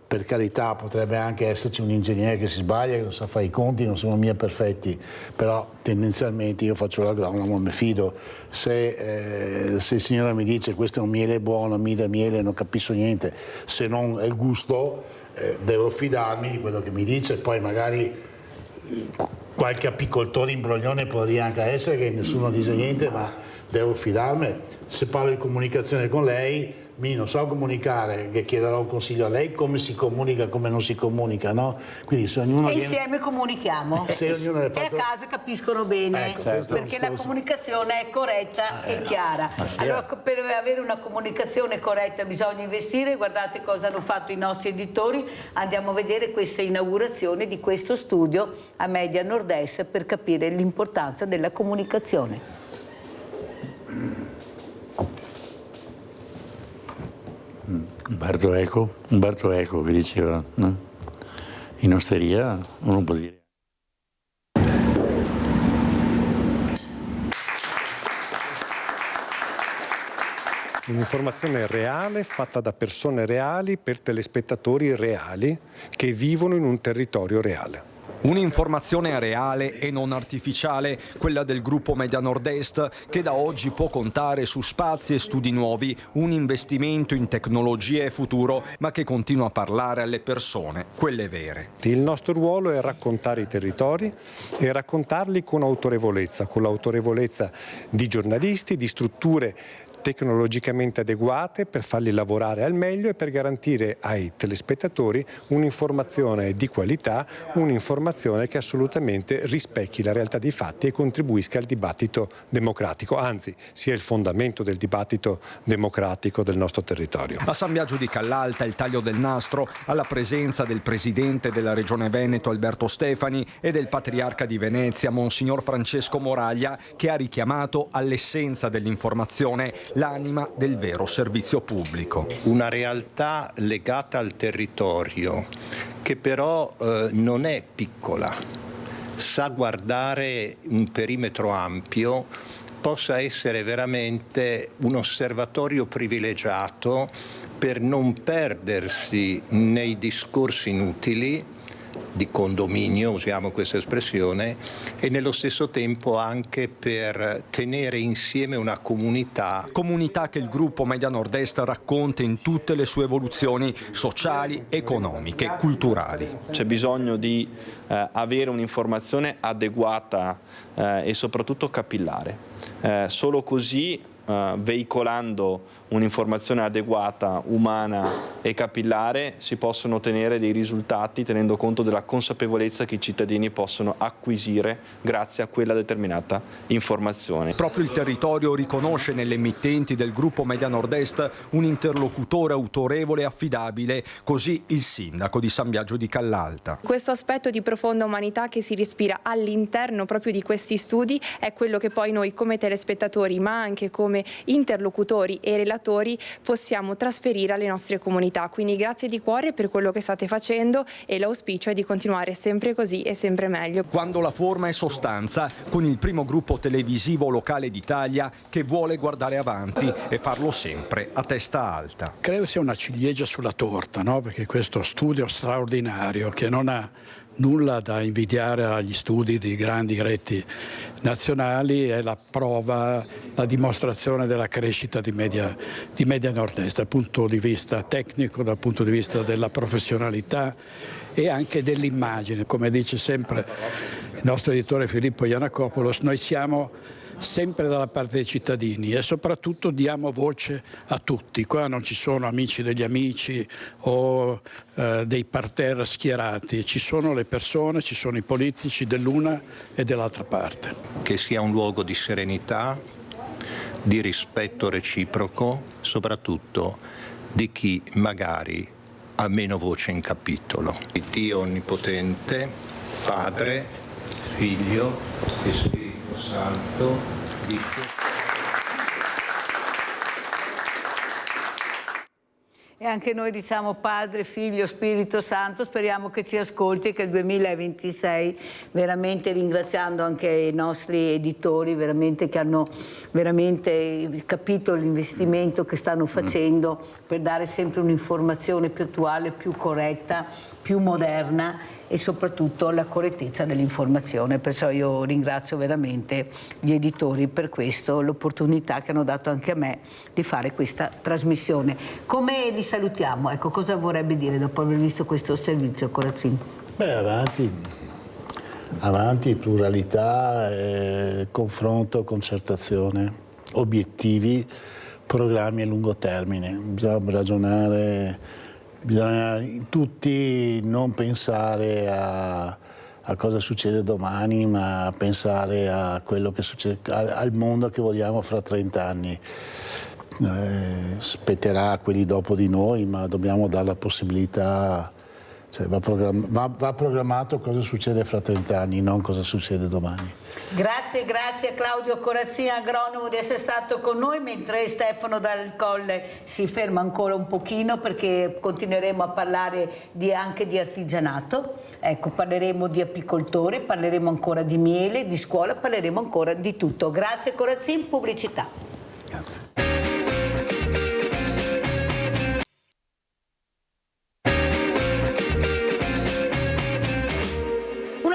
per carità, potrebbe anche esserci un ingegnere che si sbaglia, che non sa fare i conti, non sono mica perfetti, però tendenzialmente io faccio l'agronomo, mi fido. Se il signore mi dice questo è un miele buono, mi dà miele, non capisco niente, se non è il gusto, devo fidarmi di quello che mi dice. Poi magari qualche apicoltore imbroglione potrebbe anche essere, che nessuno dice niente, ma devo fidarmi. Se parlo di comunicazione con lei, non so comunicare, che chiederò un consiglio a lei come si comunica, come non si comunica, no? Quindi se ognuno insieme comunichiamo se ognuno e a casa capiscono bene, perché la comunicazione è corretta e chiara. Allora, per avere una comunicazione corretta bisogna investire. Guardate cosa hanno fatto i nostri editori, andiamo a vedere questa inaugurazione di questo studio a Media Nord-Est per capire l'importanza della comunicazione. Umberto Eco che diceva, no? In osteria uno può dire. Un'informazione reale fatta da persone reali per telespettatori reali che vivono in un territorio reale. Un'informazione reale e non artificiale, quella del gruppo Media Nord-Est, che da oggi può contare su spazi e studi nuovi, un investimento in tecnologia e futuro, ma che continua a parlare alle persone, quelle vere. Il nostro ruolo è raccontare i territori e raccontarli con l'autorevolezza di giornalisti, di strutture tecnologicamente adeguate per farli lavorare al meglio e per garantire ai telespettatori un'informazione di qualità, un'informazione che assolutamente rispecchi la realtà dei fatti e contribuisca al dibattito democratico, anzi sia il fondamento del dibattito democratico del nostro territorio. A San Biagio di Callalta il taglio del nastro alla presenza del presidente della Regione Veneto Alberto Stefani e del patriarca di Venezia Monsignor Francesco Moraglia, che ha richiamato all'essenza dell'informazione l'anima del vero servizio pubblico. Una realtà legata al territorio che però non è piccola, sa guardare un perimetro ampio, possa essere veramente un osservatorio privilegiato per non perdersi nei discorsi inutili di condominio, usiamo questa espressione, e nello stesso tempo anche per tenere insieme una comunità. Comunità che il gruppo Media Nord-Est racconta in tutte le sue evoluzioni sociali, economiche, culturali. C'è bisogno di avere un'informazione adeguata e soprattutto capillare. Solo così, veicolando un'informazione adeguata, umana e capillare, si possono ottenere dei risultati tenendo conto della consapevolezza che i cittadini possono acquisire grazie a quella determinata informazione. Proprio il territorio riconosce nelle emittenti del gruppo Media Nord-Est un interlocutore autorevole e affidabile, così il sindaco di San Biagio di Callalta. Questo aspetto di profonda umanità che si respira all'interno proprio di questi studi è quello che poi noi come telespettatori, ma anche come interlocutori e relatori, possiamo trasferire alle nostre comunità. Quindi grazie di cuore per quello che state facendo e l'auspicio è di continuare sempre così e sempre meglio. Quando la forma è sostanza, con il primo gruppo televisivo locale d'Italia che vuole guardare avanti e farlo sempre a testa alta. Credo sia una ciliegia sulla torta, no? Perché questo studio straordinario che non ha nulla da invidiare agli studi di grandi reti nazionali è la prova, la dimostrazione della crescita di Media Nord-Est dal punto di vista tecnico, dal punto di vista della professionalità e anche dell'immagine. Come dice sempre il nostro editore Filippo Iannacopoulos, noi siamo sempre dalla parte dei cittadini e soprattutto diamo voce a tutti. Qua non ci sono amici degli amici o dei parterre schierati, ci sono le persone, ci sono i politici dell'una e dell'altra parte. Che sia un luogo di serenità, di rispetto reciproco, soprattutto di chi magari ha meno voce in capitolo. Dio Onnipotente, Padre, Figlio e Spirito Santo, dice. E anche noi diciamo Padre, Figlio, Spirito Santo, speriamo che ci ascolti, che il 2026, veramente ringraziando anche i nostri editori, veramente che hanno veramente capito l'investimento che stanno facendo per dare sempre un'informazione più attuale, più corretta, più moderna e soprattutto la correttezza dell'informazione. Perciò io ringrazio veramente gli editori per questo, l'opportunità che hanno dato anche a me di fare questa trasmissione. Come li salutiamo? Ecco, cosa vorrebbe dire dopo aver visto questo servizio, Corazzini? Beh, avanti, pluralità, confronto, concertazione, obiettivi, programmi a lungo termine. Bisogna ragionare. Bisogna tutti non pensare a cosa succede domani, ma pensare a quello che succede, al mondo che vogliamo fra 30 anni. Spetterà a quelli dopo di noi, ma dobbiamo dare la possibilità, cioè va programmato cosa succede fra 30 anni, non cosa succede domani. Grazie a Claudio Corazzini, agronomo, di essere stato con noi, mentre Stefano Dal Colle si ferma ancora un pochino perché continueremo a parlare anche di artigianato, ecco, parleremo di apicoltori, parleremo ancora di miele, di scuola, parleremo ancora di tutto. Grazie Corazzini, pubblicità. Grazie.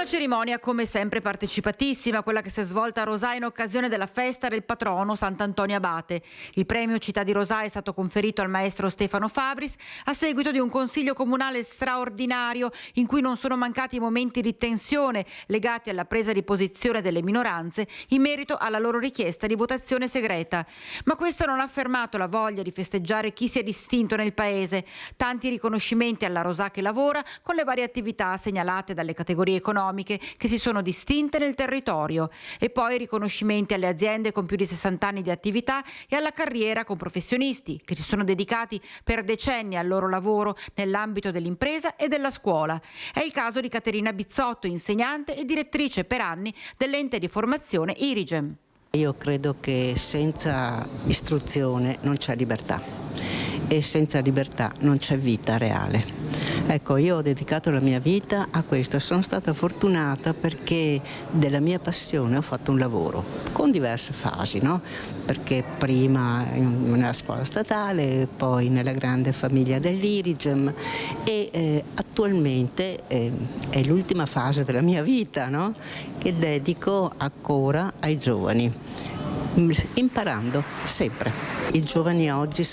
Cerimonia come sempre partecipatissima, quella che si è svolta a Rosà in occasione della festa del patrono Sant'Antonio Abate. Il premio Città di Rosà è stato conferito al maestro Stefano Fabris a seguito di un consiglio comunale straordinario in cui non sono mancati momenti di tensione legati alla presa di posizione delle minoranze in merito alla loro richiesta di votazione segreta. Ma questo non ha fermato la voglia di festeggiare chi si è distinto nel paese. Tanti riconoscimenti alla Rosà che lavora con le varie attività segnalate dalle categorie economiche che si sono distinte nel territorio, e poi riconoscimenti alle aziende con più di 60 anni di attività e alla carriera con professionisti che si sono dedicati per decenni al loro lavoro nell'ambito dell'impresa e della scuola. È il caso di Caterina Bizzotto, insegnante e direttrice per anni dell'ente di formazione Irigem. Io credo che senza istruzione non c'è libertà e senza libertà non c'è vita reale. Ecco, io ho dedicato la mia vita a questo, sono stata fortunata perché della mia passione ho fatto un lavoro con diverse fasi, no? Perché prima nella scuola statale, poi nella grande famiglia dell'Irigem e attualmente è l'ultima fase della mia vita, no? Che dedico ancora ai giovani. Imparando sempre. I giovani oggi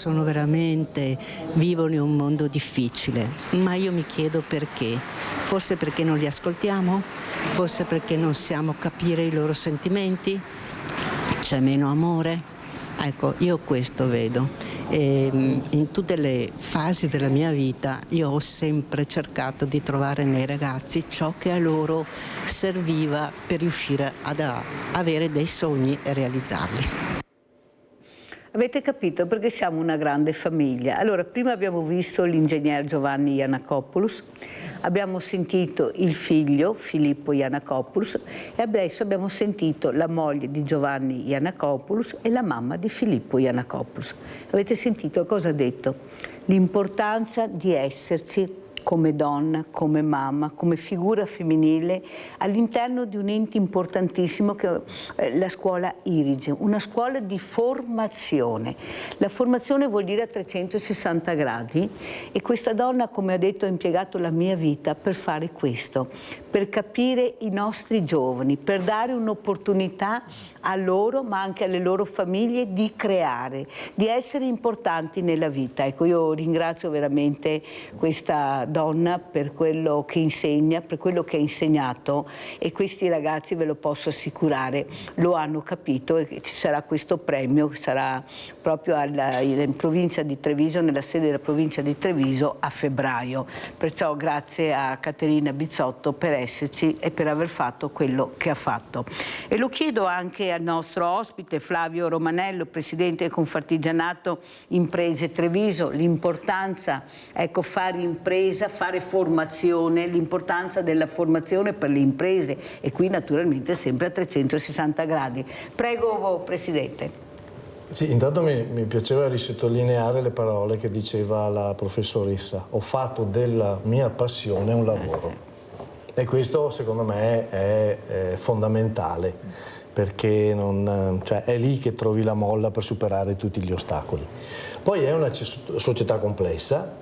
vivono in un mondo difficile, ma io mi chiedo perché. Forse perché non li ascoltiamo? Forse perché non siamo capire i loro sentimenti? C'è meno amore? Ecco, io questo vedo. In tutte le fasi della mia vita io ho sempre cercato di trovare nei ragazzi ciò che a loro serviva per riuscire ad avere dei sogni e realizzarli. Avete capito perché siamo una grande famiglia. Allora, prima abbiamo visto l'ingegner Giovanni Iannakopoulos, abbiamo sentito il figlio Filippo Iannakopoulos e adesso abbiamo sentito la moglie di Giovanni Iannakopoulos e la mamma di Filippo Iannakopoulos. Avete sentito cosa ha detto? L'importanza di esserci come donna, come mamma, come figura femminile all'interno di un ente importantissimo che è la scuola Irigem, una scuola di formazione. La formazione vuol dire a 360 gradi e questa donna, come ha detto, ha impiegato la mia vita per fare questo, per capire i nostri giovani, per dare un'opportunità a loro ma anche alle loro famiglie di creare, di essere importanti nella vita. Ecco, io ringrazio veramente questa donna per quello che insegna, per quello che ha insegnato, e questi ragazzi, ve lo posso assicurare, lo hanno capito, e ci sarà questo premio, che sarà proprio in provincia di Treviso, nella sede della provincia di Treviso a febbraio. Perciò grazie a Caterina Bizzotto per esserci e per aver fatto quello che ha fatto. E lo chiedo anche al nostro ospite Flavio Romanello, presidente del Confartigianato Imprese Treviso, l'importanza, ecco, fare impresa, fare formazione, l'importanza della formazione per le imprese, e qui naturalmente sempre a 360 gradi. Prego, Presidente. Sì, intanto mi piaceva risottolineare le parole che diceva la professoressa. Ho fatto della mia passione un lavoro. E questo secondo me è fondamentale, perché è lì che trovi la molla per superare tutti gli ostacoli. Poi è una società complessa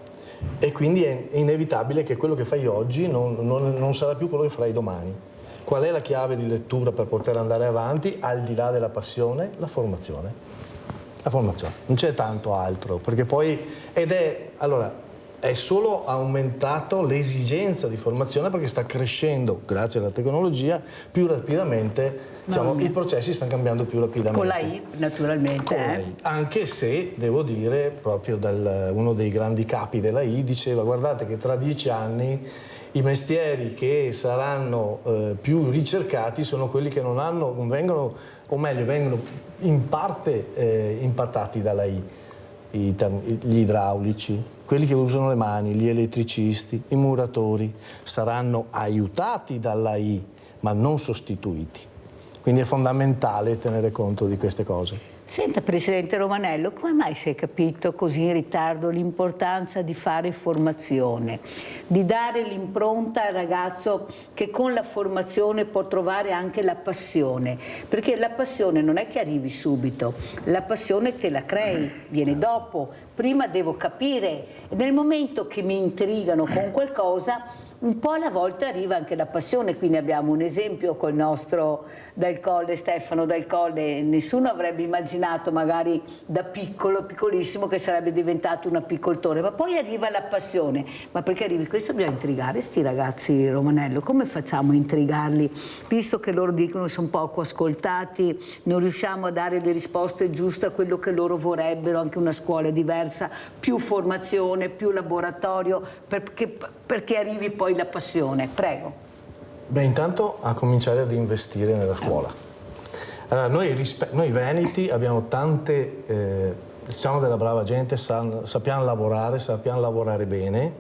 e quindi è inevitabile che quello che fai oggi non sarà più quello che farai domani. Qual è la chiave di lettura per poter andare avanti, al di là della passione? La formazione. La formazione, non c'è tanto altro, perché poi è solo aumentato l'esigenza di formazione, perché sta crescendo, grazie alla tecnologia, più rapidamente, i processi stanno cambiando più rapidamente. Con la I, naturalmente. Con la I. Anche se, devo dire, proprio uno dei grandi capi della I diceva: guardate che tra 10 anni i mestieri che saranno più ricercati sono quelli che vengono in parte impattati dalla I, gli idraulici, quelli che usano le mani, gli elettricisti, i muratori, saranno aiutati dalla I, ma non sostituiti. Quindi è fondamentale tenere conto di queste cose. Senta, Presidente Romanello, come mai si è capito così in ritardo l'importanza di fare formazione, di dare l'impronta al ragazzo che con la formazione può trovare anche la passione? Perché la passione non è che arrivi subito, la passione te la crei, viene dopo. Prima devo capire, e nel momento che mi intrigano con qualcosa, un po' alla volta arriva anche la passione. Quindi abbiamo un esempio col nostro Dal Colle, Stefano Dal Colle. Nessuno avrebbe immaginato magari da piccolissimo che sarebbe diventato un apicoltore, ma poi arriva la passione. Ma perché arrivi? Questo bisogna intrigare sti ragazzi, Romanello. Come facciamo a intrigarli? Visto che loro dicono che sono poco ascoltati, non riusciamo a dare le risposte giuste a quello che loro vorrebbero, anche una scuola diversa, più formazione, più laboratorio, perché arrivi poi la passione. Prego. Beh, intanto a cominciare ad investire nella scuola. Allora, noi veneti abbiamo tante, siamo della brava gente, sappiamo lavorare bene,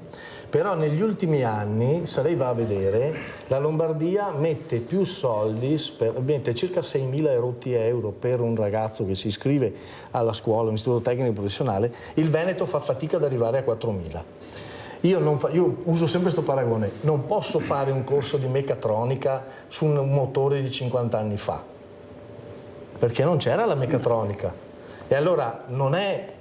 però negli ultimi anni, se lei va a vedere, la Lombardia mette più soldi, mette circa 6.000 euro per un ragazzo che si iscrive alla scuola, un istituto tecnico professionale. Il Veneto fa fatica ad arrivare a 4.000. Io uso sempre questo paragone: non posso fare un corso di meccatronica su un motore di 50 anni fa, perché non c'era la meccatronica. E allora non è...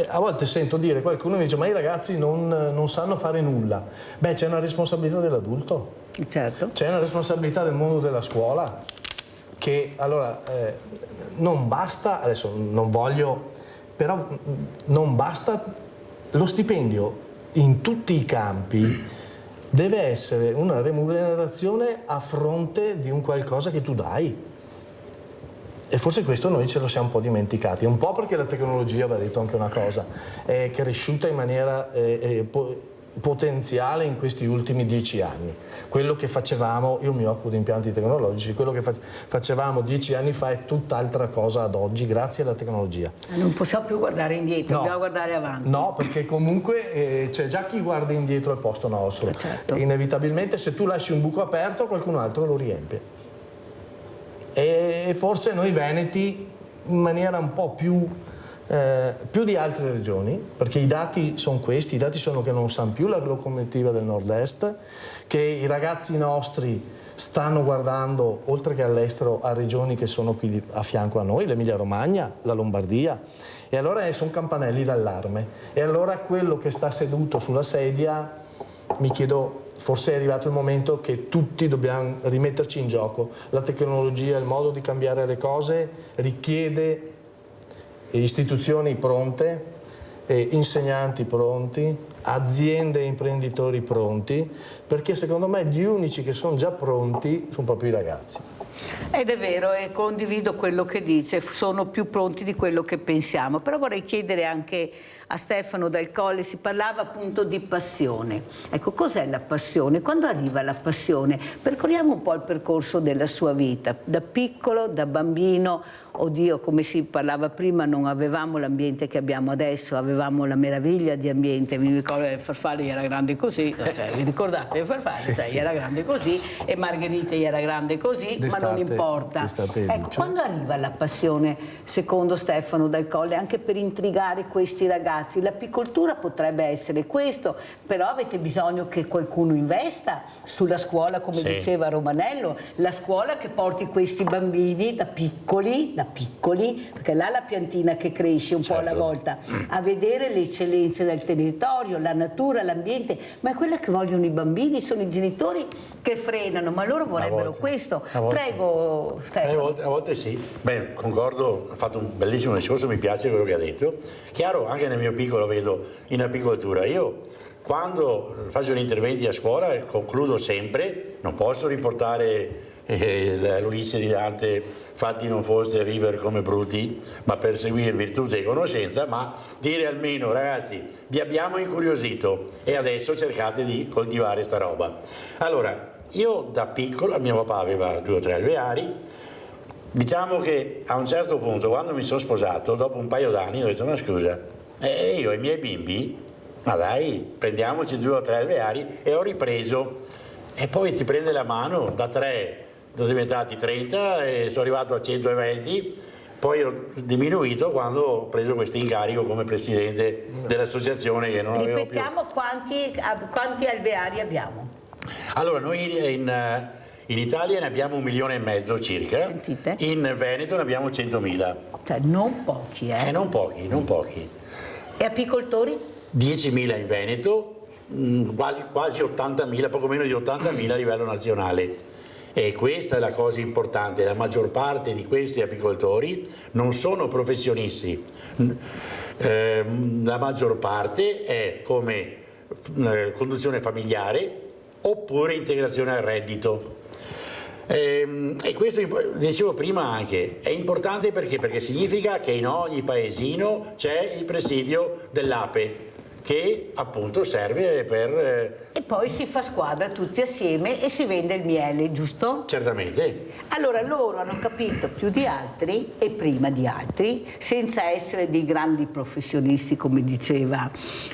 a volte sento dire, qualcuno mi dice: ma i ragazzi non sanno fare nulla. Beh, c'è una responsabilità dell'adulto. Certo. C'è una responsabilità del mondo della scuola, che allora non basta, adesso non voglio, però non basta lo stipendio. In tutti i campi deve essere una remunerazione a fronte di un qualcosa che tu dai. E forse questo noi ce lo siamo un po' dimenticati, un po' perché la tecnologia, va detto anche una cosa, è cresciuta in maniera potenziale in questi ultimi 10 anni. Quello che facevamo, io mi occupo di impianti tecnologici, quello che facevamo 10 anni fa è tutt'altra cosa ad oggi, grazie alla tecnologia. Non possiamo più guardare indietro, dobbiamo guardare avanti. No, perché comunque c'è già chi guarda indietro al posto nostro. Certo. Inevitabilmente, se tu lasci un buco aperto, qualcun altro lo riempie. E forse noi veneti, in maniera un po' più di altre regioni, perché i dati sono questi, i dati sono che non sanno più la locomotiva del nord-est, che i ragazzi nostri stanno guardando, oltre che all'estero, a regioni che sono qui a fianco a noi, l'Emilia Romagna, la Lombardia, e allora sono campanelli d'allarme. E allora quello che sta seduto sulla sedia, mi chiedo, forse è arrivato il momento che tutti dobbiamo rimetterci in gioco. La tecnologia, il modo di cambiare le cose richiede istituzioni pronte, insegnanti pronti, aziende e imprenditori pronti, perché secondo me gli unici che sono già pronti sono proprio i ragazzi. Ed è vero, e condivido quello che dice, sono più pronti di quello che pensiamo, però vorrei chiedere anche a Stefano Dal Colle, si parlava appunto di passione. Ecco, cos'è la passione? Quando arriva la passione? Percorriamo un po' il percorso della sua vita, da piccolo, da bambino. Oddio, come si parlava prima, non avevamo l'ambiente che abbiamo adesso, avevamo la meraviglia di ambiente. Mi ricordo che Farfalli era grande così, cioè, vi ricordate Farfalli? Sì. Era grande così, e Margherita era grande così, ma non importa. Ecco, quando arriva la passione, secondo Stefano Dal Colle, anche per intrigare questi ragazzi? L'apicoltura potrebbe essere questo, però avete bisogno che qualcuno investa sulla scuola, come diceva Romanello, la scuola che porti questi bambini da piccoli, perché là la piantina che cresce un po' alla volta, a vedere le eccellenze del territorio, la natura, l'ambiente, ma è quella che vogliono i bambini, sono i genitori che frenano, ma loro vorrebbero questo. Prego Stefano. A volte sì. Beh, concordo, ha fatto un bellissimo discorso, mi piace quello che ha detto. Chiaro, anche nel mio piccolo vedo in apicoltura. Io quando faccio gli interventi a scuola concludo sempre, non posso riportare l'Ulisse di Dante, fatti non foste vivere come bruti, ma perseguire virtù e conoscenza, ma dire almeno, ragazzi, vi abbiamo incuriosito e adesso cercate di coltivare sta roba. Allora, io da piccolo, mio papà aveva 2 o 3 alveari, diciamo che a un certo punto, quando mi sono sposato, dopo un paio d'anni, ho detto, ma scusa, io e i miei bimbi, ma dai, prendiamoci 2 o 3 alveari, e ho ripreso. E poi ti prende la mano, da 3 sono diventati 30 e sono arrivato a 120, poi ho diminuito quando ho preso questo incarico come presidente dell'associazione che non avevo più. Ripetiamo quanti alveari abbiamo. Allora, noi in Italia ne abbiamo 1,5 milioni circa. Sentite? In Veneto ne abbiamo 100.000. Cioè non pochi, Non pochi. E apicoltori? 10.000 in Veneto, quasi 80.000, poco meno di 80.000 a livello nazionale. E questa è la cosa importante, la maggior parte di questi apicoltori non sono professionisti, la maggior parte è come conduzione familiare oppure integrazione al reddito. E questo, dicevo prima anche, è importante perché significa che in ogni paesino c'è il presidio dell'ape, che appunto serve per... E poi si fa squadra tutti assieme e si vende il miele, giusto? Certamente. Allora loro hanno capito più di altri e prima di altri, senza essere dei grandi professionisti, come diceva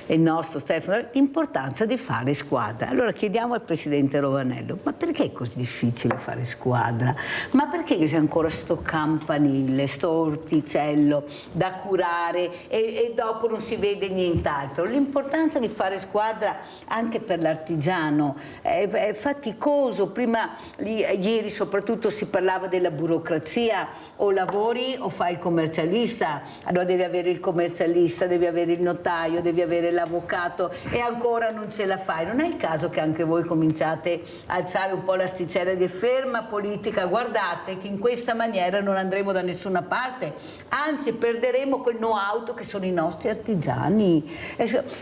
il nostro Stefano, l'importanza di fare squadra. Allora chiediamo al presidente Romanello, ma perché è così difficile fare squadra? Ma perché c'è ancora sto campanile, sto orticello da curare e dopo non si vede nient'altro? L'importanza di fare squadra anche per l'artigiano è faticoso. Prima, ieri soprattutto, si parlava della burocrazia: o lavori o fai il commercialista. Allora devi avere il commercialista, devi avere il notaio, devi avere l'avvocato, e ancora non ce la fai. Non è il caso che anche voi cominciate a alzare un po' l'asticella di ferma politica? Guardate che in questa maniera non andremo da nessuna parte, anzi perderemo quel know-how che sono i nostri artigiani.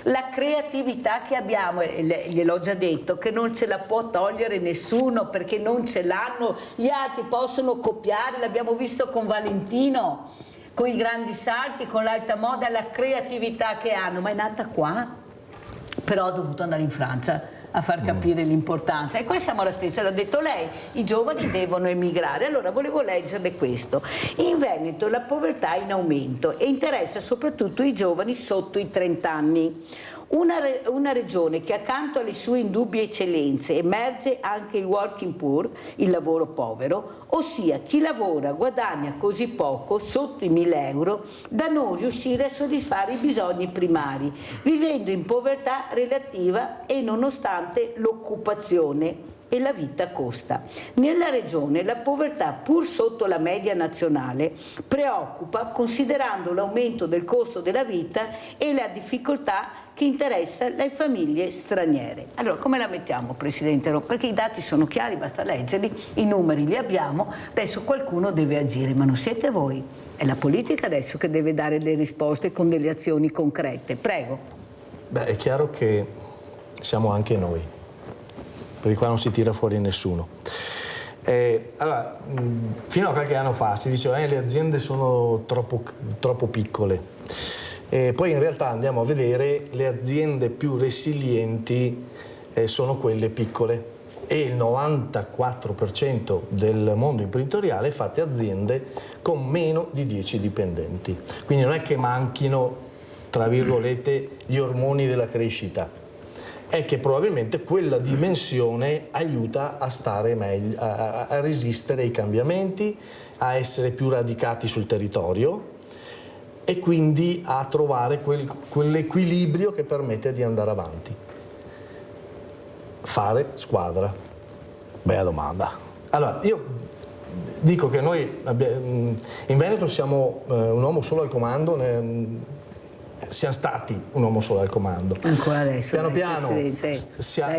La creatività che abbiamo, gliel'ho già detto, che non ce la può togliere nessuno, perché non ce l'hanno, gli altri possono copiare, l'abbiamo visto con Valentino, con i grandi salti, con l'alta moda, la creatività che hanno, ma è nata qua, però ha dovuto andare in Francia a far capire l'importanza. E qua siamo alla stessa, l'ha detto lei, i giovani devono emigrare. Allora volevo leggerle questo. In Veneto la povertà è in aumento e interessa soprattutto i giovani sotto i 30 anni. Una regione che accanto alle sue indubbie eccellenze emerge anche il working poor, il lavoro povero, ossia chi lavora guadagna così poco, sotto i 1.000 euro, da non riuscire a soddisfare i bisogni primari, vivendo in povertà relativa e nonostante l'occupazione e la vita costa. Nella regione la povertà, pur sotto la media nazionale, preoccupa considerando l'aumento del costo della vita e la difficoltà che interessa le famiglie straniere. Allora, come la mettiamo, Presidente? Perché i dati sono chiari, basta leggerli, i numeri li abbiamo, adesso qualcuno deve agire, ma non siete voi. È la politica adesso che deve dare le risposte con delle azioni concrete. Prego. Beh, è chiaro che siamo anche noi, perché qua non si tira fuori nessuno. Allora, fino a qualche anno fa si diceva le aziende sono troppo piccole. Poi in realtà andiamo a vedere, le aziende più resilienti sono quelle piccole. E il 94% del mondo imprenditoriale è fatto aziende con meno di 10 dipendenti. Quindi non è che manchino, tra virgolette, gli ormoni della crescita, è che probabilmente quella dimensione aiuta a stare meglio, a resistere ai cambiamenti, a essere più radicati sul territorio e quindi a trovare quell'equilibrio che permette di andare avanti. Fare squadra? Bella domanda. Allora, io dico che noi in Veneto siamo un uomo solo al comando, siamo stati un uomo solo al comando. Ancora adesso, piano piano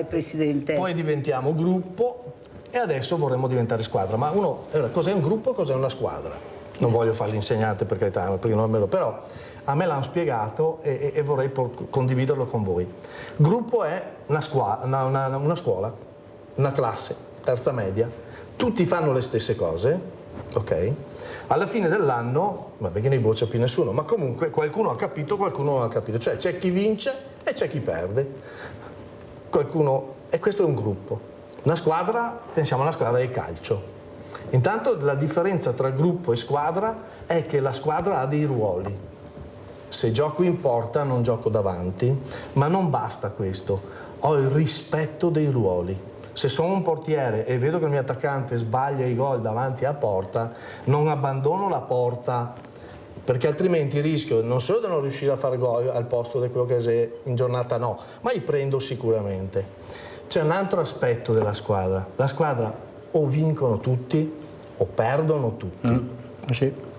Presidente. Poi diventiamo gruppo e adesso vorremmo diventare squadra. Ma cos'è un gruppo e cos'è una squadra? Non voglio fare l'insegnante per carità, perché non me lo... Però a me l'hanno spiegato e vorrei condividerlo con voi. Gruppo è una scuola, una classe, terza media, tutti fanno le stesse cose, ok? Alla fine dell'anno, vabbè che ne boccia più nessuno, ma comunque qualcuno ha capito, qualcuno non ha capito, cioè c'è chi vince e c'è chi perde. E questo è un gruppo. Una squadra, pensiamo alla squadra di calcio. Intanto la differenza tra gruppo e squadra è che la squadra ha dei ruoli. Se gioco in porta non gioco davanti, ma non basta questo, ho il rispetto dei ruoli. Se sono un portiere e vedo che il mio attaccante sbaglia i gol davanti a porta, non abbandono la porta, perché altrimenti rischio non solo di non riuscire a fare gol al posto di quello che se in giornata no, ma li prendo sicuramente. C'è un altro aspetto della squadra. La squadra o vincono tutti o perdono tutti. Sì.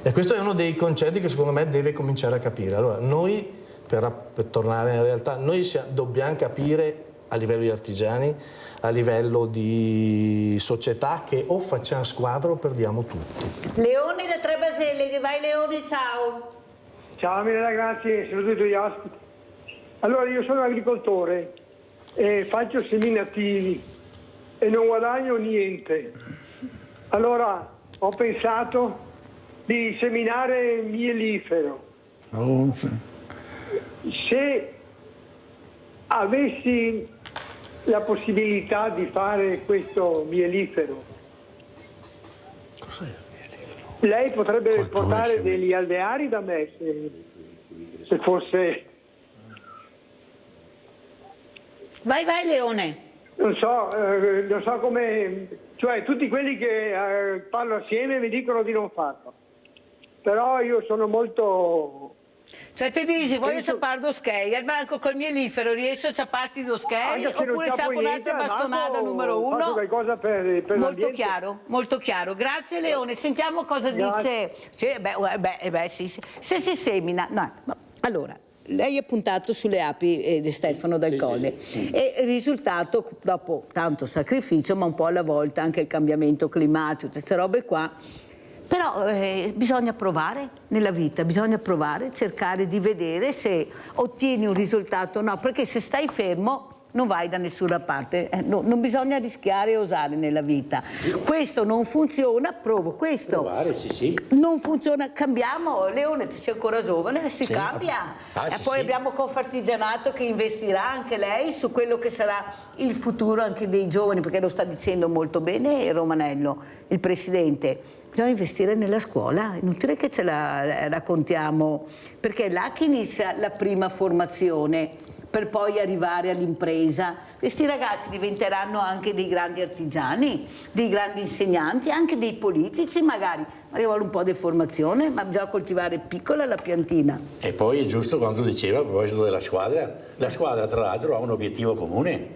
E questo è uno dei concetti che secondo me deve cominciare a capire. Allora, noi, per tornare in realtà, noi dobbiamo capire a livello di artigiani, a livello di società, che o facciamo squadra o perdiamo tutti. Leoni da Trebaselle, vai Leoni, ciao. Ciao Mirella, grazie, saluto tutti gli ospiti. Allora, io sono agricoltore e faccio seminativi e non guadagno niente. Allora, ho pensato di seminare mielifero. Se avessi la possibilità di fare questo mielifero, lei potrebbe portare degli alveari da me se fosse... Vai Leone. Non so come... Cioè tutti quelli che parlo assieme mi dicono di non farlo. Però io sono molto... Cioè te dici, voglio ciappare lo skei, al banco col mielifero riesci a ciapparti lo skei oppure ciappo un'altra bastonata numero 1? Faccio qualcosa per molto chiaro. Grazie Leone, sentiamo cosa dice. Se si semina... No. Allora, lei ha puntato sulle api di Stefano Dal Colle e il risultato, dopo tanto sacrificio, ma un po' alla volta anche il cambiamento climatico, queste robe qua, però bisogna provare nella vita, bisogna provare, cercare di vedere se ottieni un risultato o no, perché se stai fermo non vai da nessuna parte, non bisogna rischiare e osare nella vita. Questo non funziona, provo questo. Provare, non funziona, cambiamo. Leone, ti sei ancora giovane, si cambia. E poi abbiamo Confartigianato che investirà anche lei su quello che sarà il futuro anche dei giovani, perché lo sta dicendo molto bene Romanello, il Presidente. Bisogna investire nella scuola, è inutile che ce la raccontiamo, perché è là che inizia la prima formazione per poi arrivare all'impresa. Questi ragazzi diventeranno anche dei grandi artigiani, dei grandi insegnanti, anche dei politici magari vuole un po' di formazione, ma bisogna coltivare piccola la piantina. E poi è giusto quanto diceva a proposito della squadra. La squadra tra l'altro ha un obiettivo comune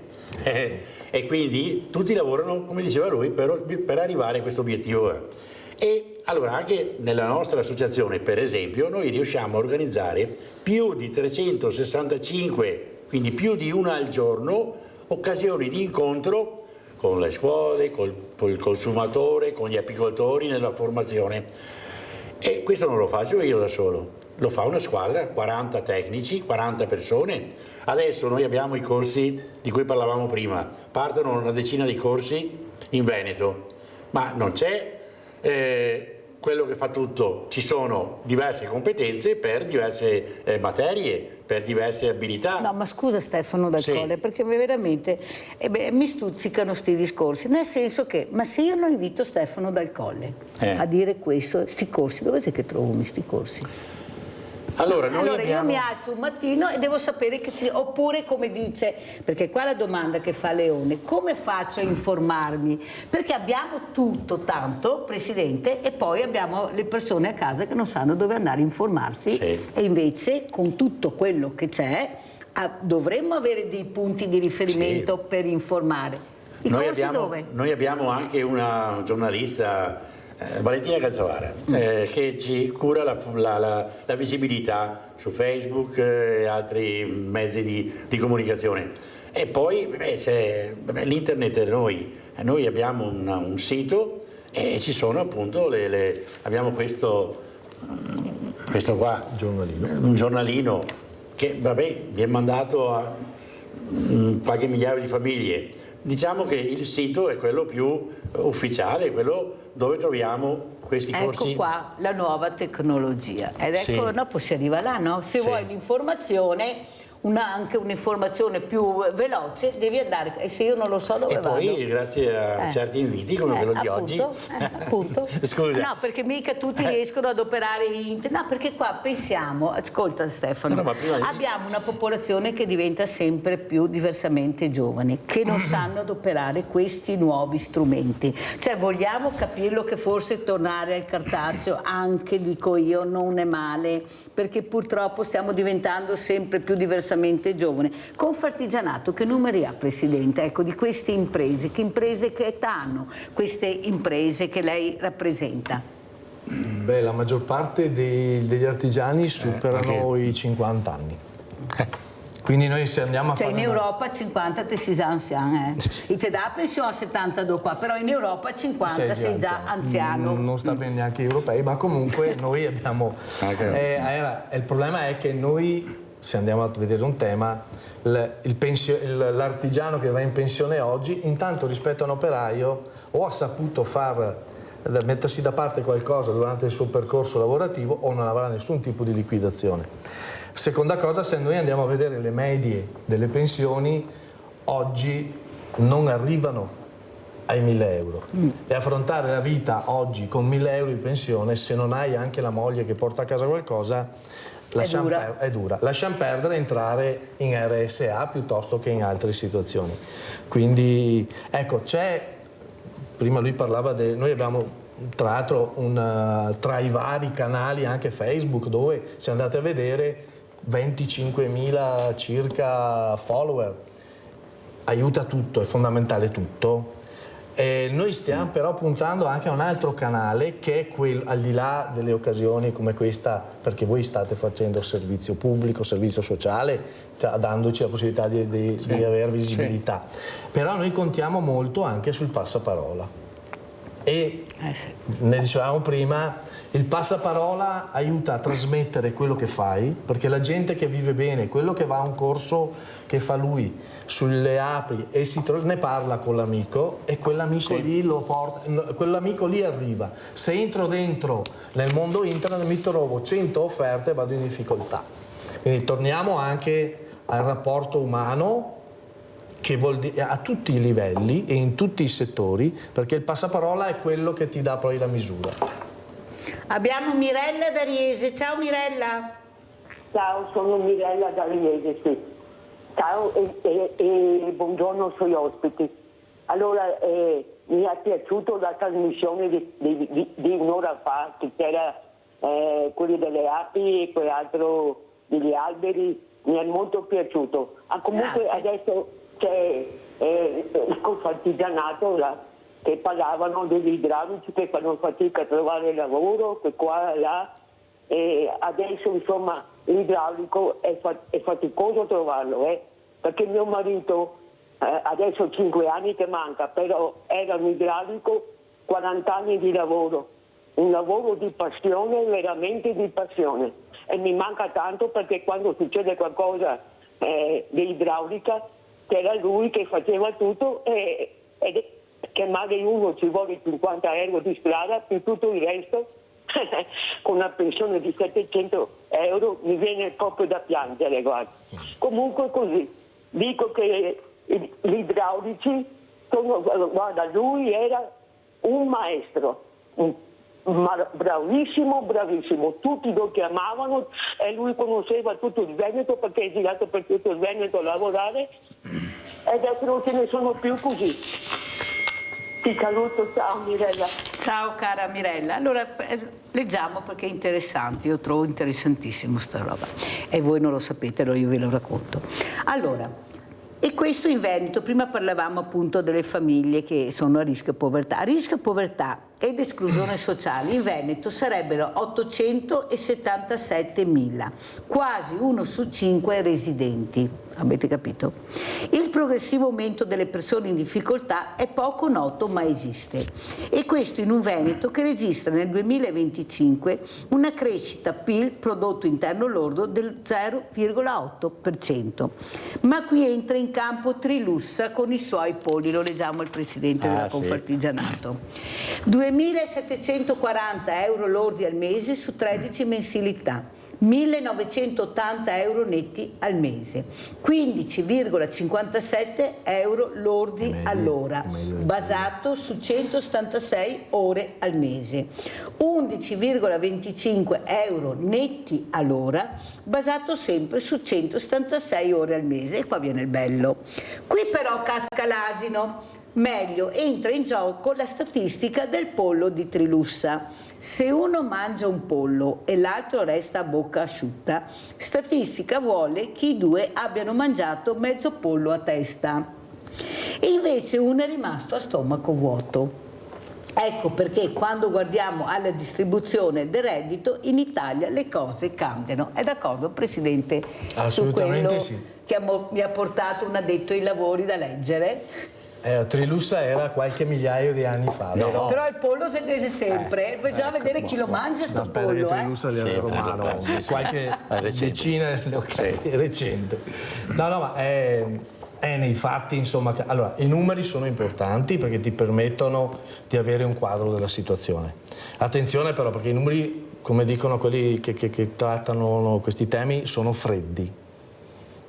e quindi tutti lavorano, come diceva lui, per arrivare a questo obiettivo. E allora anche nella nostra associazione, per esempio, noi riusciamo a organizzare più di 365, quindi più di una al giorno, occasioni di incontro con le scuole, col consumatore, con gli apicoltori nella formazione. E questo non lo faccio io da solo, lo fa una squadra, 40 tecnici, 40 persone. Adesso noi abbiamo i corsi di cui parlavamo prima, partono una decina di corsi in Veneto, ma non c'è quello che fa tutto, ci sono diverse competenze per diverse materie, per diverse abilità. No, ma scusa Stefano Dal Colle, perché veramente mi stuzzicano sti discorsi, nel senso che, ma se io non invito Stefano Dal Colle a dire questo, sti corsi, dove è che trovo questi corsi? Allora, io mi alzo un mattino e devo sapere che oppure come dice, perché qua la domanda che fa Leone, come faccio a informarmi? Perché abbiamo tutto tanto, Presidente, e poi abbiamo le persone a casa che non sanno dove andare a informarsi e invece con tutto quello che c'è dovremmo avere dei punti di riferimento per informare. Noi abbiamo anche una giornalista, Valentina Calzavara, che ci cura la visibilità su Facebook e altri mezzi di comunicazione. E poi c'è l'internet, noi abbiamo un sito e ci sono appunto abbiamo questo qua, un giornalino che vi è mandato a qualche migliaio di famiglie. Diciamo che il sito è quello più ufficiale, quello dove troviamo questi corsi. Ecco qua la nuova tecnologia. Ed ecco, dopo si arriva là, no? Se vuoi l'informazione, anche un'informazione più veloce, devi andare, e se io non lo so dove vado? E poi grazie a certi inviti come quello di oggi. Appunto. Scusa. No, perché mica tutti riescono ad operare internet. No, perché qua pensiamo, ascolta Stefano, abbiamo una popolazione che diventa sempre più diversamente giovane, che non sanno adoperare questi nuovi strumenti. Cioè vogliamo capirlo che forse tornare al cartaceo, anche dico io, non è male, perché purtroppo stiamo diventando sempre più diversamente giovane. Confartigianato che numeri ha, Presidente? Ecco, di queste imprese, che imprese che età hanno queste imprese che lei rappresenta? Beh, la maggior parte degli artigiani superano i 50 anni. Quindi noi se andiamo a fare... in Europa 50 te sei già anziano, E te dà pensione a 72 qua, però in Europa 50 sei già anziano. Non sta bene neanche gli europei, ma comunque noi abbiamo... il problema è che noi, se andiamo a vedere un tema, l'artigiano che va in pensione oggi, intanto rispetto a un operaio, o ha saputo mettersi da parte qualcosa durante il suo percorso lavorativo o non avrà nessun tipo di liquidazione. Seconda cosa, se noi andiamo a vedere le medie delle pensioni, oggi non arrivano ai 1.000 euro. E affrontare la vita oggi con 1.000 euro di pensione, se non hai anche la moglie che porta a casa qualcosa, è dura. Lasciamo perdere entrare in RSA piuttosto che in altre situazioni. Quindi, ecco, prima lui parlava noi abbiamo tra l'altro tra i vari canali anche Facebook, dove se andate a vedere 25.000 circa follower, aiuta tutto, è fondamentale tutto. Noi stiamo però puntando anche a un altro canale che è quello, al di là delle occasioni come questa, perché voi state facendo servizio pubblico, servizio sociale, dandoci la possibilità di avere visibilità. Però noi contiamo molto anche sul passaparola. E ne dicevamo prima, il passaparola aiuta a trasmettere quello che fai, perché la gente che vive bene, quello che va a un corso che fa lui sulle api e ne parla con l'amico, e quell'amico lì lo porta, quell'amico lì arriva. Se entro dentro nel mondo internet mi trovo 100 offerte e vado in difficoltà. Quindi torniamo anche al rapporto umano, che vuol dire a tutti i livelli e in tutti i settori, perché il passaparola è quello che ti dà poi la misura. Abbiamo Mirella da Riese. Ciao Mirella. Ciao, sono Mirella da Riese, sì. Ciao e buongiorno ai suoi ospiti. Allora, mi è piaciuta la trasmissione di un'ora fa, che c'era quelli delle api e quell'altro degli alberi, mi è molto piaciuto. Comunque adesso c'è il Confartigianato che parlavano degli idraulici che fanno fatica a trovare lavoro, che qua e là, e adesso insomma l'idraulico è faticoso trovarlo, perché mio marito adesso 5 anni che manca, però era un idraulico, 40 anni di lavoro, un lavoro di passione, veramente di passione, e mi manca tanto perché quando succede qualcosa di idraulica, c'era lui che faceva tutto e che magari uno ci vuole 50 euro di strada più tutto il resto. Con una pensione di 700 euro mi viene proprio da piangere, guarda. Comunque così, dico che gli idraulici guarda, lui era un maestro, bravissimo, tutti lo chiamavano e lui conosceva tutto il Veneto perché è girato per tutto il Veneto a lavorare, e adesso non ce ne sono più così. Ti saluto, ciao Mirella. Ciao cara Mirella. Allora leggiamo perché è interessante, io trovo interessantissimo sta roba e voi non lo sapete, allora io ve lo racconto. Allora, e questo in Veneto, prima parlavamo appunto delle famiglie che sono a rischio povertà. A rischio povertà ed esclusione sociale in Veneto sarebbero 877.000, quasi 1 su 5 residenti, avete capito? Il progressivo aumento delle persone in difficoltà è poco noto ma esiste, e questo in un Veneto che registra nel 2025 una crescita PIL, prodotto interno lordo, del 0,8%. Ma qui entra in campo Trilussa con i suoi poli, lo leggiamo il presidente della Confartigianato. 2.740 euro lordi al mese su 13 mensilità, 1.980 euro netti al mese, 15,57 euro lordi all'ora, basato su 176 ore al mese, 11,25 euro netti all'ora, basato sempre su 176 ore al mese. E qua viene il bello. Qui però casca l'asino. Meglio, entra in gioco la statistica del pollo di Trilussa. Se uno mangia un pollo e l'altro resta a bocca asciutta, statistica vuole che i due abbiano mangiato mezzo pollo a testa. E invece uno è rimasto a stomaco vuoto. Ecco perché quando guardiamo alla distribuzione del reddito in Italia le cose cambiano. È d'accordo, Presidente? Assolutamente su quello che mi ha portato un addetto ai lavori da leggere? Trilussa era qualche migliaio di anni fa. Però il pollo si tese sempre, puoi già vedere chi lo mangia sto pollo. Trilussa era romano, qualche decina recente. No, ma è nei fatti, insomma. Allora, i numeri sono importanti perché ti permettono di avere un quadro della situazione. Attenzione però, perché i numeri, come dicono quelli che trattano questi temi, sono freddi.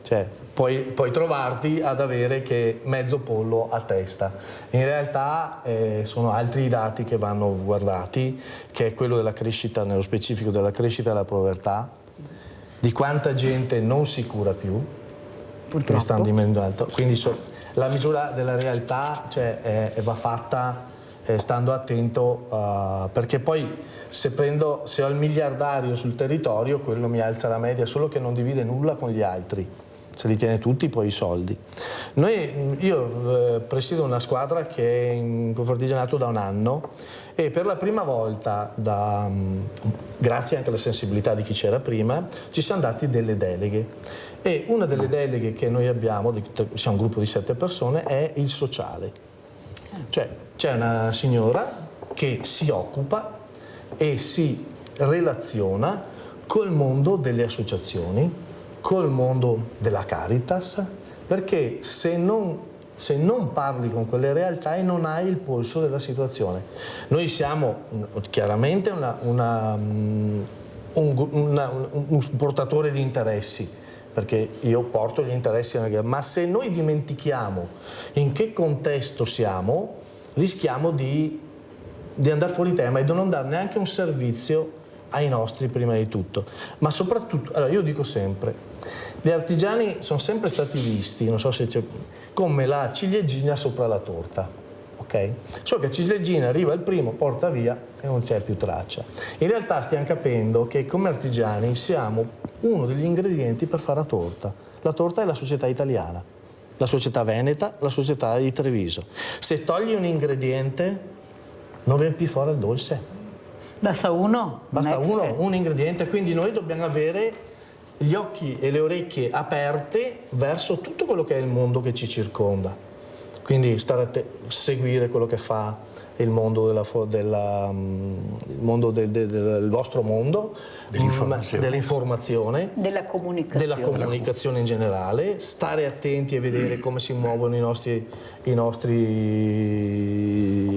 Cioè, puoi trovarti ad avere che mezzo pollo a testa. In realtà sono altri i dati che vanno guardati, che è quello della crescita, nello specifico della crescita della povertà, di quanta gente non si cura più, che stanno diminuendo. Quindi la misura della realtà, cioè, va fatta stando attento, perché poi se ho il miliardario sul territorio, quello mi alza la media, solo che non divide nulla con gli altri. Se li tiene tutti poi i soldi. Io presiedo una squadra che è in Confartigianato da un anno e per la prima volta, grazie anche alla sensibilità di chi c'era prima, ci siamo dati delle deleghe. E una delle deleghe che noi abbiamo, siamo un gruppo di 7 persone, è il sociale. Cioè c'è una signora che si occupa e si relaziona col mondo delle associazioni, col mondo della Caritas, perché se non parli con quelle realtà e non hai il polso della situazione. Noi siamo chiaramente un portatore di interessi, perché io porto gli interessi, ma se noi dimentichiamo in che contesto siamo, rischiamo di andare fuori tema e di non dare neanche un servizio ai nostri prima di tutto. Ma soprattutto, allora io dico sempre, gli artigiani sono sempre stati visti, non so se c'è, come la ciliegina sopra la torta, ok? Solo che ciliegina arriva il primo, porta via e non c'è più traccia. In realtà stiamo capendo che come artigiani siamo uno degli ingredienti per fare la torta. La torta è la società italiana, la società veneta, la società di Treviso. Se togli un ingrediente non viene più fuori il dolce. Basta uno? Basta un ingrediente, quindi noi dobbiamo avere gli occhi e le orecchie aperte verso tutto quello che è il mondo che ci circonda. Quindi seguire quello che fa il mondo del vostro mondo, dell'informazione, della comunicazione in generale, stare attenti e vedere come si muovono i nostri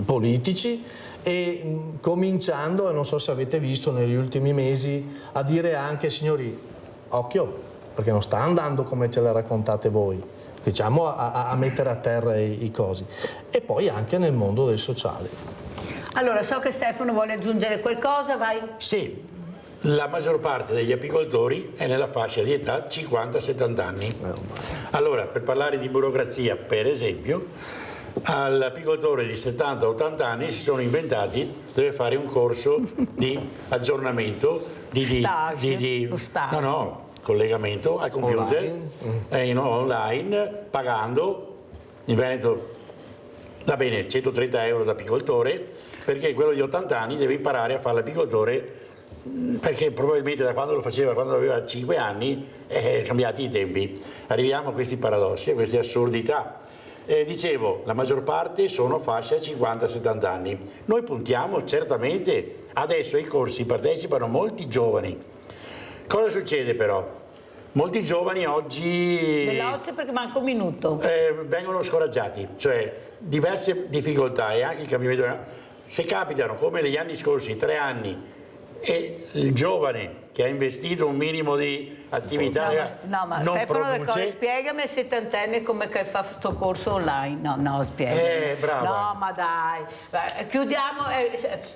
politici e cominciando, e non so se avete visto negli ultimi mesi, a dire anche: signori, occhio, perché non sta andando come ce la raccontate voi. Diciamo a mettere a terra i cosi. E poi anche nel mondo del sociale. Allora, so che Stefano vuole aggiungere qualcosa, vai. Sì, la maggior parte degli apicoltori è nella fascia di età 50-70 anni. Allora, per parlare di burocrazia, per esempio, all'apicoltore di 70-80 anni si sono inventati, deve fare un corso di aggiornamento, collegamento al computer online, pagando. In Veneto va bene 130 euro da apicoltore, perché quello di 80 anni deve imparare a fare l'apicoltore, perché probabilmente da quando lo faceva, quando aveva 5 anni, cambiati i tempi. Arriviamo a questi paradossi, a queste assurdità. Dicevo, la maggior parte sono fascia 50-70 anni. Noi puntiamo certamente, adesso ai corsi partecipano molti giovani. Cosa succede però? Molti giovani oggi veloce perché manca un minuto, vengono scoraggiati, cioè diverse difficoltà e anche il cambiamento. Se capitano come negli anni scorsi 3 anni e il giovane che ha investito un minimo di attività ma non Stefano, produce, spiegami al 70enne come fa questo corso online. No, spiegami. Brava. No, ma dai, chiudiamo,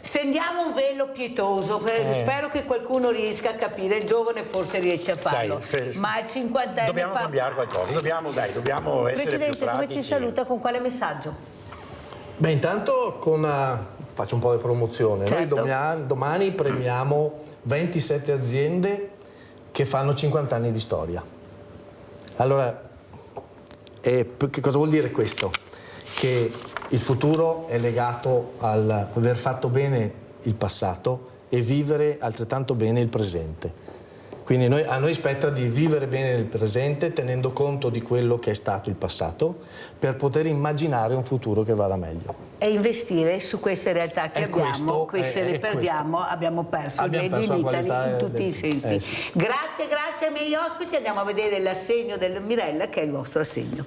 stendiamo un velo pietoso, spero che qualcuno riesca a capire, il giovane forse riesce a farlo, ma il 50enne dobbiamo cambiare qualcosa, dobbiamo essere Presidente, più pratici. come ci saluta, con quale messaggio? Beh, intanto faccio un po' di promozione. Certo. Noi domani premiamo 27 aziende che fanno 50 anni di storia. Allora, che cosa vuol dire questo? Che il futuro è legato all'aver fatto bene il passato e vivere altrettanto bene il presente. Quindi a noi spetta di vivere bene il presente tenendo conto di quello che è stato il passato per poter immaginare un futuro che vada meglio. E investire su queste realtà che abbiamo, se le perdiamo abbiamo perso il Made in Italy in tutti i sensi. Sì. Grazie ai miei ospiti, andiamo a vedere l'assegno del Mirella che è il vostro assegno.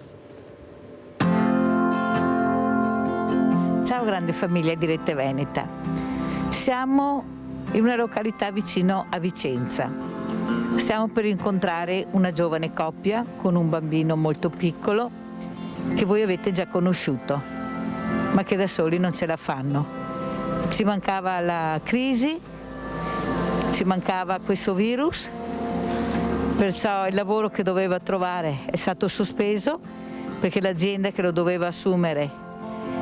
Ciao grande famiglia di Rete Veneta, siamo in una località vicino a Vicenza. Stiamo per incontrare una giovane coppia con un bambino molto piccolo che voi avete già conosciuto, ma che da soli non ce la fanno. Ci mancava la crisi, ci mancava questo virus, perciò il lavoro che doveva trovare è stato sospeso perché l'azienda che lo doveva assumere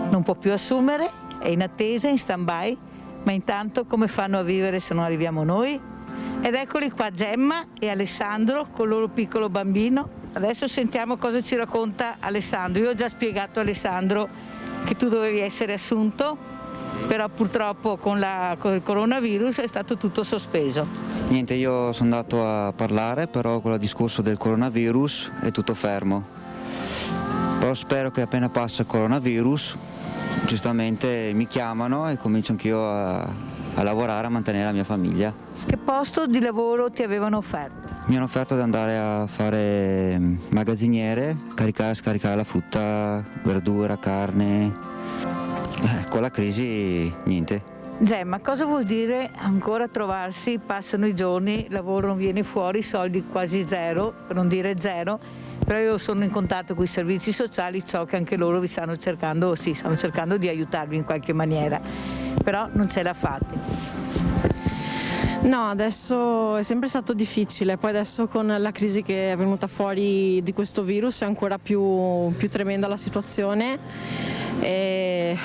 non può più assumere, è in attesa, in stand-by, ma intanto come fanno a vivere se non arriviamo noi? Ed eccoli qua Gemma e Alessandro con il loro piccolo bambino. Adesso sentiamo cosa ci racconta Alessandro. Io ho già spiegato a Alessandro che tu dovevi essere assunto, però purtroppo con il coronavirus è stato tutto sospeso. Niente, io sono andato a parlare, però con il discorso del coronavirus è tutto fermo. Però spero che appena passa il coronavirus, giustamente mi chiamano e comincio anch'io a lavorare, a mantenere la mia famiglia. Che posto di lavoro ti avevano offerto? Mi hanno offerto di andare a fare magazziniere, caricare e scaricare la frutta, verdura, carne. Con la crisi niente. Gemma, cosa vuol dire ancora trovarsi? Passano i giorni, il lavoro non viene fuori, soldi quasi zero, per non dire zero, però io sono in contatto con i servizi sociali, so che anche loro vi stanno cercando di aiutarvi in qualche maniera, però non ce la fate. No, adesso è sempre stato difficile, poi adesso con la crisi che è venuta fuori di questo virus è ancora più tremenda la situazione e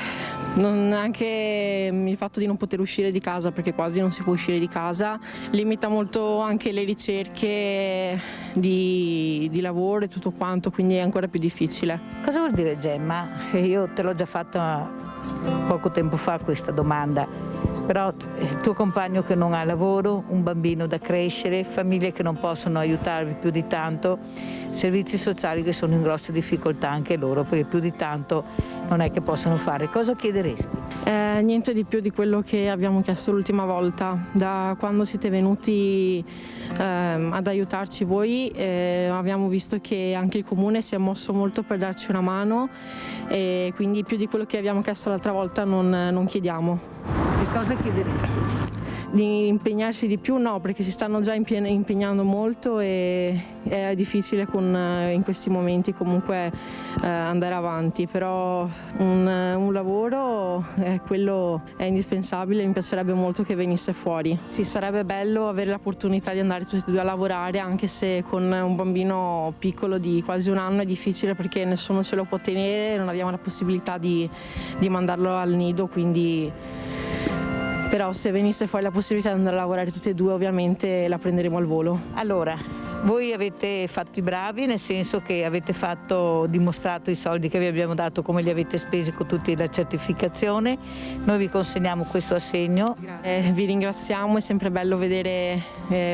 anche il fatto di non poter uscire di casa, perché quasi non si può uscire di casa, limita molto anche le ricerche di lavoro e tutto quanto, quindi è ancora più difficile. Cosa vuol dire Gemma? Io te l'ho già fatta poco tempo fa questa domanda. Però il tuo compagno che non ha lavoro, un bambino da crescere, famiglie che non possono aiutarvi più di tanto, servizi sociali che sono in grossa difficoltà anche loro, perché più di tanto non è che possono fare. Cosa chiederesti? Niente di più di quello che abbiamo chiesto l'ultima volta. Da quando siete venuti ad aiutarci voi abbiamo visto che anche il Comune si è mosso molto per darci una mano, e quindi più di quello che abbiamo chiesto l'altra volta non chiediamo. Che cosa chiederesti? Di impegnarsi di più no, perché si stanno già impegnando molto e è difficile in questi momenti comunque andare avanti, però un lavoro quello è indispensabile, mi piacerebbe molto che venisse fuori. Sì, sarebbe bello avere l'opportunità di andare tutti e due a lavorare, anche se con un bambino piccolo di quasi 1 anno è difficile perché nessuno ce lo può tenere, non abbiamo la possibilità di mandarlo al nido, quindi... Però se venisse fuori la possibilità di andare a lavorare tutti e due, ovviamente la prenderemo al volo. Allora, voi avete fatto i bravi, nel senso che avete dimostrato i soldi che vi abbiamo dato, come li avete spesi con tutta la certificazione. Noi vi consegniamo questo assegno. Vi ringraziamo, è sempre bello vedere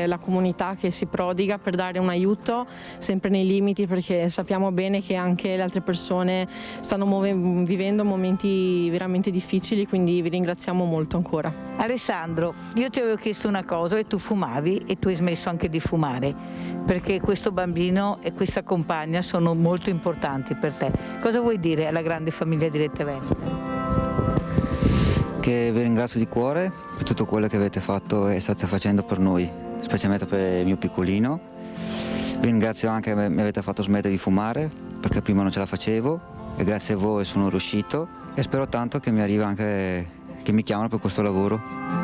la comunità che si prodiga per dare un aiuto, sempre nei limiti, perché sappiamo bene che anche le altre persone stanno vivendo momenti veramente difficili, quindi vi ringraziamo molto ancora. Alessandro, io ti avevo chiesto una cosa e tu fumavi e tu hai smesso anche di fumare, perché questo bambino e questa compagna sono molto importanti per te. Cosa vuoi dire alla grande famiglia di Rete Veneta? Che vi ringrazio di cuore per tutto quello che avete fatto e state facendo per noi, specialmente per il mio piccolino. Vi ringrazio anche che mi avete fatto smettere di fumare, perché prima non ce la facevo, e grazie a voi sono riuscito, e spero tanto che mi arriva anche che mi chiamano per questo lavoro.